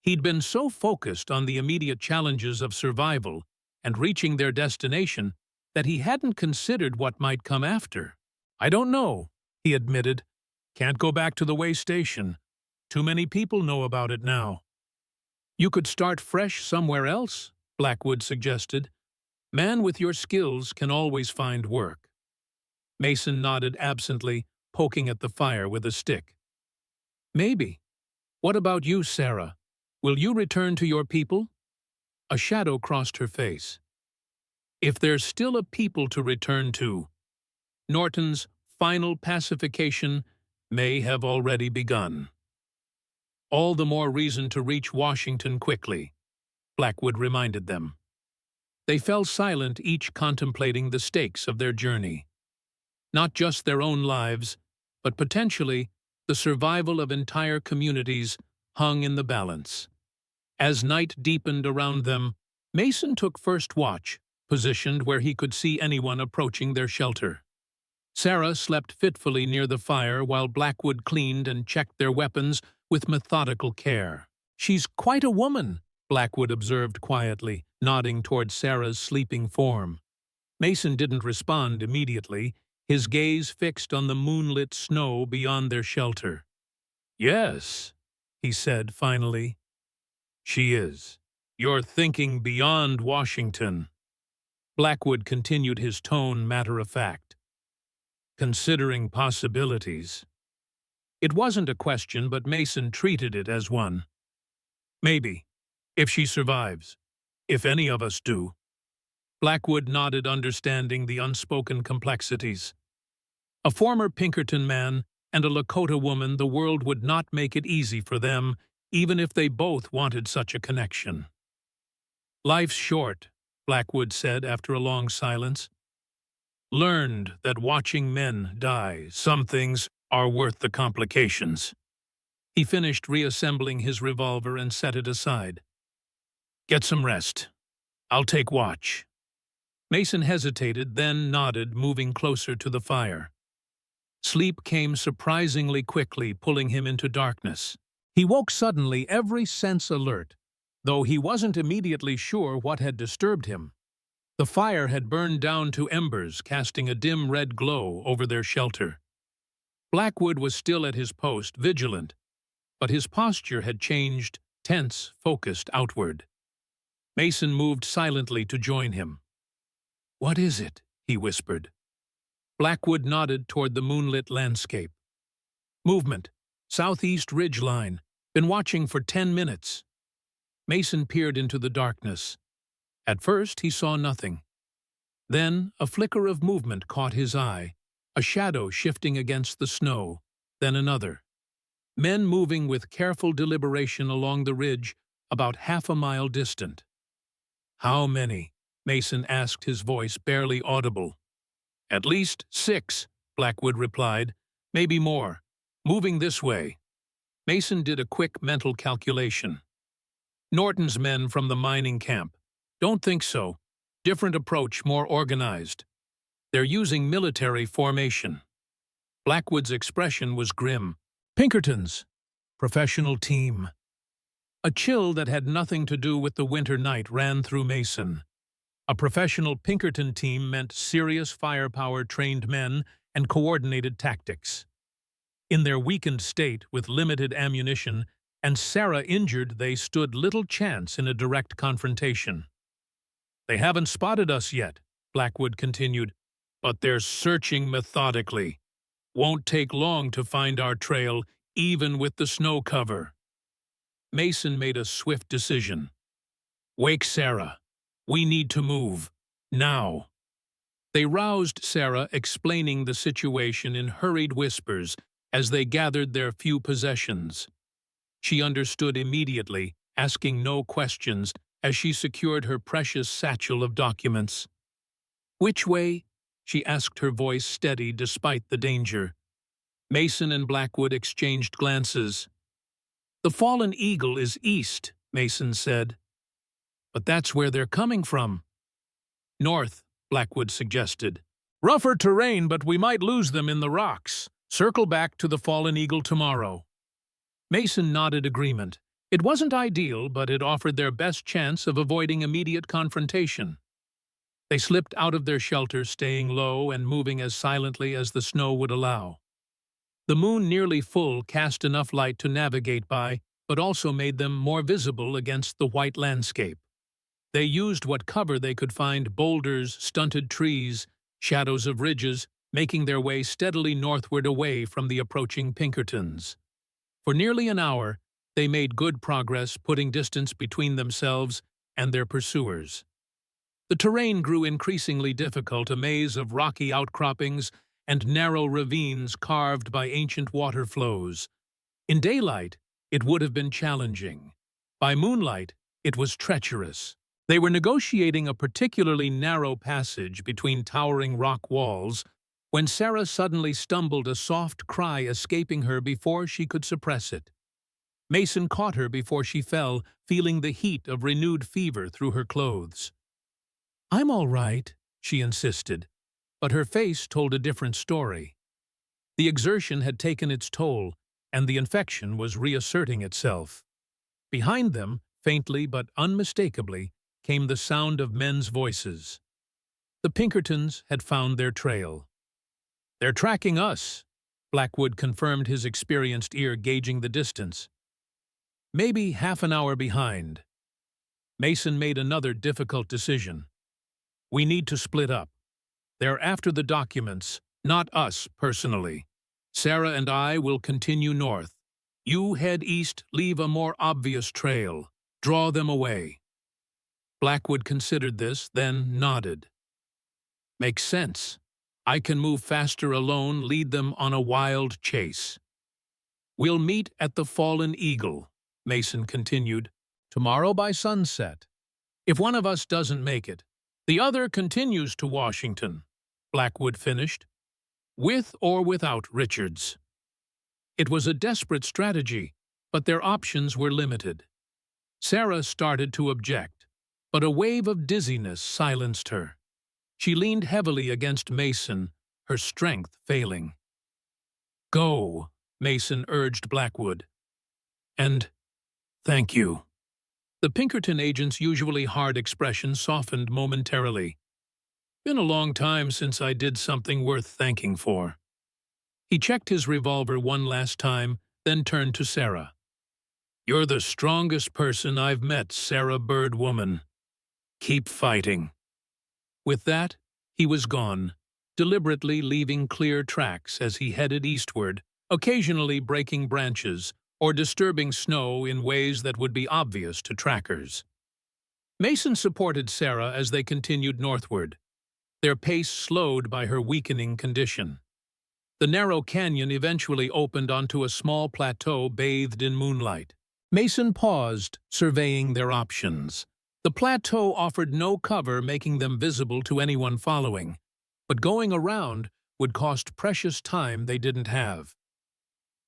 He'd been so focused on the immediate challenges of survival and reaching their destination that he hadn't considered what might come after. "I don't know," he admitted. "Can't go back to the way station. Too many people know about it now." "You could start fresh somewhere else," Blackwood suggested. "Man with your skills can always find work." Mason nodded absently, poking at the fire with a stick. "Maybe. What about you, Sarah? Will you return to your people?" A shadow crossed her face. "If there's still a people to return to, Norton's final pacification may have already begun." "All the more reason to reach Washington quickly," Blackwood reminded them. They fell silent, each contemplating the stakes of their journey. Not just their own lives, but potentially the survival of entire communities hung in the balance. As night deepened around them, Mason took first watch, positioned where he could see anyone approaching their shelter. Sarah slept fitfully near the fire while Blackwood cleaned and checked their weapons with methodical care. "She's quite a woman," Blackwood observed quietly, nodding toward Sarah's sleeping form. Mason didn't respond immediately, his gaze fixed on the moonlit snow beyond their shelter. "Yes," he said finally. "She is. You're thinking beyond Washington." Blackwood continued, his tone matter-of-fact. "Considering possibilities." It wasn't a question, but Mason treated it as one. "Maybe. If she survives. If any of us do." Blackwood nodded, understanding the unspoken complexities. A former Pinkerton man and a Lakota woman, the world would not make it easy for them, even if they both wanted such a connection. "Life's short," Blackwood said after a long silence. "Learned that watching men die, some things are worth the complications." He finished reassembling his revolver and set it aside. "Get some rest. I'll take watch." Mason hesitated, then nodded, moving closer to the fire. Sleep came surprisingly quickly, pulling him into darkness. He woke suddenly, every sense alert, though he wasn't immediately sure what had disturbed him. The fire had burned down to embers, casting a dim red glow over their shelter. Blackwood was still at his post, vigilant, but his posture had changed, tense, focused outward. Mason moved silently to join him. "What is it?" he whispered. Blackwood nodded toward the moonlit landscape. "Movement. Southeast ridge line. Been watching for 10 minutes." Mason peered into the darkness. At first he saw nothing. Then a flicker of movement caught his eye, a shadow shifting against the snow, then another. men moving with careful deliberation along the ridge about half a mile distant. "How many?" Mason asked, his voice barely audible. "At least 6, Blackwood replied. "Maybe more. Moving this way." Mason did a quick mental calculation. "Norton's men from the mining camp." "Don't think so. Different approach, more organized. They're using military formation." Blackwood's expression was grim. "Pinkertons. Professional team." A chill that had nothing to do with the winter night ran through Mason. A professional Pinkerton team meant serious firepower, trained men, and coordinated tactics. In their weakened state, with limited ammunition, and Sarah injured, they stood little chance in a direct confrontation. "They haven't spotted us yet," Blackwood continued, "but they're searching methodically. Won't take long to find our trail, even with the snow cover." Mason made a swift decision. "Wake Sarah. We need to move. Now." They roused Sarah, explaining the situation in hurried whispers as they gathered their few possessions. She understood immediately, asking no questions, as she secured her precious satchel of documents. "Which way?" she asked, her voice steady despite the danger. Mason and Blackwood exchanged glances. "The fallen eagle is east," Mason said. "But that's where they're coming from." "North," Blackwood suggested. "Rougher terrain, but we might lose them in the rocks. Circle back to the fallen eagle tomorrow." Mason nodded agreement. It wasn't ideal, but it offered their best chance of avoiding immediate confrontation. They slipped out of their shelter, staying low and moving as silently as the snow would allow. The moon, nearly full, cast enough light to navigate by, but also made them more visible against the white landscape. They used what cover they could find: boulders, stunted trees, shadows of ridges, making their way steadily northward away from the approaching Pinkertons. For nearly an hour, they made good progress, putting distance between themselves and their pursuers. The terrain grew increasingly difficult, a maze of rocky outcroppings and narrow ravines carved by ancient water flows. In daylight, it would have been challenging. By moonlight, it was treacherous. They were negotiating a particularly narrow passage between towering rock walls when Sarah suddenly stumbled, a soft cry escaping her before she could suppress it. Mason caught her before she fell, feeling the heat of renewed fever through her clothes. "I'm all right," she insisted, but her face told a different story. The exertion had taken its toll, and the infection was reasserting itself. Behind them, faintly but unmistakably, came the sound of men's voices. The Pinkertons had found their trail. "They're tracking us," Blackwood confirmed, his experienced ear gauging the distance. "Maybe half an hour behind." Mason made another difficult decision. "We need to split up. They're after the documents, not us personally. Sarah and I will continue north. You head east, leave a more obvious trail. Draw them away." Blackwood considered this, then nodded. "Makes sense. I can move faster alone, lead them on a wild chase." "We'll meet at the Fallen Eagle," Mason continued, "tomorrow by sunset. If one of us doesn't make it, the other continues to Washington," Blackwood finished, "with or without Richards." It was a desperate strategy, but their options were limited. Sarah started to object, but a wave of dizziness silenced her. She leaned heavily against Mason, her strength failing. "Go," Mason urged Blackwood. "And thank you." The Pinkerton agent's usually hard expression softened momentarily. "Been a long time since I did something worth thanking for." He checked his revolver one last time, then turned to Sarah. "You're the strongest person I've met, Sarah Bird woman. Keep fighting." With that, he was gone, deliberately leaving clear tracks as he headed eastward, occasionally breaking branches or disturbing snow in ways that would be obvious to trackers. Mason supported Sarah as they continued northward, their pace slowed by her weakening condition. The narrow canyon eventually opened onto a small plateau bathed in moonlight. Mason paused, surveying their options. The plateau offered no cover, making them visible to anyone following, but going around would cost precious time they didn't have.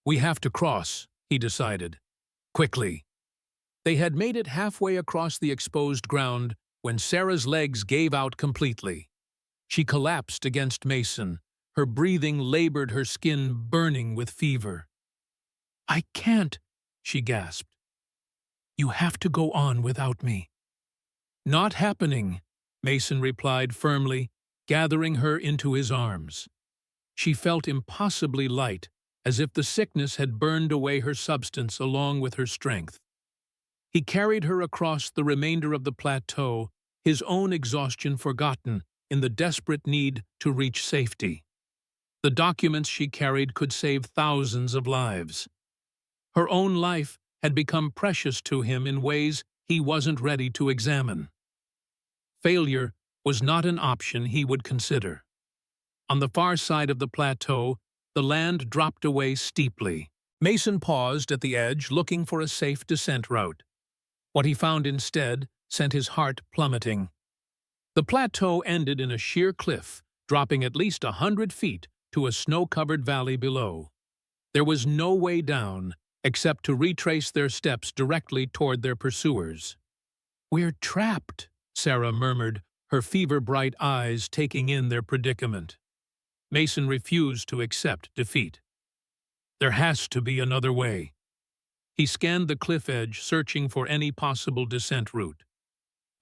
"We have to cross," he decided. "Quickly." They had made it halfway across the exposed ground when Sarah's legs gave out completely. She collapsed against Mason, her breathing labored, her skin burning with fever. "I can't," she gasped. "You have to go on without me." "Not happening," Mason replied firmly, gathering her into his arms. She felt impossibly light, as if the sickness had burned away her substance along with her strength. He carried her across the remainder of the plateau, his own exhaustion forgotten in the desperate need to reach safety. The documents she carried could save thousands of lives. Her own life had become precious to him in ways he wasn't ready to examine. Failure was not an option he would consider. On the far side of the plateau, the land dropped away steeply. Mason paused at the edge, looking for a safe descent route. What he found instead sent his heart plummeting. The plateau ended in a sheer cliff, dropping at least 100 feet to a snow-covered valley below. There was no way down, except to retrace their steps directly toward their pursuers. "We're trapped," Sarah murmured, her fever-bright eyes taking in their predicament. Mason refused to accept defeat. "There has to be another way." He scanned the cliff edge, searching for any possible descent route.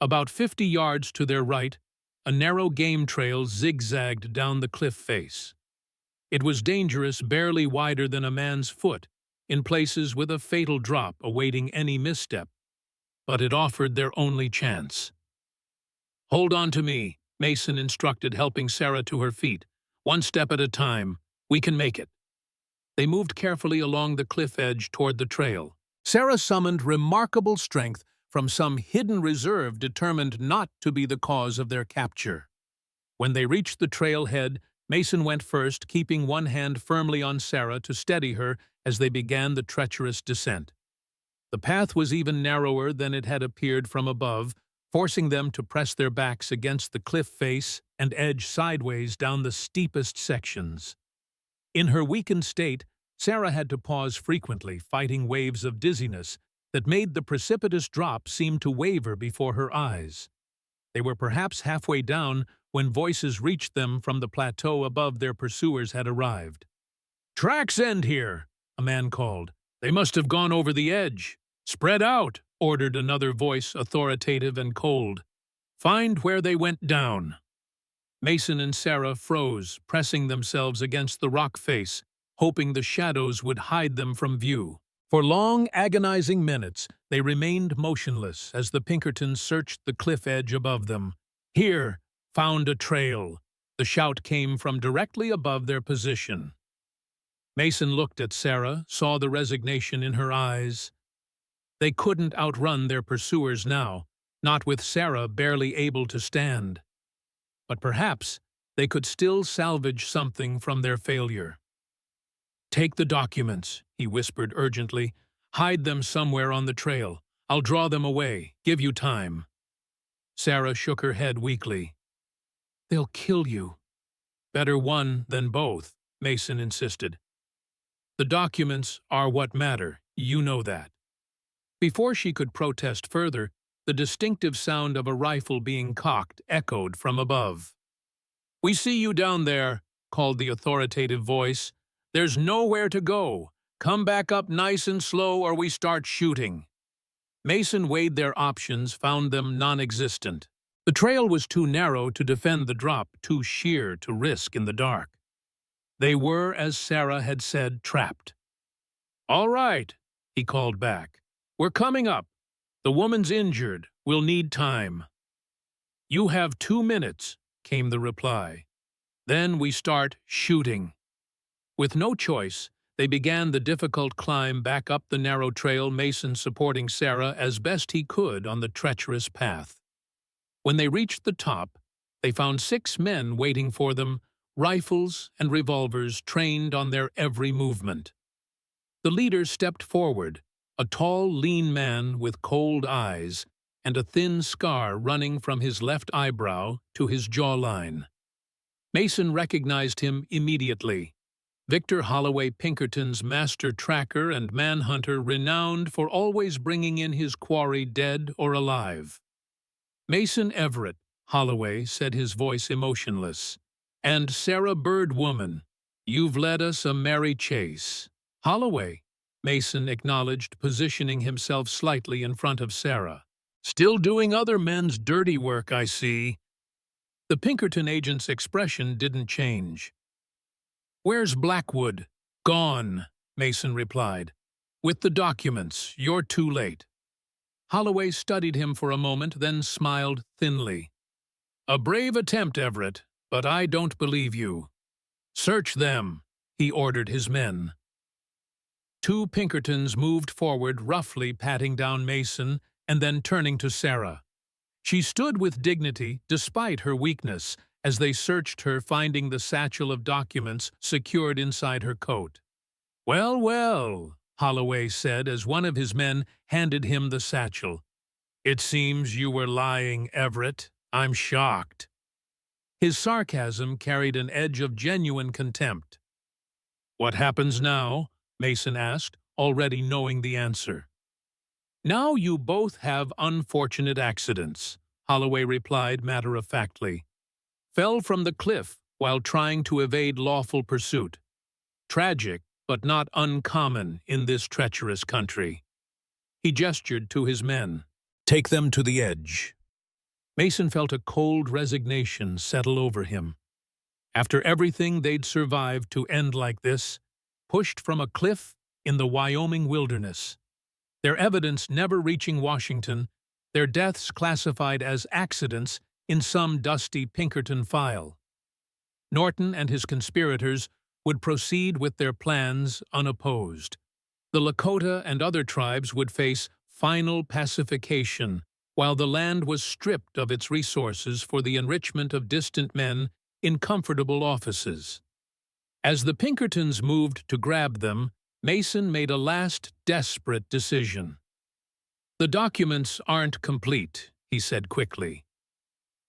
About 50 yards to their right, a narrow game trail zigzagged down the cliff face. It was dangerous, barely wider than a man's foot, in places with a fatal drop awaiting any misstep, but it offered their only chance. "Hold on to me," Mason instructed, helping Sarah to her feet. "One step at a time. We can make it." They moved carefully along the cliff edge toward the trail. Sarah summoned remarkable strength from some hidden reserve determined not to be the cause of their capture. When they reached the trailhead, Mason went first, keeping one hand firmly on Sarah to steady her as they began the treacherous descent. The path was even narrower than it had appeared from above, forcing them to press their backs against the cliff face and edge sideways down the steepest sections. In her weakened state, Sarah had to pause frequently, fighting waves of dizziness that made the precipitous drop seem to waver before her eyes. They were perhaps halfway down when voices reached them from the plateau above. Their pursuers had arrived. "Tracks end here," a man called. "They must have gone over the edge." "Spread out," ordered another voice, authoritative and cold. "Find where they went down." Mason and Sarah froze, pressing themselves against the rock face, hoping the shadows would hide them from view. For long, agonizing minutes, they remained motionless as the Pinkertons searched the cliff edge above them. "Here, found a trail," the shout came from directly above their position. Mason looked at Sarah, saw the resignation in her eyes. They couldn't outrun their pursuers now, not with Sarah barely able to stand. But perhaps they could still salvage something from their failure. "Take the documents," he whispered urgently. "Hide them somewhere on the trail. I'll draw them away. Give you time." Sarah shook her head weakly. "They'll kill you." "Better one than both," Mason insisted. "The documents are what matter. You know that." Before she could protest further, the distinctive sound of a rifle being cocked echoed from above. "We see you down there," called the authoritative voice. "There's nowhere to go. Come back up nice and slow or we start shooting." Mason weighed their options, found them non-existent. The trail was too narrow to defend the drop, too sheer to risk in the dark. They were, as Sarah had said, trapped. "All right," he called back. "We're coming up. The woman's injured. We'll need time." "You have 2 minutes," came the reply. "Then we start shooting." With no choice, they began the difficult climb back up the narrow trail, Mason supporting Sarah as best he could on the treacherous path. When they reached the top, they found 6 men waiting for them, rifles and revolvers trained on their every movement. The leader stepped forward, a tall, lean man with cold eyes and a thin scar running from his left eyebrow to his jawline. Mason recognized him immediately. Victor Holloway Pinkerton's master tracker and manhunter, renowned for always bringing in his quarry dead or alive. "Mason Everett," Holloway said, his voice emotionless. "And Sarah Bird, woman, you've led us a merry chase." "Holloway," Mason acknowledged, positioning himself slightly in front of Sarah. "Still doing other men's dirty work, I see." The Pinkerton agent's expression didn't change. "Where's Blackwood?" "Gone," Mason replied. "With the documents. You're too late." Holloway studied him for a moment, then smiled thinly. "A brave attempt, Everett, but I don't believe you." "Search them," he ordered his men. Two Pinkertons moved forward, roughly patting down Mason and then turning to Sarah. She stood with dignity, despite her weakness, as they searched her, finding the satchel of documents secured inside her coat. "Well, well," Holloway said as one of his men handed him the satchel. "It seems you were lying, Everett. I'm shocked." His sarcasm carried an edge of genuine contempt. "What happens now?" Mason asked, already knowing the answer. "Now you both have unfortunate accidents," Holloway replied matter-of-factly. "Fell from the cliff while trying to evade lawful pursuit. Tragic, but not uncommon in this treacherous country." He gestured to his men. "Take them to the edge." Mason felt a cold resignation settle over him. After everything they'd survived to end like this, pushed from a cliff in the Wyoming wilderness, their evidence never reaching Washington, their deaths classified as accidents in some dusty Pinkerton file. Norton and his conspirators would proceed with their plans unopposed. The Lakota and other tribes would face final pacification, while the land was stripped of its resources for the enrichment of distant men in comfortable offices. As the Pinkertons moved to grab them, Mason made a last desperate decision. "The documents aren't complete," he said quickly.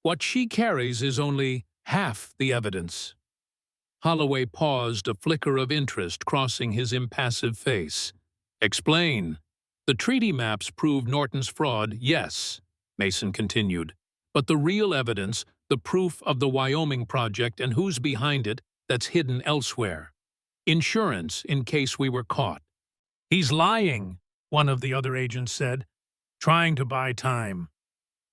"What she carries is only half the evidence." Holloway paused, a flicker of interest crossing his impassive face. "Explain." "The treaty maps prove Norton's fraud, yes," Mason continued. "But the real evidence, the proof of the Wyoming project and who's behind it, that's hidden elsewhere. Insurance in case we were caught." "He's lying," one of the other agents said, "trying to buy time."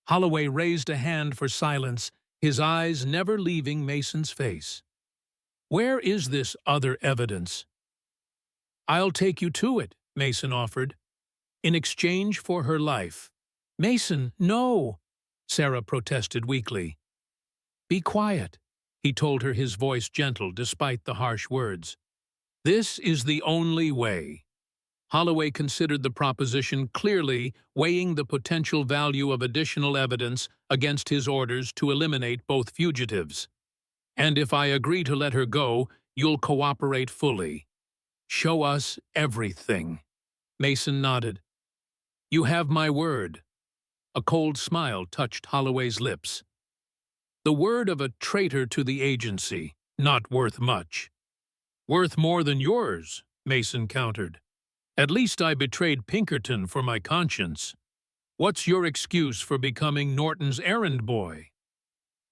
Holloway raised a hand for silence, his eyes never leaving Mason's face. "Where is this other evidence?" "I'll take you to it," Mason offered, "in exchange for her life." "Mason, no!" Sarah protested weakly. "Be quiet," he told her, his voice gentle despite the harsh words. "This is the only way." Holloway considered the proposition clearly, weighing the potential value of additional evidence against his orders to eliminate both fugitives. "And if I agree to let her go, you'll cooperate fully. Show us everything." Mason nodded. "You have my word." A cold smile touched Holloway's lips. "The word of a traitor to the agency, not worth much." "Worth more than yours," Mason countered. "At least I betrayed Pinkerton for my conscience. What's your excuse for becoming Norton's errand boy?"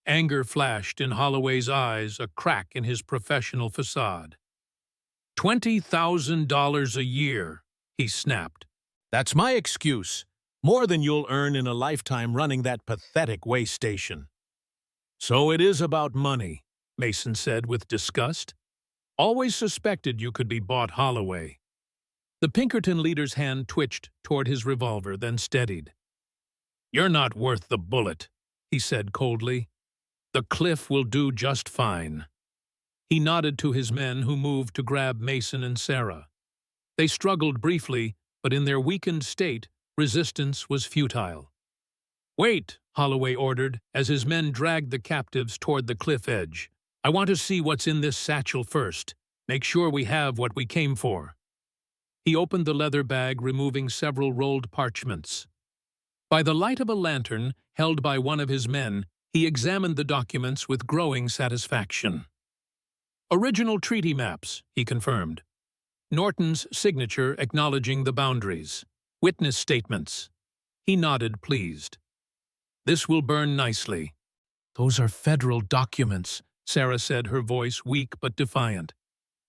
Anger flashed in Holloway's eyes, a crack in his professional facade. $20,000 a year, he snapped. "That's my excuse. More than you'll earn in a lifetime running that pathetic way station." "So it is about money," Mason said with disgust. "Always suspected you could be bought, Holloway." The Pinkerton leader's hand twitched toward his revolver, then steadied. "You're not worth the bullet," he said coldly. "The cliff will do just fine." He nodded to his men, who moved to grab Mason and Sarah. They struggled briefly, but in their weakened state, resistance was futile. "Wait," Holloway ordered, as his men dragged the captives toward the cliff edge. I want to see what's in this satchel first. Make sure we have what we came for. He opened the leather bag, removing several rolled parchments. By the light of a lantern held by one of his men, he examined the documents with growing satisfaction. Original treaty maps, he confirmed. Norton's signature acknowledging the boundaries. Witness statements. He nodded, pleased. This will burn nicely. Those are federal documents, Sarah said, her voice weak but defiant.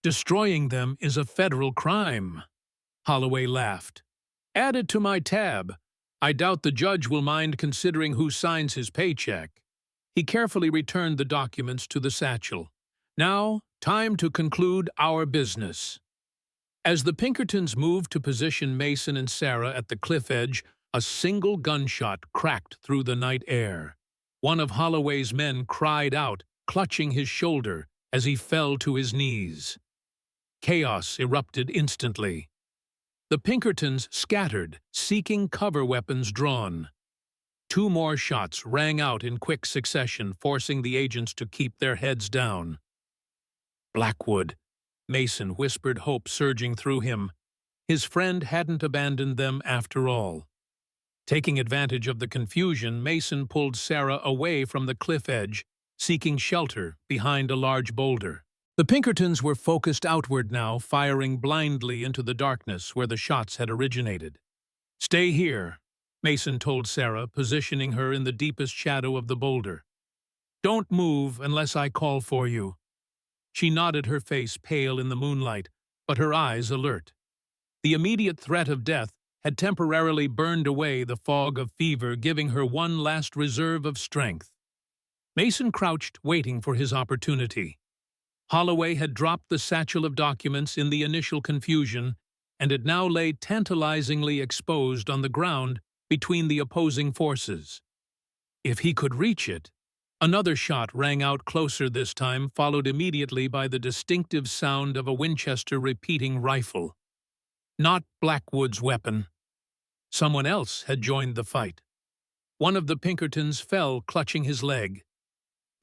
Destroying them is a federal crime. Holloway laughed. Add it to my tab. I doubt the judge will mind considering who signs his paycheck. He carefully returned the documents to the satchel. Now, time to conclude our business. As the Pinkertons moved to position Mason and Sarah at the cliff edge, a single gunshot cracked through the night air. One of Holloway's men cried out, clutching his shoulder as he fell to his knees. Chaos erupted instantly. The Pinkertons scattered, seeking cover, weapons drawn. Two more shots rang out in quick succession, forcing the agents to keep their heads down. Blackwood, Mason whispered, hope surging through him. His friend hadn't abandoned them after all. Taking advantage of the confusion, Mason pulled Sarah away from the cliff edge, seeking shelter behind a large boulder. The Pinkertons were focused outward now, firing blindly into the darkness where the shots had originated. Stay here, Mason told Sarah, positioning her in the deepest shadow of the boulder. Don't move unless I call for you. She nodded, her face pale in the moonlight, but her eyes alert. The immediate threat of death had temporarily burned away the fog of fever, giving her one last reserve of strength. Mason crouched, waiting for his opportunity. Holloway had dropped the satchel of documents in the initial confusion, and it now lay tantalizingly exposed on the ground between the opposing forces. If he could reach it— Another shot rang out closer this time, followed immediately by the distinctive sound of a Winchester repeating rifle. Not Blackwood's weapon. Someone else had joined the fight. One of the Pinkertons fell, clutching his leg.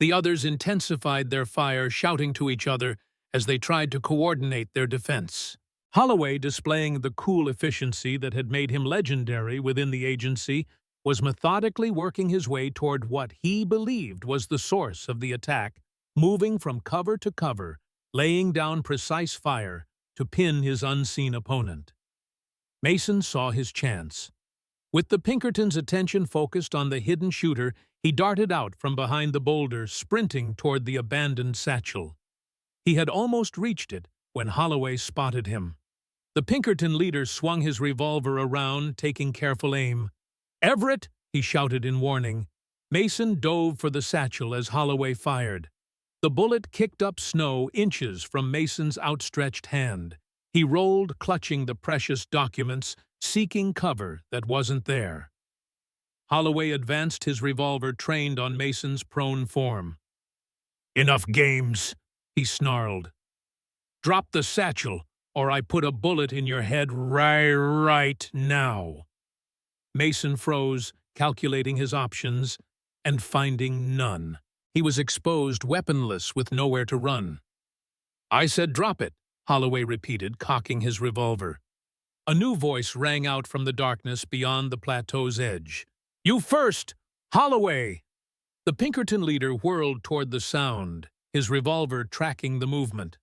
The others intensified their fire, shouting to each other as they tried to coordinate their defense. Holloway, displaying the cool efficiency that had made him legendary within the agency, was methodically working his way toward what he believed was the source of the attack, moving from cover to cover, laying down precise fire to pin his unseen opponent. Mason saw his chance. With the Pinkertons' attention focused on the hidden shooter, he darted out from behind the boulder, sprinting toward the abandoned satchel. He had almost reached it when Holloway spotted him. The Pinkerton leader swung his revolver around, taking careful aim. "Everett!" he shouted in warning. Mason dove for the satchel as Holloway fired. The bullet kicked up snow inches from Mason's outstretched hand. He rolled, clutching the precious documents, seeking cover that wasn't there. Holloway advanced, his revolver trained on Mason's prone form. "Enough games," he snarled. "Drop the satchel, or I put a bullet in your head right now." Mason froze, calculating his options, and finding none. He was exposed, weaponless, with nowhere to run. "I said drop it," Holloway repeated, cocking his revolver. A new voice rang out from the darkness beyond the plateau's edge. "You first, Holloway!" The Pinkerton leader whirled toward the sound, his revolver tracking the movement.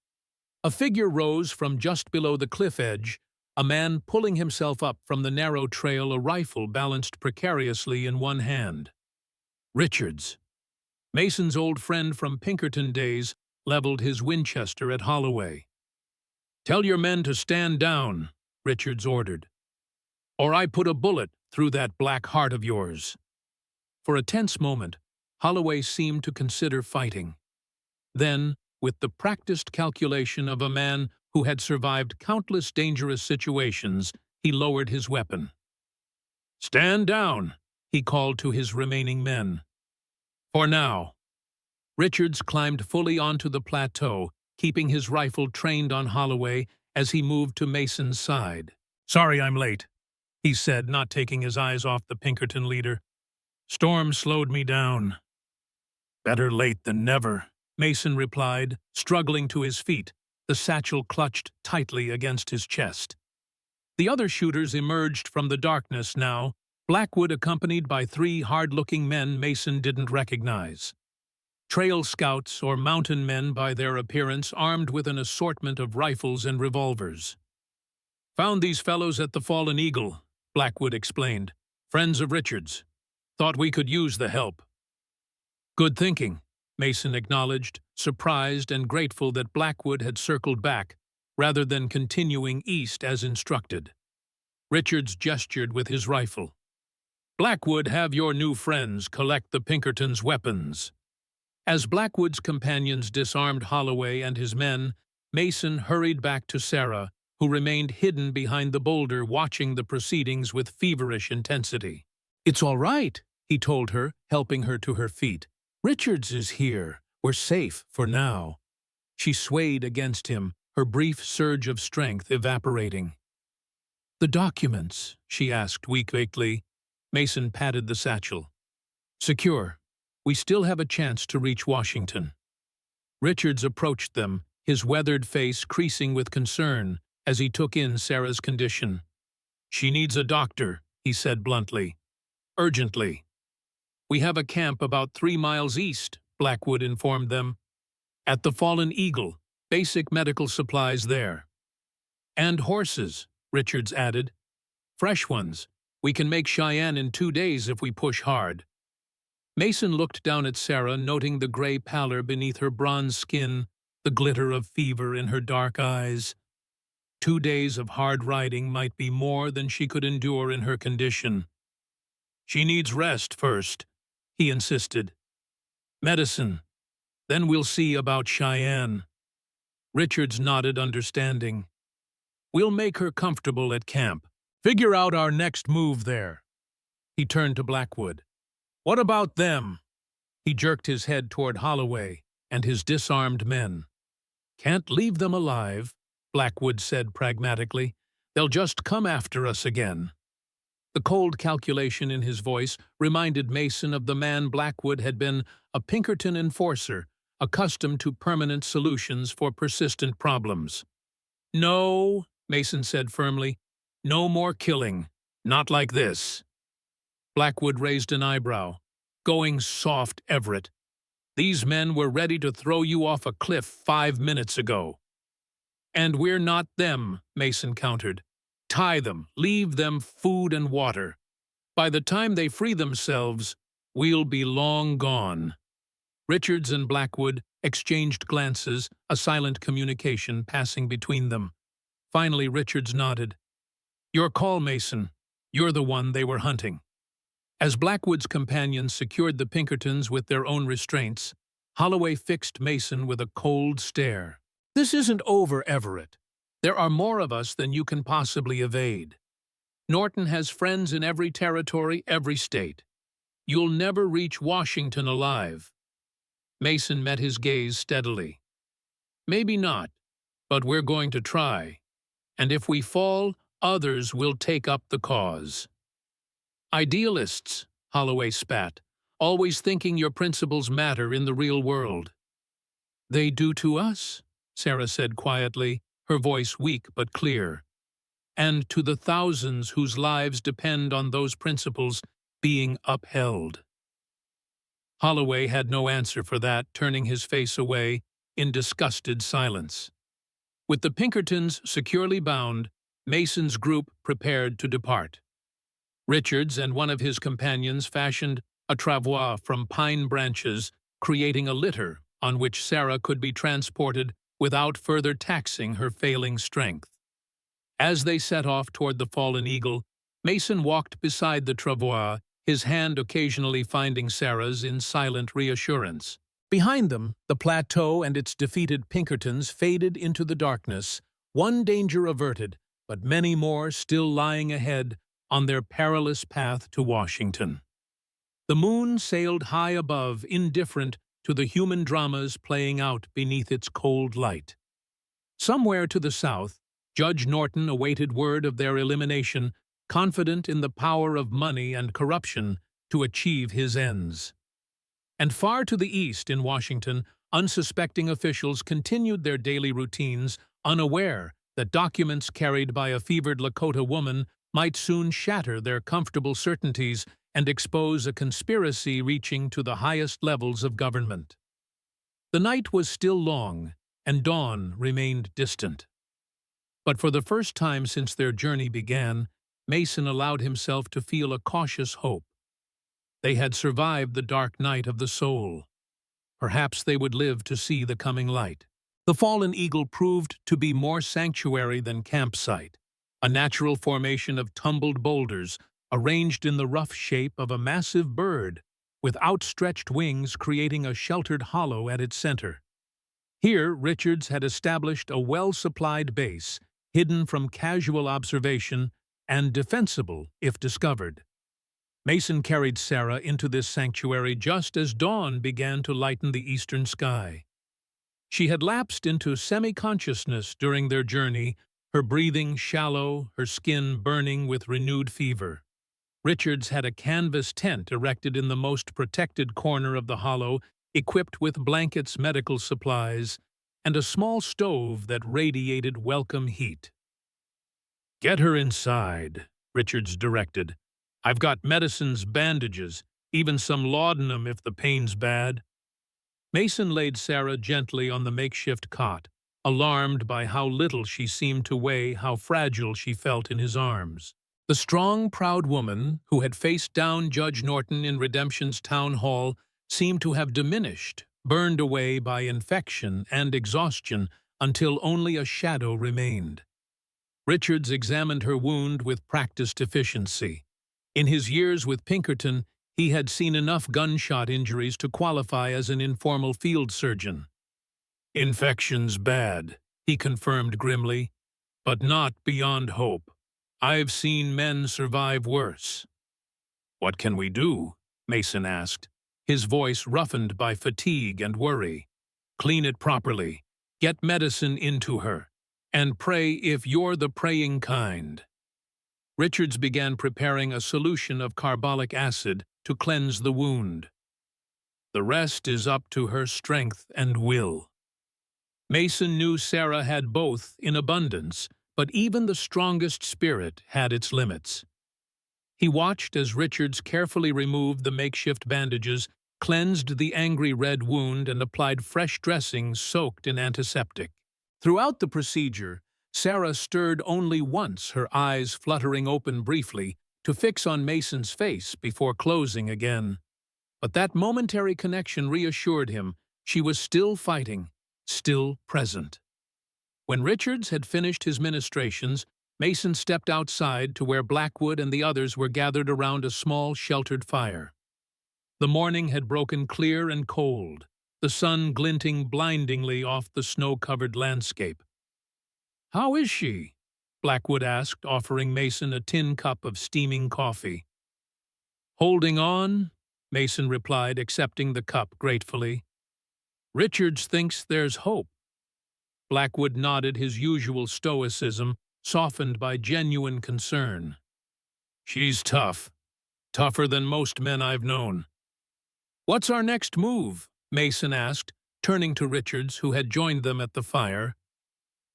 A figure rose from just below the cliff edge, a man pulling himself up from the narrow trail, a rifle balanced precariously in one hand. Richards, Mason's old friend from Pinkerton days, leveled his Winchester at Holloway. "Tell your men to stand down," Richards ordered, "or I put a bullet through that black heart of yours." For a tense moment, Holloway seemed to consider fighting. Then, with the practiced calculation of a man who had survived countless dangerous situations, he lowered his weapon. "Stand down," he called to his remaining men. "For now." Richards climbed fully onto the plateau, keeping his rifle trained on Holloway as he moved to Mason's side. "Sorry I'm late," he said, not taking his eyes off the Pinkerton leader. "Storm slowed me down." "Better late than never," Mason replied, struggling to his feet, the satchel clutched tightly against his chest. The other shooters emerged from the darkness now, Blackwood accompanied by 3 hard-looking men Mason didn't recognize. Trail scouts or mountain men by their appearance, armed with an assortment of rifles and revolvers. "Found these fellows at the Fallen Eagle," Blackwood explained. "Friends of Richard's. Thought we could use the help." "Good thinking," Mason acknowledged, surprised and grateful that Blackwood had circled back, rather than continuing east as instructed. Richards gestured with his rifle. "Blackwood, have your new friends collect the Pinkertons' weapons." As Blackwood's companions disarmed Holloway and his men, Mason hurried back to Sarah, who remained hidden behind the boulder watching the proceedings with feverish intensity. "It's all right," he told her, helping her to her feet. "Richards is here. We're safe for now." She swayed against him, her brief surge of strength evaporating. "The documents?" she asked weakly. Mason patted the satchel. "Secure. We still have a chance to reach Washington." Richards approached them, his weathered face creasing with concern as he took in Sarah's condition. "She needs a doctor," he said bluntly. "Urgently." "We have a camp about 3 miles east," Blackwood informed them. "At the Fallen Eagle, basic medical supplies there." "And horses," Richards added. "Fresh ones. We can make Cheyenne in 2 days if we push hard." Mason looked down at Sarah, noting the gray pallor beneath her bronze skin, the glitter of fever in her dark eyes. 2 days of hard riding might be more than she could endure in her condition. "She needs rest first," he insisted. "Medicine. Then we'll see about Cheyenne." Richards nodded understanding. "We'll make her comfortable at camp. Figure out our next move there." He turned to Blackwood. "What about them?" He jerked his head toward Holloway and his disarmed men. "Can't leave them alive," Blackwood said pragmatically. "They'll just come after us again." The cold calculation in his voice reminded Mason of the man Blackwood had been, a Pinkerton enforcer, accustomed to permanent solutions for persistent problems. "No," Mason said firmly. "No more killing. Not like this." Blackwood raised an eyebrow. "Going soft, Everett. These men were ready to throw you off a cliff 5 minutes ago." "And we're not them," Mason countered. "Tie them, leave them food and water. By the time they free themselves, we'll be long gone." Richards and Blackwood exchanged glances, a silent communication passing between them. Finally, Richards nodded. "Your call, Mason. You're the one they were hunting." As Blackwood's companions secured the Pinkertons with their own restraints, Holloway fixed Mason with a cold stare. "This isn't over, Everett. There are more of us than you can possibly evade. Norton has friends in every territory, every state. You'll never reach Washington alive." Mason met his gaze steadily. "Maybe not, but we're going to try. And if we fall, others will take up the cause." "Idealists," Holloway spat, "always thinking your principles matter in the real world." "They do to us," Sarah said quietly, her voice weak but clear. "And to the thousands whose lives depend on those principles being upheld." Holloway had no answer for that, turning his face away in disgusted silence. With the Pinkertons securely bound, Mason's group prepared to depart. Richards and one of his companions fashioned a travois from pine branches, creating a litter on which Sarah could be transported without further taxing her failing strength. As they set off toward the Fallen Eagle, Mason walked beside the travois, his hand occasionally finding Sarah's in silent reassurance. Behind them, the plateau and its defeated Pinkertons faded into the darkness, one danger averted, but many more still lying ahead on their perilous path to Washington. The moon sailed high above, indifferent to the human dramas playing out beneath its cold light. Somewhere to the south, Judge Norton awaited word of their elimination, confident in the power of money and corruption to achieve his ends. And far to the east in Washington, unsuspecting officials continued their daily routines, unaware that documents carried by a fevered Lakota woman might soon shatter their comfortable certainties and expose a conspiracy reaching to the highest levels of government. The night was still long, and dawn remained distant. But for the first time since their journey began, Mason allowed himself to feel a cautious hope. They had survived the dark night of the soul. Perhaps they would live to see the coming light. The Fallen Eagle proved to be more sanctuary than campsite, a natural formation of tumbled boulders arranged in the rough shape of a massive bird, with outstretched wings creating a sheltered hollow at its center. Here, Richards had established a well-supplied base, hidden from casual observation and defensible if discovered. Mason carried Sarah into this sanctuary just as dawn began to lighten the eastern sky. She had lapsed into semi-consciousness during their journey, her breathing shallow, her skin burning with renewed fever. Richards had a canvas tent erected in the most protected corner of the hollow, equipped with blankets, medical supplies, and a small stove that radiated welcome heat. "Get her inside," Richards directed. "I've got medicines, bandages, even some laudanum if the pain's bad." Mason laid Sarah gently on the makeshift cot, alarmed by how little she seemed to weigh, how fragile she felt in his arms. The strong, proud woman, who had faced down Judge Norton in Redemption's town hall, seemed to have diminished, burned away by infection and exhaustion until only a shadow remained. Richards examined her wound with practiced efficiency. In his years with Pinkerton, he had seen enough gunshot injuries to qualify as an informal field surgeon. "Infection's bad," he confirmed grimly, "but not beyond hope. I've seen men survive worse." "What can we do?" Mason asked, his voice roughened by fatigue and worry. "Clean it properly, get medicine into her, and pray if you're the praying kind." Richards began preparing a solution of carbolic acid to cleanse the wound. "The rest is up to her strength and will." Mason knew Sarah had both in abundance, but even the strongest spirit had its limits. He watched as Richards carefully removed the makeshift bandages, cleansed the angry red wound, and applied fresh dressings soaked in antiseptic. Throughout the procedure, Sarah stirred only once, her eyes fluttering open briefly to fix on Mason's face before closing again. But that momentary connection reassured him she was still fighting, still present. When Richards had finished his ministrations, Mason stepped outside to where Blackwood and the others were gathered around a small, sheltered fire. The morning had broken clear and cold, the sun glinting blindingly off the snow-covered landscape. "How is she?" Blackwood asked, offering Mason a tin cup of steaming coffee. "Holding on," Mason replied, accepting the cup gratefully. "Richards thinks there's hope." Blackwood nodded, his usual stoicism softened by genuine concern. "She's tough. Tougher than most men I've known." "What's our next move?" Mason asked, turning to Richards, who had joined them at the fire.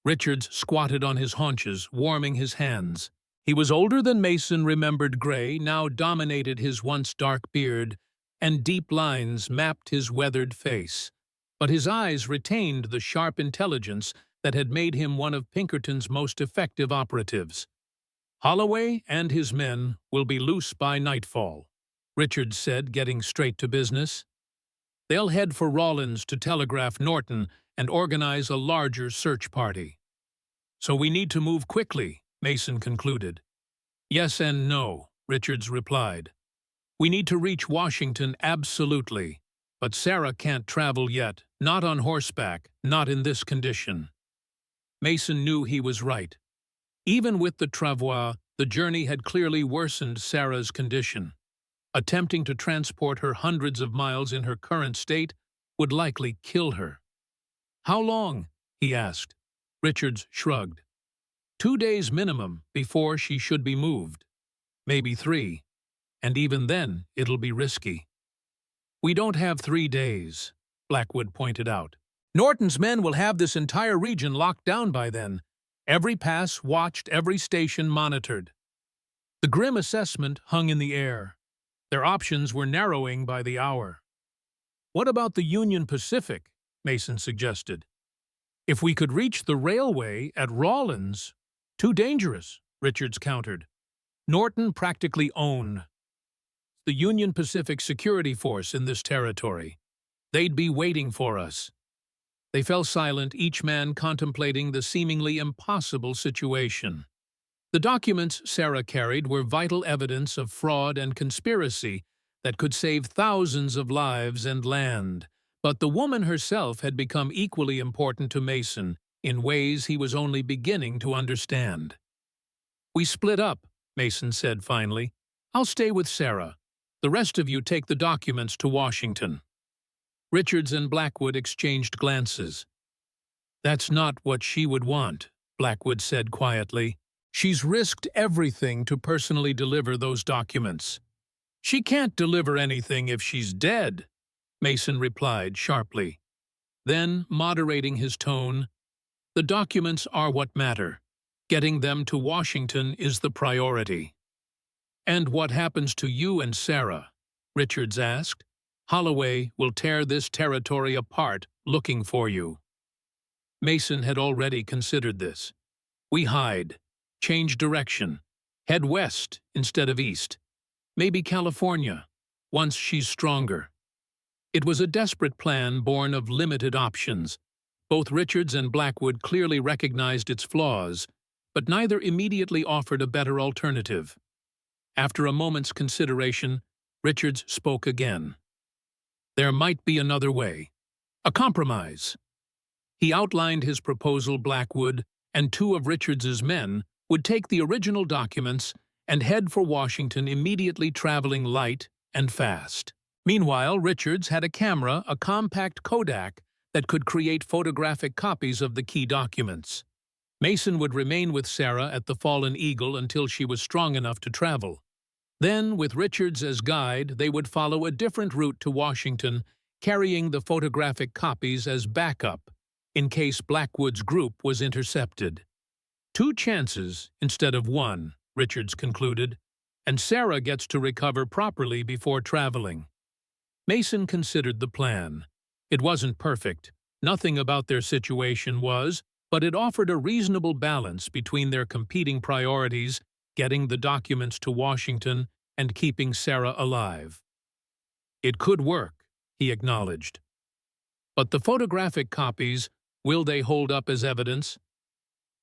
Richards squatted on his haunches, warming his hands. He was older than Mason remembered. Gray now dominated his once dark beard, and deep lines mapped his weathered face. But his eyes retained the sharp intelligence that had made him one of Pinkerton's most effective operatives. "Holloway and his men will be loose by nightfall," Richards said, getting straight to business. "They'll head for Rawlins to telegraph Norton and organize a larger search party. So we need to move quickly," Mason concluded. "Yes and no," Richards replied. "We need to reach Washington absolutely, but Sarah can't travel yet, not on horseback, not in this condition." Mason knew he was right. Even with the travois, the journey had clearly worsened Sarah's condition. Attempting to transport her hundreds of miles in her current state would likely kill her. "How long?" he asked. Richards shrugged. 2 days minimum before she should be moved. Maybe 3. And even then, it'll be risky. "We don't have 3 days." Blackwood pointed out. Norton's men will have this entire region locked down by then. Every pass watched, every station monitored. The grim assessment hung in the air. Their options were narrowing by the hour. What about the Union Pacific? Mason suggested. If we could reach the railway at Rawlins, too dangerous, Richards countered. Norton practically owned the Union Pacific Security Force in this territory. They'd be waiting for us. They fell silent, each man contemplating the seemingly impossible situation. The documents Sarah carried were vital evidence of fraud and conspiracy that could save thousands of lives and land. But the woman herself had become equally important to Mason in ways he was only beginning to understand. We split up, Mason said finally. I'll stay with Sarah. The rest of you take the documents to Washington. Richards and Blackwood exchanged glances. That's not what she would want, Blackwood said quietly. She's risked everything to personally deliver those documents. She can't deliver anything if she's dead, Mason replied sharply. Then, moderating his tone, the documents are what matter. Getting them to Washington is the priority. And what happens to you and Sarah? Richards asked. Holloway will tear this territory apart looking for you. Mason had already considered this. We hide, change direction, head west instead of east. Maybe California, once she's stronger. It was a desperate plan born of limited options. Both Richards and Blackwood clearly recognized its flaws, but neither immediately offered a better alternative. After a moment's consideration, Richards spoke again. There might be another way. A compromise. He outlined his proposal. Blackwood and two of Richards's men would take the original documents and head for Washington, immediately traveling light and fast. Meanwhile, Richards had a camera, a compact Kodak, that could create photographic copies of the key documents. Mason would remain with Sarah at the Fallen Eagle until she was strong enough to travel. Then, with Richards as guide, they would follow a different route to Washington, carrying the photographic copies as backup, in case Blackwood's group was intercepted. 2 chances instead of 1, Richards concluded, and Sarah gets to recover properly before traveling. Mason considered the plan. It wasn't perfect. Nothing about their situation was, but it offered a reasonable balance between their competing priorities, getting the documents to Washington and keeping Sarah alive. It could work, he acknowledged. But the photographic copies, will they hold up as evidence?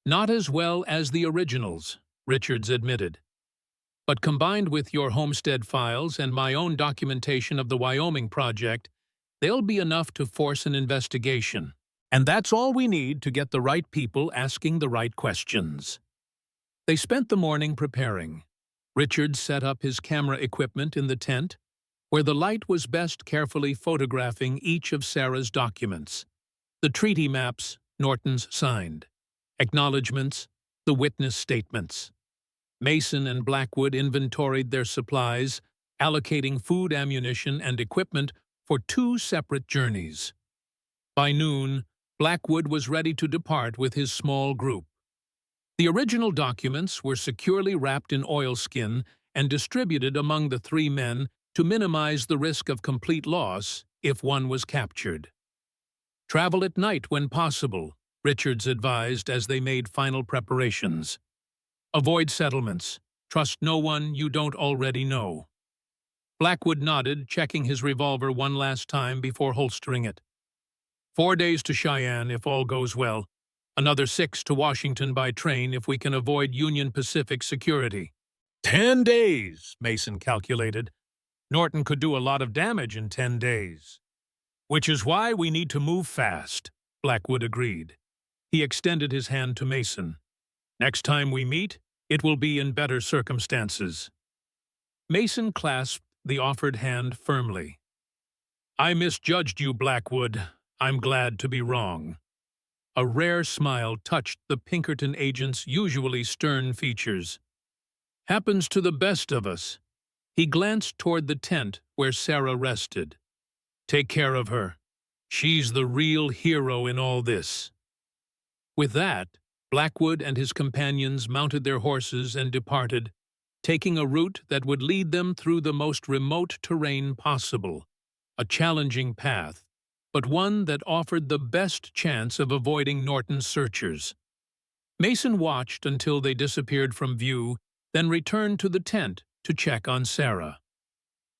Not as well as the originals, Richards admitted. But combined with your homestead files and my own documentation of the Wyoming project, they'll be enough to force an investigation. And that's all we need to get the right people asking the right questions. They spent the morning preparing. Richards set up his camera equipment in the tent, where the light was best, carefully photographing each of Sarah's documents. The treaty maps Norton's signed. Acknowledgements, the witness statements. Mason and Blackwood inventoried their supplies, allocating food, ammunition, and equipment for 2 separate journeys. By noon, Blackwood was ready to depart with his small group. The original documents were securely wrapped in oilskin and distributed among the 3 men to minimize the risk of complete loss if one was captured. Travel at night when possible, Richards advised as they made final preparations. Avoid settlements. Trust no one you don't already know. Blackwood nodded, checking his revolver one last time before holstering it. 4 days to Cheyenne if all goes well. Another 6 to Washington by train if we can avoid Union Pacific security. 10 days, Mason calculated. Norton could do a lot of damage in 10 days. Which is why we need to move fast, Blackwood agreed. He extended his hand to Mason. Next time we meet, it will be in better circumstances. Mason clasped the offered hand firmly. I misjudged you, Blackwood. I'm glad to be wrong. A rare smile touched the Pinkerton agent's usually stern features. Happens to the best of us. He glanced toward the tent where Sarah rested. Take care of her. She's the real hero in all this." With that, Blackwood and his companions mounted their horses and departed, taking a route that would lead them through the most remote terrain possible, a challenging path, but one that offered the best chance of avoiding Norton's searchers. Mason watched until they disappeared from view, then returned to the tent to check on Sarah.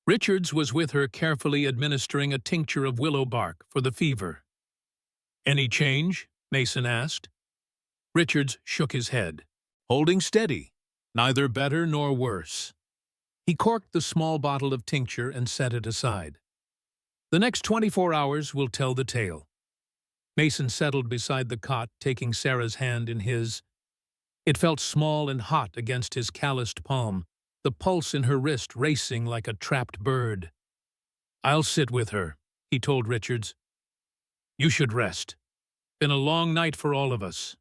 Richards was with her, carefully administering a tincture of willow bark for the fever. "Any change?" Mason asked. Richards shook his head. "Holding steady. Neither better nor worse." He corked the small bottle of tincture and set it aside. "The next 24 hours will tell the tale." Mason settled beside the cot, taking Sarah's hand in his. It felt small and hot against his calloused palm, the pulse in her wrist racing like a trapped bird. "I'll sit with her," he told Richards. "You should rest. Been a long night for all of us."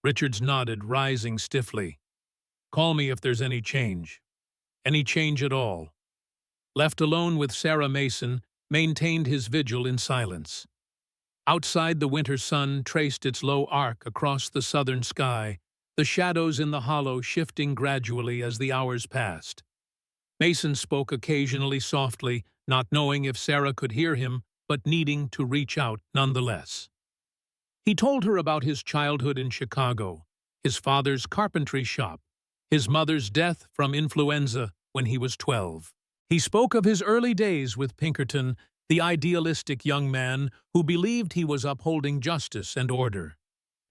Richards nodded, rising stiffly. "Call me if there's any change. Any change at all." Left alone with Sarah, Mason maintained his vigil in silence. Outside, the winter sun traced its low arc across the southern sky, the shadows in the hollow shifting gradually as the hours passed. Mason spoke occasionally softly, not knowing if Sarah could hear him, but needing to reach out nonetheless. He told her about his childhood in Chicago, his father's carpentry shop, his mother's death from influenza when he was 12. He spoke of his early days with Pinkerton, the idealistic young man who believed he was upholding justice and order.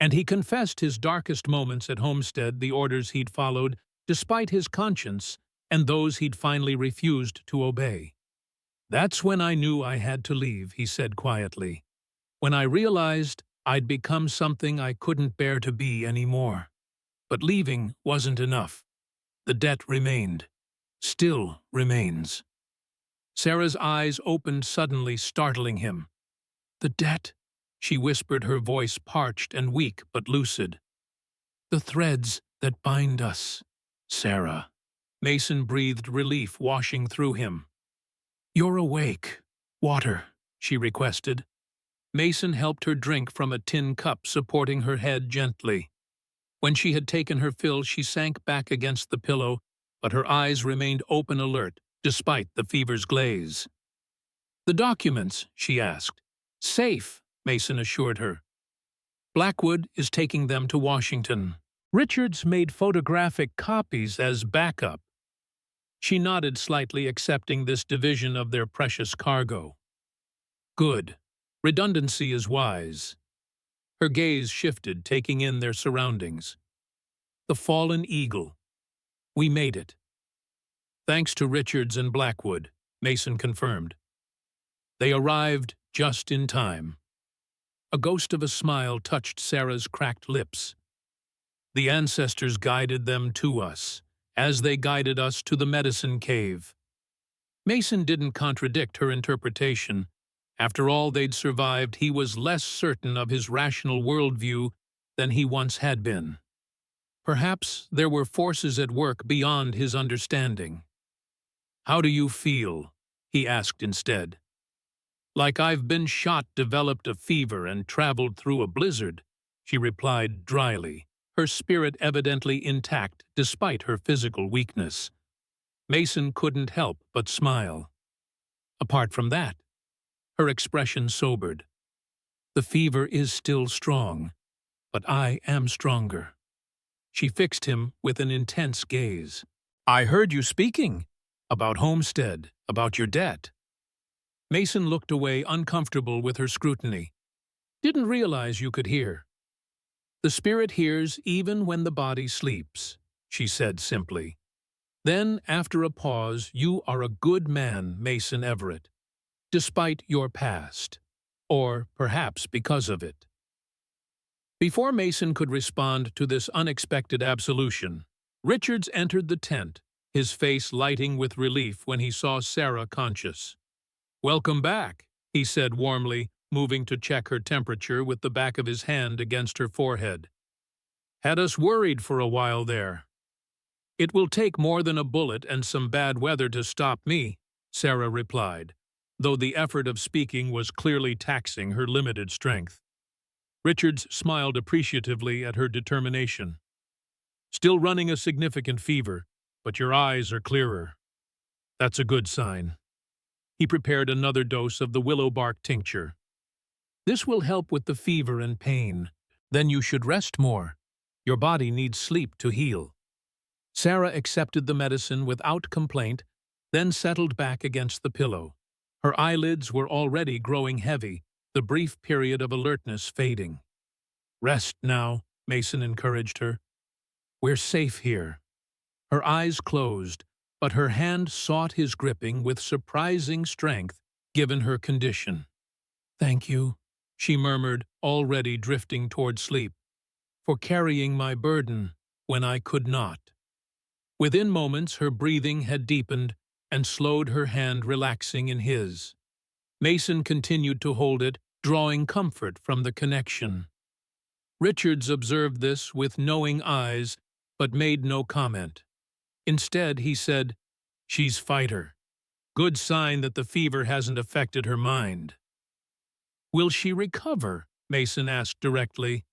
And he confessed his darkest moments at Homestead, the orders he'd followed despite his conscience and those he'd finally refused to obey. "That's when I knew I had to leave," he said quietly. "When I realized I'd become something I couldn't bear to be anymore. But leaving wasn't enough. The debt remained. Still remains." Sarah's eyes opened suddenly, startling him. "The debt," she whispered, her voice parched and weak but lucid. "The threads that bind us, Sarah." Mason breathed relief washing through him. "You're awake. Water," she requested. Mason helped her drink from a tin cup, supporting her head gently. When she had taken her fill, she sank back against the pillow, but her eyes remained open, alert, despite the fever's glaze. "The documents?" she asked. "Safe," Mason assured her. "Blackwood is taking them to Washington. Richards made photographic copies as backup." She nodded slightly, accepting this division of their precious cargo. "Good. Redundancy is wise." Her gaze shifted, taking in their surroundings. "The fallen eagle. We made it." "Thanks to Richards and Blackwood," Mason confirmed. They arrived just in time. A ghost of a smile touched Sarah's cracked lips. "The ancestors guided them to us, as they guided us to the medicine cave." Mason didn't contradict her interpretation. After all they'd survived, he was less certain of his rational worldview than he once had been. Perhaps there were forces at work beyond his understanding. "How do you feel?" he asked instead. "Like I've been shot, developed a fever, and traveled through a blizzard," she replied dryly, her spirit evidently intact despite her physical weakness. Mason couldn't help but smile. Apart from that, her expression sobered. "The fever is still strong, but I am stronger." She fixed him with an intense gaze. "I heard you speaking. About Homestead, about your debt." Mason looked away, uncomfortable with her scrutiny. "Didn't realize you could hear." "The spirit hears even when the body sleeps," she said simply. Then, after a pause, "You are a good man, Mason Everett, despite your past, or perhaps because of it." Before Mason could respond to this unexpected absolution, Richards entered the tent, his face lighting with relief when he saw Sarah conscious. "Welcome back," he said warmly, moving to check her temperature with the back of his hand against her forehead. "Had us worried for a while there." "It will take more than a bullet and some bad weather to stop me," Sarah replied, though the effort of speaking was clearly taxing her limited strength. Richards smiled appreciatively at her determination. "Still running a significant fever, but your eyes are clearer. That's a good sign." He prepared another dose of the willow bark tincture. "This will help with the fever and pain. Then you should rest more. Your body needs sleep to heal." Sarah accepted the medicine without complaint, then settled back against the pillow. Her eyelids were already growing heavy, the brief period of alertness fading. "Rest now," Mason encouraged her. "We're safe here." Her eyes closed, but her hand sought his gripping with surprising strength, given her condition. "Thank you," she murmured, already drifting toward sleep, "for carrying my burden when I could not." Within moments, her breathing had deepened and slowed, her hand relaxing in his. Mason continued to hold it, drawing comfort from the connection. Richards observed this with knowing eyes, but made no comment. Instead, he said, "She's fighter. Good sign that the fever hasn't affected her mind." "Will she recover?" Mason asked directly.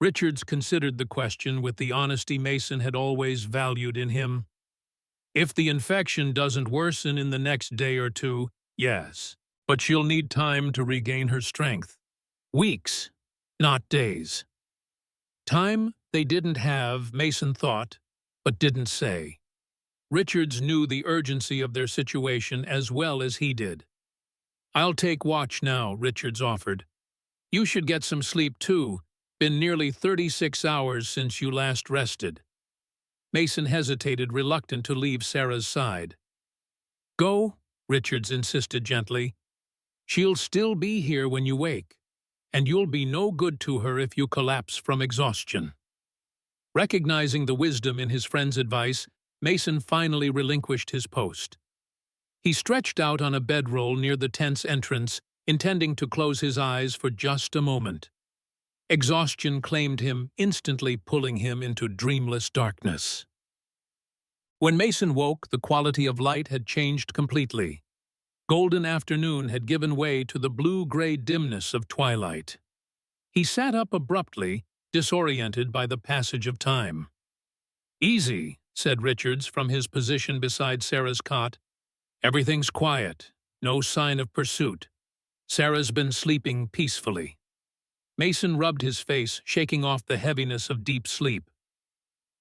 Richards considered the question with the honesty Mason had always valued in him. "If the infection doesn't worsen in the next day or two, yes. But she'll need time to regain her strength. Weeks, not days." Time they didn't have, Mason thought, but didn't say. Richards knew the urgency of their situation as well as he did. "I'll take watch now," Richards offered. "You should get some sleep too. Been nearly 36 hours since you last rested." Mason hesitated, reluctant to leave Sarah's side. "Go," Richards insisted gently. "She'll still be here when you wake, and you'll be no good to her if you collapse from exhaustion." Recognizing the wisdom in his friend's advice, Mason finally relinquished his post. He stretched out on a bedroll near the tent's entrance, intending to close his eyes for just a moment. Exhaustion claimed him, instantly pulling him into dreamless darkness. When Mason woke, the quality of light had changed completely. Golden afternoon had given way to the blue-gray dimness of twilight. He sat up abruptly, disoriented by the passage of time. "Easy," said Richards from his position beside Sarah's cot. "Everything's quiet, no sign of pursuit. Sarah's been sleeping peacefully." Mason rubbed his face, shaking off the heaviness of deep sleep.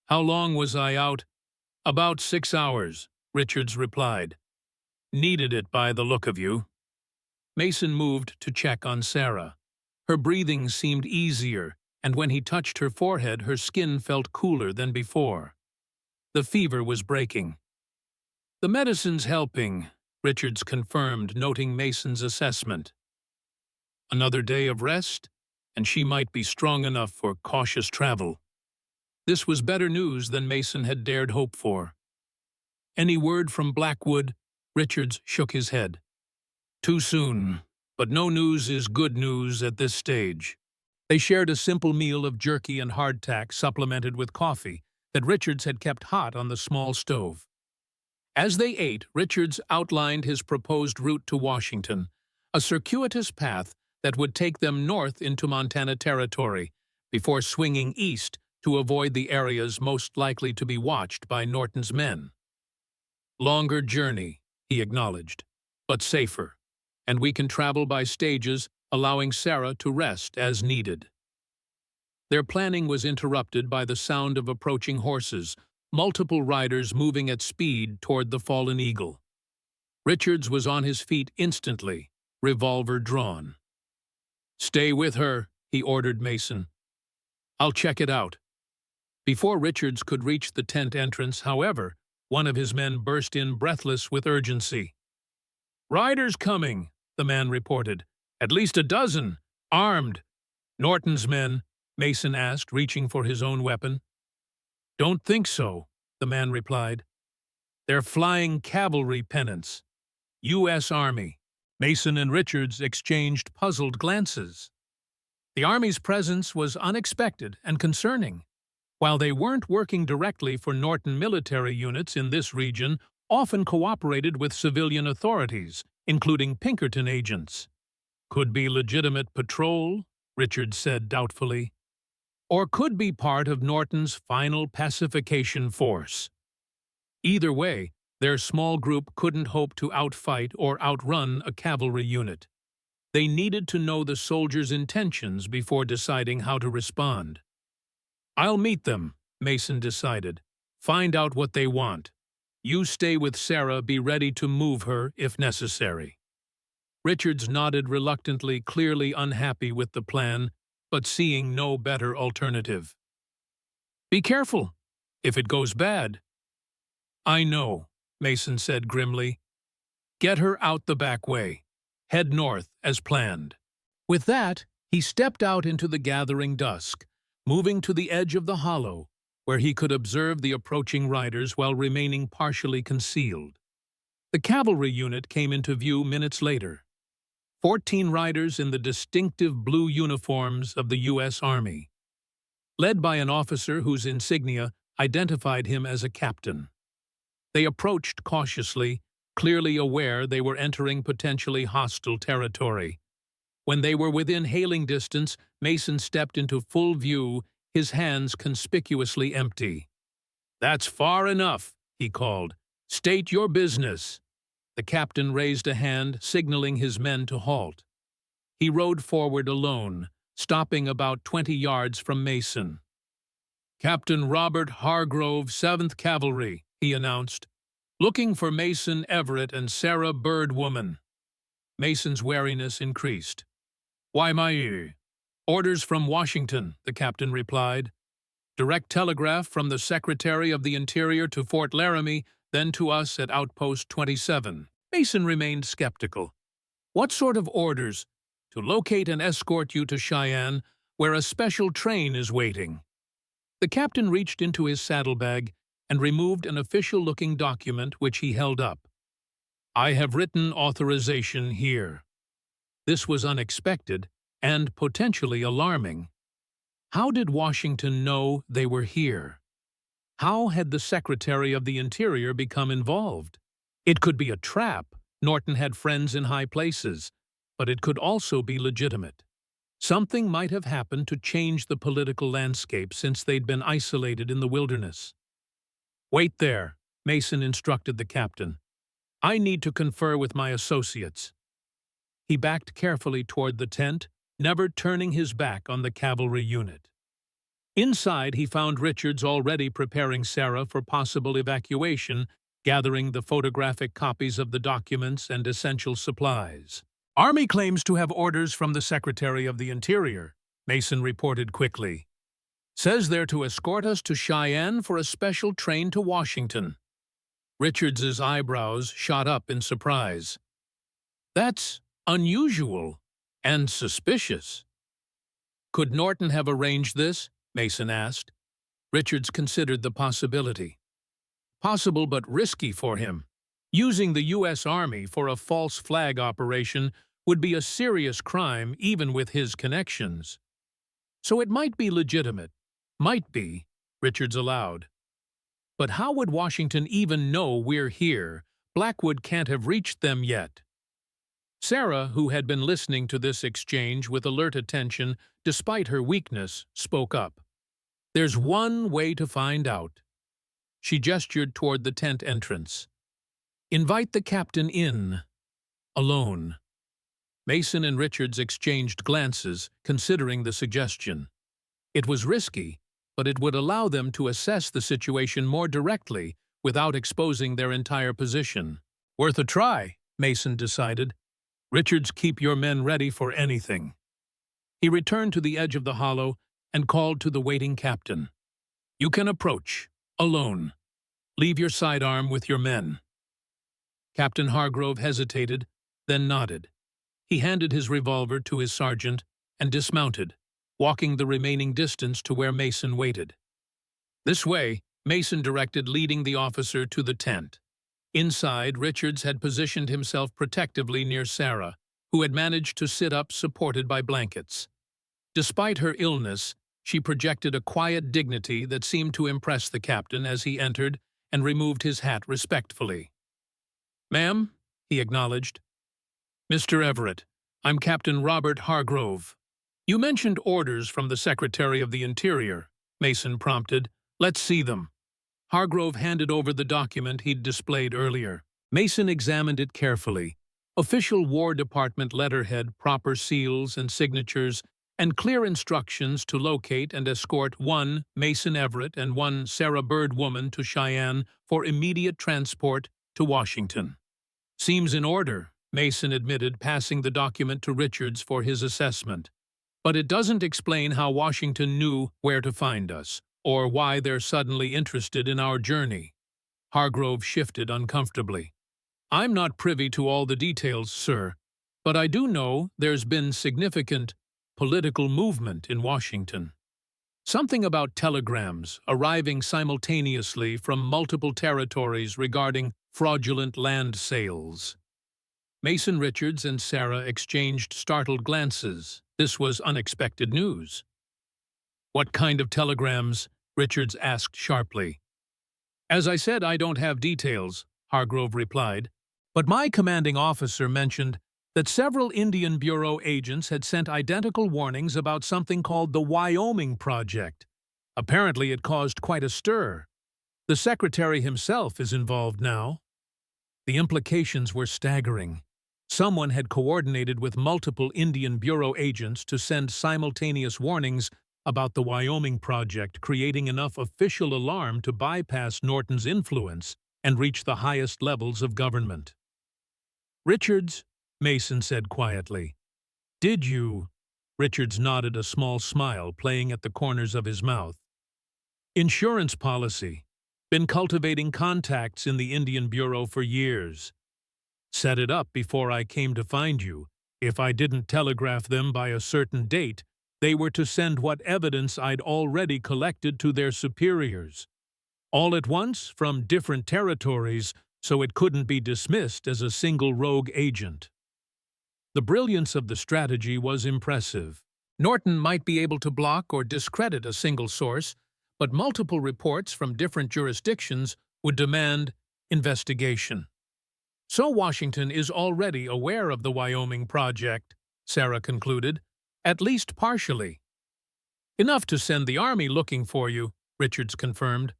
"How long was I out?" "About 6 hours," Richards replied. "Needed it by the look of you." Mason moved to check on Sarah. Her breathing seemed easier, and when he touched her forehead, her skin felt cooler than before. The fever was breaking. "The medicine's helping," Richards confirmed, noting Mason's assessment. Another day of rest, and she might be strong enough for cautious travel. This was better news than Mason had dared hope for. "Any word from Blackwood?" Richards shook his head. "Too soon, but no news is good news at this stage." They shared a simple meal of jerky and hardtack supplemented with coffee that Richards had kept hot on the small stove. As they ate, Richards outlined his proposed route to Washington, a circuitous path that would take them north into Montana Territory, before swinging east to avoid the areas most likely to be watched by Norton's men. "Longer journey," he acknowledged, "but safer, and we can travel by stages, allowing Sarah to rest as needed." Their planning was interrupted by the sound of approaching horses, multiple riders moving at speed toward the fallen eagle. Richards was on his feet instantly, revolver drawn. "Stay with her," he ordered Mason. "I'll check it out." Before Richards could reach the tent entrance, however, one of his men burst in breathless with urgency. "Riders coming," the man reported. "At least a dozen, armed." "Norton's men?" Mason asked, reaching for his own weapon. "Don't think so," the man replied. "They're flying cavalry pennants. U.S. Army." Mason and Richards exchanged puzzled glances. The Army's presence was unexpected and concerning. While they weren't working directly for Norton military units in this region, often cooperated with civilian authorities, including Pinkerton agents. Could be legitimate patrol, Richards said doubtfully, or could be part of Norton's final pacification force. Either way, their small group couldn't hope to outfight or outrun a cavalry unit. They needed to know the soldiers' intentions before deciding how to respond. "I'll meet them," Mason decided. "Find out what they want. You stay with Sarah, be ready to move her if necessary." Richards nodded reluctantly, clearly unhappy with the plan, but seeing no better alternative. "Be careful, if it goes bad." "I know," Mason said grimly. "Get her out the back way. Head north, as planned." With that, he stepped out into the gathering dusk, moving to the edge of the hollow, where he could observe the approaching riders while remaining partially concealed. The cavalry unit came into view minutes later. 14 riders in the distinctive blue uniforms of the U.S. Army, led by an officer whose insignia identified him as a captain. They approached cautiously, clearly aware they were entering potentially hostile territory. When they were within hailing distance, Mason stepped into full view, his hands conspicuously empty. "That's far enough," he called. "State your business." The captain raised a hand, signaling his men to halt. He rode forward alone, stopping about 20 yards from Mason. "Captain Robert Hargrove, 7th Cavalry," he announced. "Looking for Mason Everett and Sarah Birdwoman." Mason's wariness increased. "Why, my ear?" "Orders from Washington," the captain replied. "Direct telegraph from the Secretary of the Interior to Fort Laramie, then to us at Outpost 27. Mason remained skeptical. "What sort of orders?" "To locate and escort you to Cheyenne, where a special train is waiting." The captain reached into his saddlebag and removed an official-looking document which he held up. "I have written authorization here." This was unexpected and potentially alarming. How did Washington know they were here? How had the Secretary of the Interior become involved? It could be a trap. Norton had friends in high places, but it could also be legitimate. Something might have happened to change the political landscape since they'd been isolated in the wilderness. "Wait there," Mason instructed the captain. "I need to confer with my associates." He backed carefully toward the tent, never turning his back on the cavalry unit. Inside, he found Richards already preparing Sarah for possible evacuation, gathering the photographic copies of the documents and essential supplies. "Army claims to have orders from the Secretary of the Interior," Mason reported quickly. "Says they're to escort us to Cheyenne for a special train to Washington." Richards's eyebrows shot up in surprise. "That's unusual and suspicious." "Could Norton have arranged this?" Mason asked. Richards considered the possibility. Possible but risky for him. Using the U.S. Army for a false flag operation would be a serious crime even with his connections. So it might be legitimate. Might be, Richards allowed. But how would Washington even know we're here? Blackwood can't have reached them yet. Sarah, who had been listening to this exchange with alert attention despite her weakness, spoke up. "There's one way to find out." She gestured toward the tent entrance. "Invite the captain in. Alone." Mason and Richards exchanged glances, considering the suggestion. It was risky, but it would allow them to assess the situation more directly without exposing their entire position. "Worth a try," Mason decided. "Richards, keep your men ready for anything." He returned to the edge of the hollow and called to the waiting captain. "You can approach, alone. Leave your sidearm with your men." Captain Hargrove hesitated, then nodded. He handed his revolver to his sergeant and dismounted, walking the remaining distance to where Mason waited. "This way," Mason directed, leading the officer to the tent. Inside, Richards had positioned himself protectively near Sarah, who had managed to sit up supported by blankets. Despite her illness, she projected a quiet dignity that seemed to impress the captain as he entered and removed his hat respectfully. "Ma'am," he acknowledged. Mr. Everett, I'm Captain Robert Hargrove. You mentioned orders from the Secretary of the Interior, Mason prompted. Let's see them. Hargrove handed over the document he'd displayed earlier. Mason examined it carefully. Official War Department letterhead, proper seals and signatures, and clear instructions to locate and escort one Mason Everett and one Sarah Bird woman to Cheyenne for immediate transport to Washington. Seems in order, Mason admitted, passing the document to Richards for his assessment. But it doesn't explain how Washington knew where to find us, or why they're suddenly interested in our journey. Hargrove shifted uncomfortably. I'm not privy to all the details, sir, but I do know there's been significant political movement in Washington. Something about telegrams arriving simultaneously from multiple territories regarding fraudulent land sales. Mason, Richards, and Sarah exchanged startled glances. This was unexpected news. What kind of telegrams? Richards asked sharply. As I said, I don't have details, Hargrove replied, but my commanding officer mentioned that several Indian Bureau agents had sent identical warnings about something called the Wyoming Project. Apparently it caused quite a stir. The secretary himself is involved now. The implications were staggering. Someone had coordinated with multiple Indian Bureau agents to send simultaneous warnings about the Wyoming Project, creating enough official alarm to bypass Norton's influence and reach the highest levels of government. Richards, Mason said quietly. Did you? Richards nodded, a small smile playing at the corners of his mouth. Insurance policy. Been cultivating contacts in the Indian Bureau for years. Set it up before I came to find you. If I didn't telegraph them by a certain date, they were to send what evidence I'd already collected to their superiors. All at once, from different territories, so it couldn't be dismissed as a single rogue agent. The brilliance of the strategy was impressive. Norton might be able to block or discredit a single source, but multiple reports from different jurisdictions would demand investigation. So Washington is already aware of the Wyoming Project, Sarah concluded, at least partially. Enough to send the army looking for you, Richards confirmed.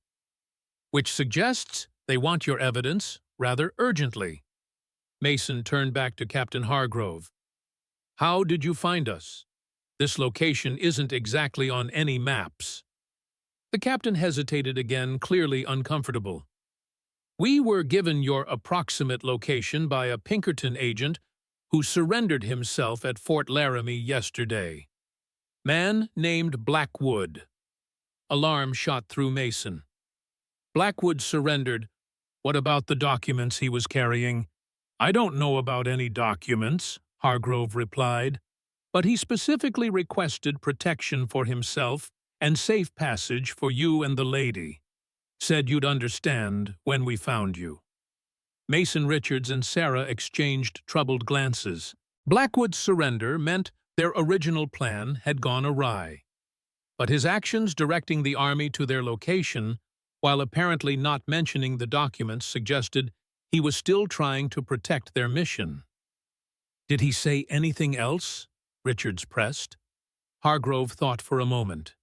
Which suggests they want your evidence rather urgently. Mason turned back to Captain Hargrove. How did you find us? This location isn't exactly on any maps. The captain hesitated again, clearly uncomfortable. We were given your approximate location by a Pinkerton agent who surrendered himself at Fort Laramie yesterday. Man named Blackwood. Alarm shot through Mason. Blackwood surrendered. What about the documents he was carrying? I don't know about any documents, Hargrove replied, but he specifically requested protection for himself and safe passage for you and the lady. Said you'd understand when we found you. Mason, Richards, and Sarah exchanged troubled glances. Blackwood's surrender meant their original plan had gone awry. But his actions directing the army to their location, while apparently not mentioning the documents, suggested he was still trying to protect their mission. Did he say anything else? Richards pressed. Hargrove thought for a moment.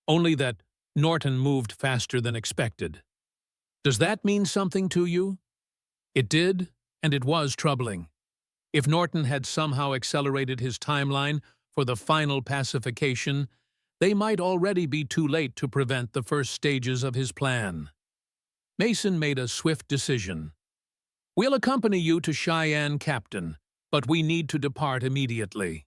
Only that Norton moved faster than expected. Does that mean something to you? It did, and it was troubling. If Norton had somehow accelerated his timeline for the final pacification, they might already be too late to prevent the first stages of his plan. Mason made a swift decision. We'll accompany you to Cheyenne, Captain, but we need to depart immediately.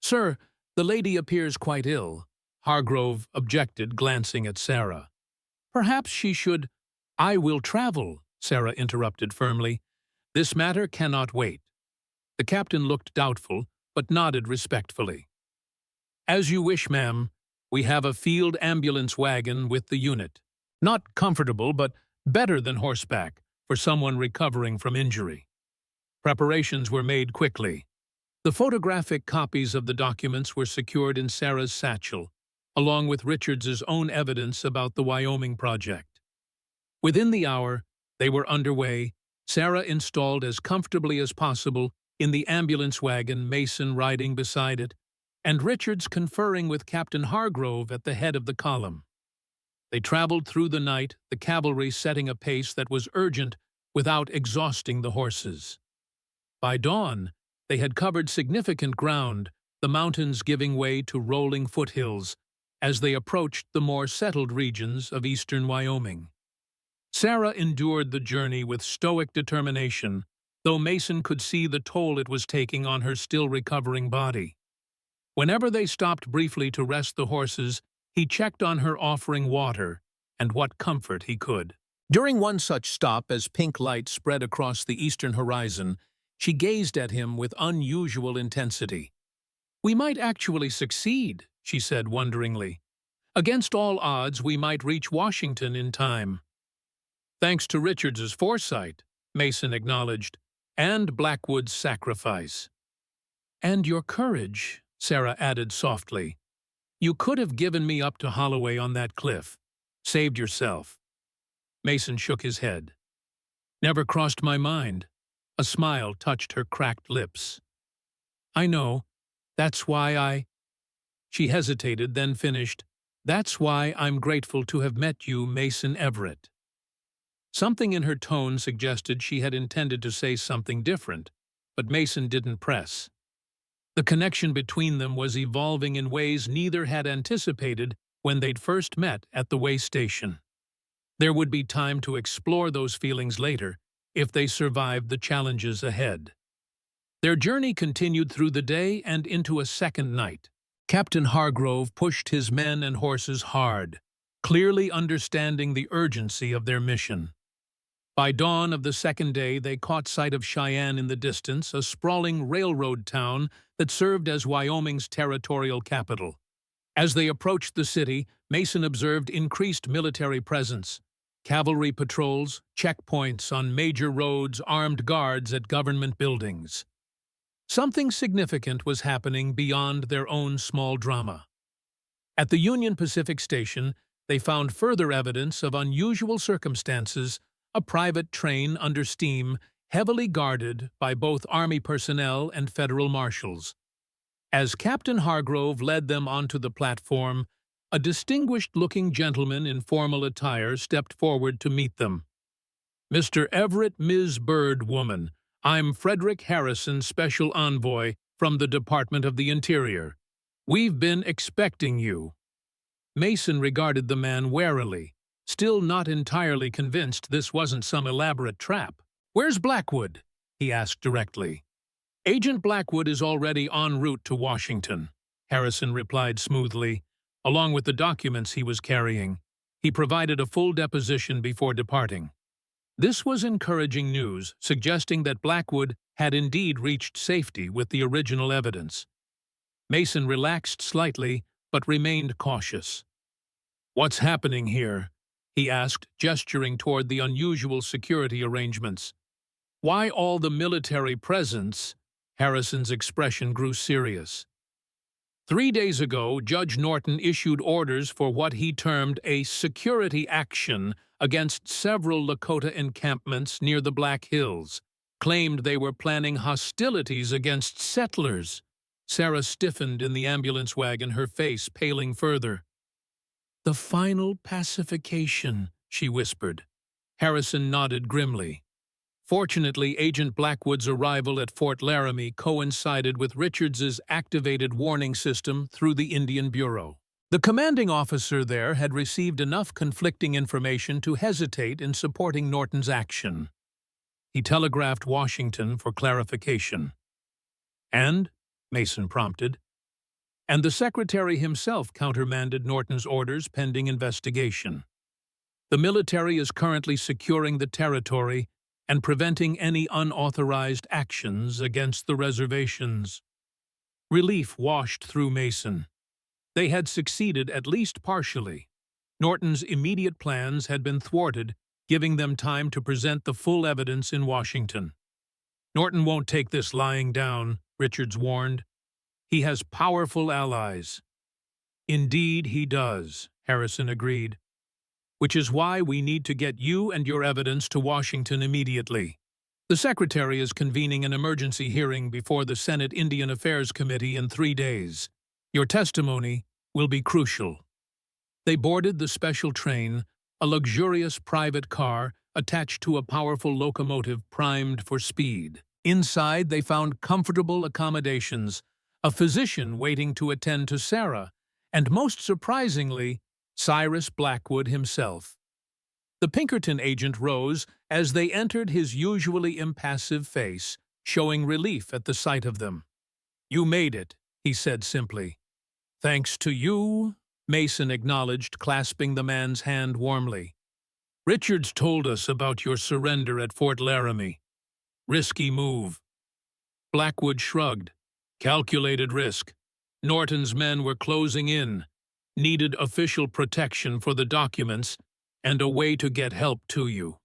Sir, the lady appears quite ill, Hargrove objected, glancing at Sarah. Perhaps she should— I will travel, Sarah interrupted firmly. This matter cannot wait. The captain looked doubtful, but nodded respectfully. As you wish, ma'am. We have a field ambulance wagon with the unit. Not comfortable, but better than horseback for someone recovering from injury. Preparations were made quickly. The photographic copies of the documents were secured in Sarah's satchel, along with Richards's own evidence about the Wyoming Project. Within the hour, they were underway, Sarah installed as comfortably as possible in the ambulance wagon, Mason riding beside it, and Richards conferring with Captain Hargrove at the head of the column. They traveled through the night, the cavalry setting a pace that was urgent without exhausting the horses. By dawn, they had covered significant ground, the mountains giving way to rolling foothills as they approached the more settled regions of eastern Wyoming. Sarah endured the journey with stoic determination, though Mason could see the toll it was taking on her still recovering body. Whenever they stopped briefly to rest the horses, he checked on her, offering water and what comfort he could. During one such stop, as pink light spread across the eastern horizon, she gazed at him with unusual intensity. "We might actually succeed," she said wonderingly. "Against all odds, we might reach Washington in time." "Thanks to Richards's foresight," Mason acknowledged, "and Blackwood's sacrifice." "And your courage," Sarah added softly. "You could have given me up to Holloway on that cliff. Saved yourself." Mason shook his head. "Never crossed my mind." A smile touched her cracked lips. "I know. That's why I—" She hesitated, then finished, "That's why I'm grateful to have met you, Mason Everett." Something in her tone suggested she had intended to say something different, but Mason didn't press. The connection between them was evolving in ways neither had anticipated when they'd first met at the way station. There would be time to explore those feelings later if they survived the challenges ahead. Their journey continued through the day and into a second night. Captain Hargrove pushed his men and horses hard, clearly understanding the urgency of their mission. By dawn of the second day, they caught sight of Cheyenne in the distance, a sprawling railroad town that served as Wyoming's territorial capital. As they approached the city, Mason observed increased military presence. Cavalry patrols, checkpoints on major roads, armed guards at government buildings. Something significant was happening beyond their own small drama. At the Union Pacific Station, they found further evidence of unusual circumstances: a private train under steam, heavily guarded by both Army personnel and federal marshals. As Captain Hargrove led them onto the platform, a distinguished-looking gentleman in formal attire stepped forward to meet them. "Mr. Everett, Ms. Bird, woman, I'm Frederick Harrison, Special Envoy from the Department of the Interior. We've been expecting you." Mason regarded the man warily, still not entirely convinced this wasn't some elaborate trap. "Where's Blackwood?" he asked directly. "Agent Blackwood is already en route to Washington," Harrison replied smoothly, along with the documents he was carrying. He provided a full deposition before departing. This was encouraging news, suggesting that Blackwood had indeed reached safety with the original evidence. Mason relaxed slightly, but remained cautious. "What's happening here?" he asked, gesturing toward the unusual security arrangements. "Why all the military presence?" Harrison's expression grew serious. 3 days ago, Judge Norton issued orders for what he termed a security action against several Lakota encampments near the Black Hills, claimed they were planning hostilities against settlers. Sarah stiffened in the ambulance wagon, her face paling further. "The final pacification," she whispered. Harrison nodded grimly. Fortunately, Agent Blackwood's arrival at Fort Laramie coincided with Richards's activated warning system through the Indian Bureau. The commanding officer there had received enough conflicting information to hesitate in supporting Norton's action. He telegraphed Washington for clarification. "And?" Mason prompted. "And the Secretary himself countermanded Norton's orders pending investigation. The military is currently securing the territory and preventing any unauthorized actions against the reservations." Relief washed through Mason. They had succeeded at least partially. Norton's immediate plans had been thwarted, giving them time to present the full evidence in Washington. "Norton won't take this lying down," Richards warned. "He has powerful allies." "Indeed he does," Harrison agreed. "Which is why we need to get you and your evidence to Washington immediately." The Secretary is convening an emergency hearing before the Senate Indian Affairs Committee in 3 days. Your testimony will be crucial. They boarded the special train, a luxurious private car attached to a powerful locomotive primed for speed. Inside, they found comfortable accommodations, a physician waiting to attend to Sarah, and most surprisingly, Cyrus Blackwood himself. The Pinkerton agent rose as they entered, his usually impassive face showing relief at the sight of them. "You made it," he said simply. "Thanks to you," Mason acknowledged, clasping the man's hand warmly. "Richards told us about your surrender at Fort Laramie. Risky move." Blackwood shrugged. "Calculated risk. Norton's men were closing in, needed official protection for the documents, and a way to get help to you."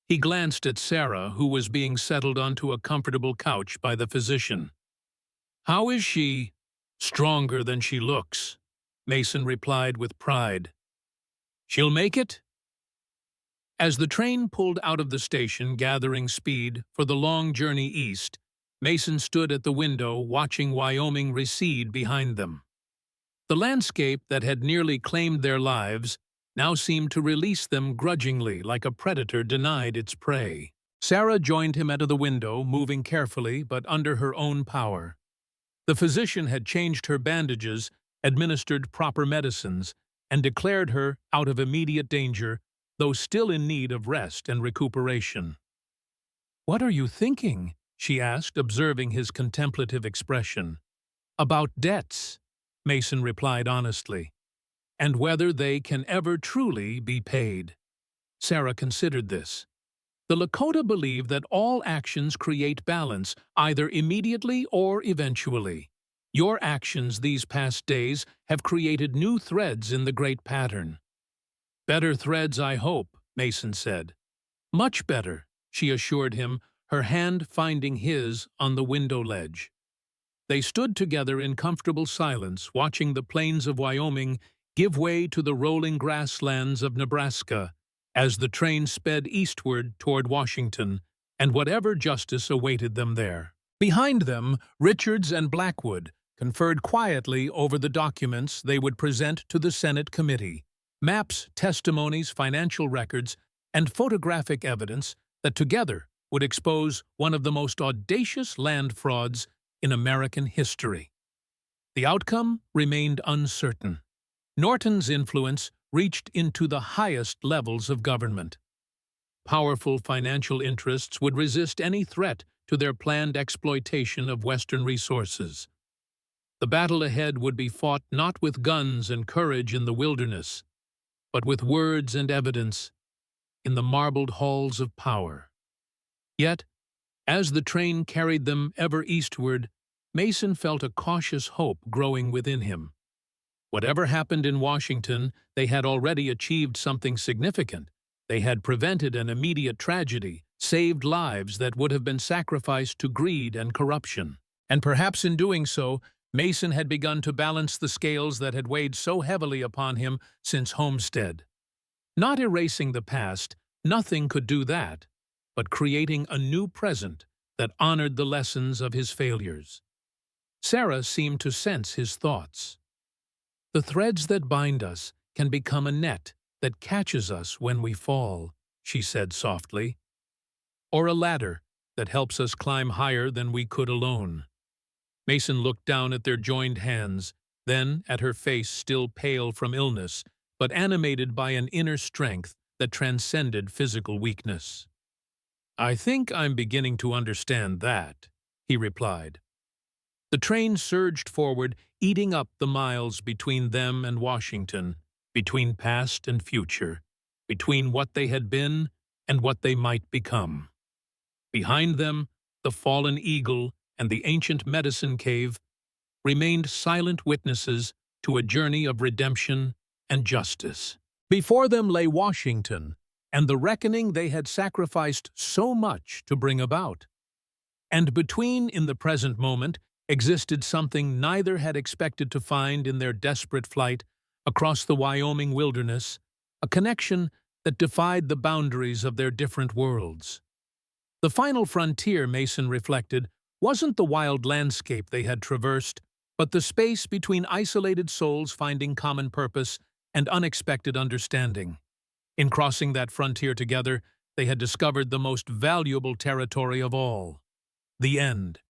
He glanced at Sarah, who was being settled onto a comfortable couch by the physician. "How is she?" "Stronger than she looks," Mason replied with pride. "She'll make it?" As the train pulled out of the station, gathering speed for the long journey east, Mason stood at the window watching Wyoming recede behind them. The landscape that had nearly claimed their lives now seemed to release them grudgingly, like a predator denied its prey. Sarah joined him at the window, moving carefully but under her own power. The physician had changed her bandages, administered proper medicines, and declared her out of immediate danger, though still in need of rest and recuperation. "What are you thinking?" she asked, observing his contemplative expression. "About debts," Mason replied honestly, "and whether they can ever truly be paid." Sarah considered this. The Lakota believe that all actions create balance, either immediately or eventually. Your actions these past days have created new threads in the great pattern. "Better threads, I hope," Mason said. "Much better," she assured him, her hand finding his on the window ledge. They stood together in comfortable silence, watching the plains of Wyoming give way to the rolling grasslands of Nebraska as the train sped eastward toward Washington and whatever justice awaited them there. Behind them, Richards and Blackwood conferred quietly over the documents they would present to the Senate committee. Maps, testimonies, financial records, and photographic evidence that together would expose one of the most audacious land frauds in American history. The outcome remained uncertain. Norton's influence reached into the highest levels of government. Powerful financial interests would resist any threat to their planned exploitation of Western resources. The battle ahead would be fought not with guns and courage in the wilderness, but with words and evidence in the marbled halls of power. Yet, as the train carried them ever eastward, Mason felt a cautious hope growing within him. Whatever happened in Washington, they had already achieved something significant. They had prevented an immediate tragedy, saved lives that would have been sacrificed to greed and corruption. And perhaps in doing so, Mason had begun to balance the scales that had weighed so heavily upon him since Homestead. Not erasing the past, nothing could do that, but creating a new present that honored the lessons of his failures. Sarah seemed to sense his thoughts. "The threads that bind us can become a net that catches us when we fall," she said softly, "or a ladder that helps us climb higher than we could alone." Mason looked down at their joined hands, then at her face still pale from illness, but animated by an inner strength that transcended physical weakness. "I think I'm beginning to understand that," he replied. The train surged forward, eating up the miles between them and Washington, between past and future, between what they had been and what they might become. Behind them, the fallen eagle and the ancient medicine cave remained silent witnesses to a journey of redemption and justice. Before them lay Washington and the reckoning they had sacrificed so much to bring about. And between, in the present moment, existed something neither had expected to find in their desperate flight across the Wyoming wilderness, a connection that defied the boundaries of their different worlds. The final frontier, Mason reflected, wasn't the wild landscape they had traversed, but the space between isolated souls finding common purpose and unexpected understanding. In crossing that frontier together, they had discovered the most valuable territory of all: the end.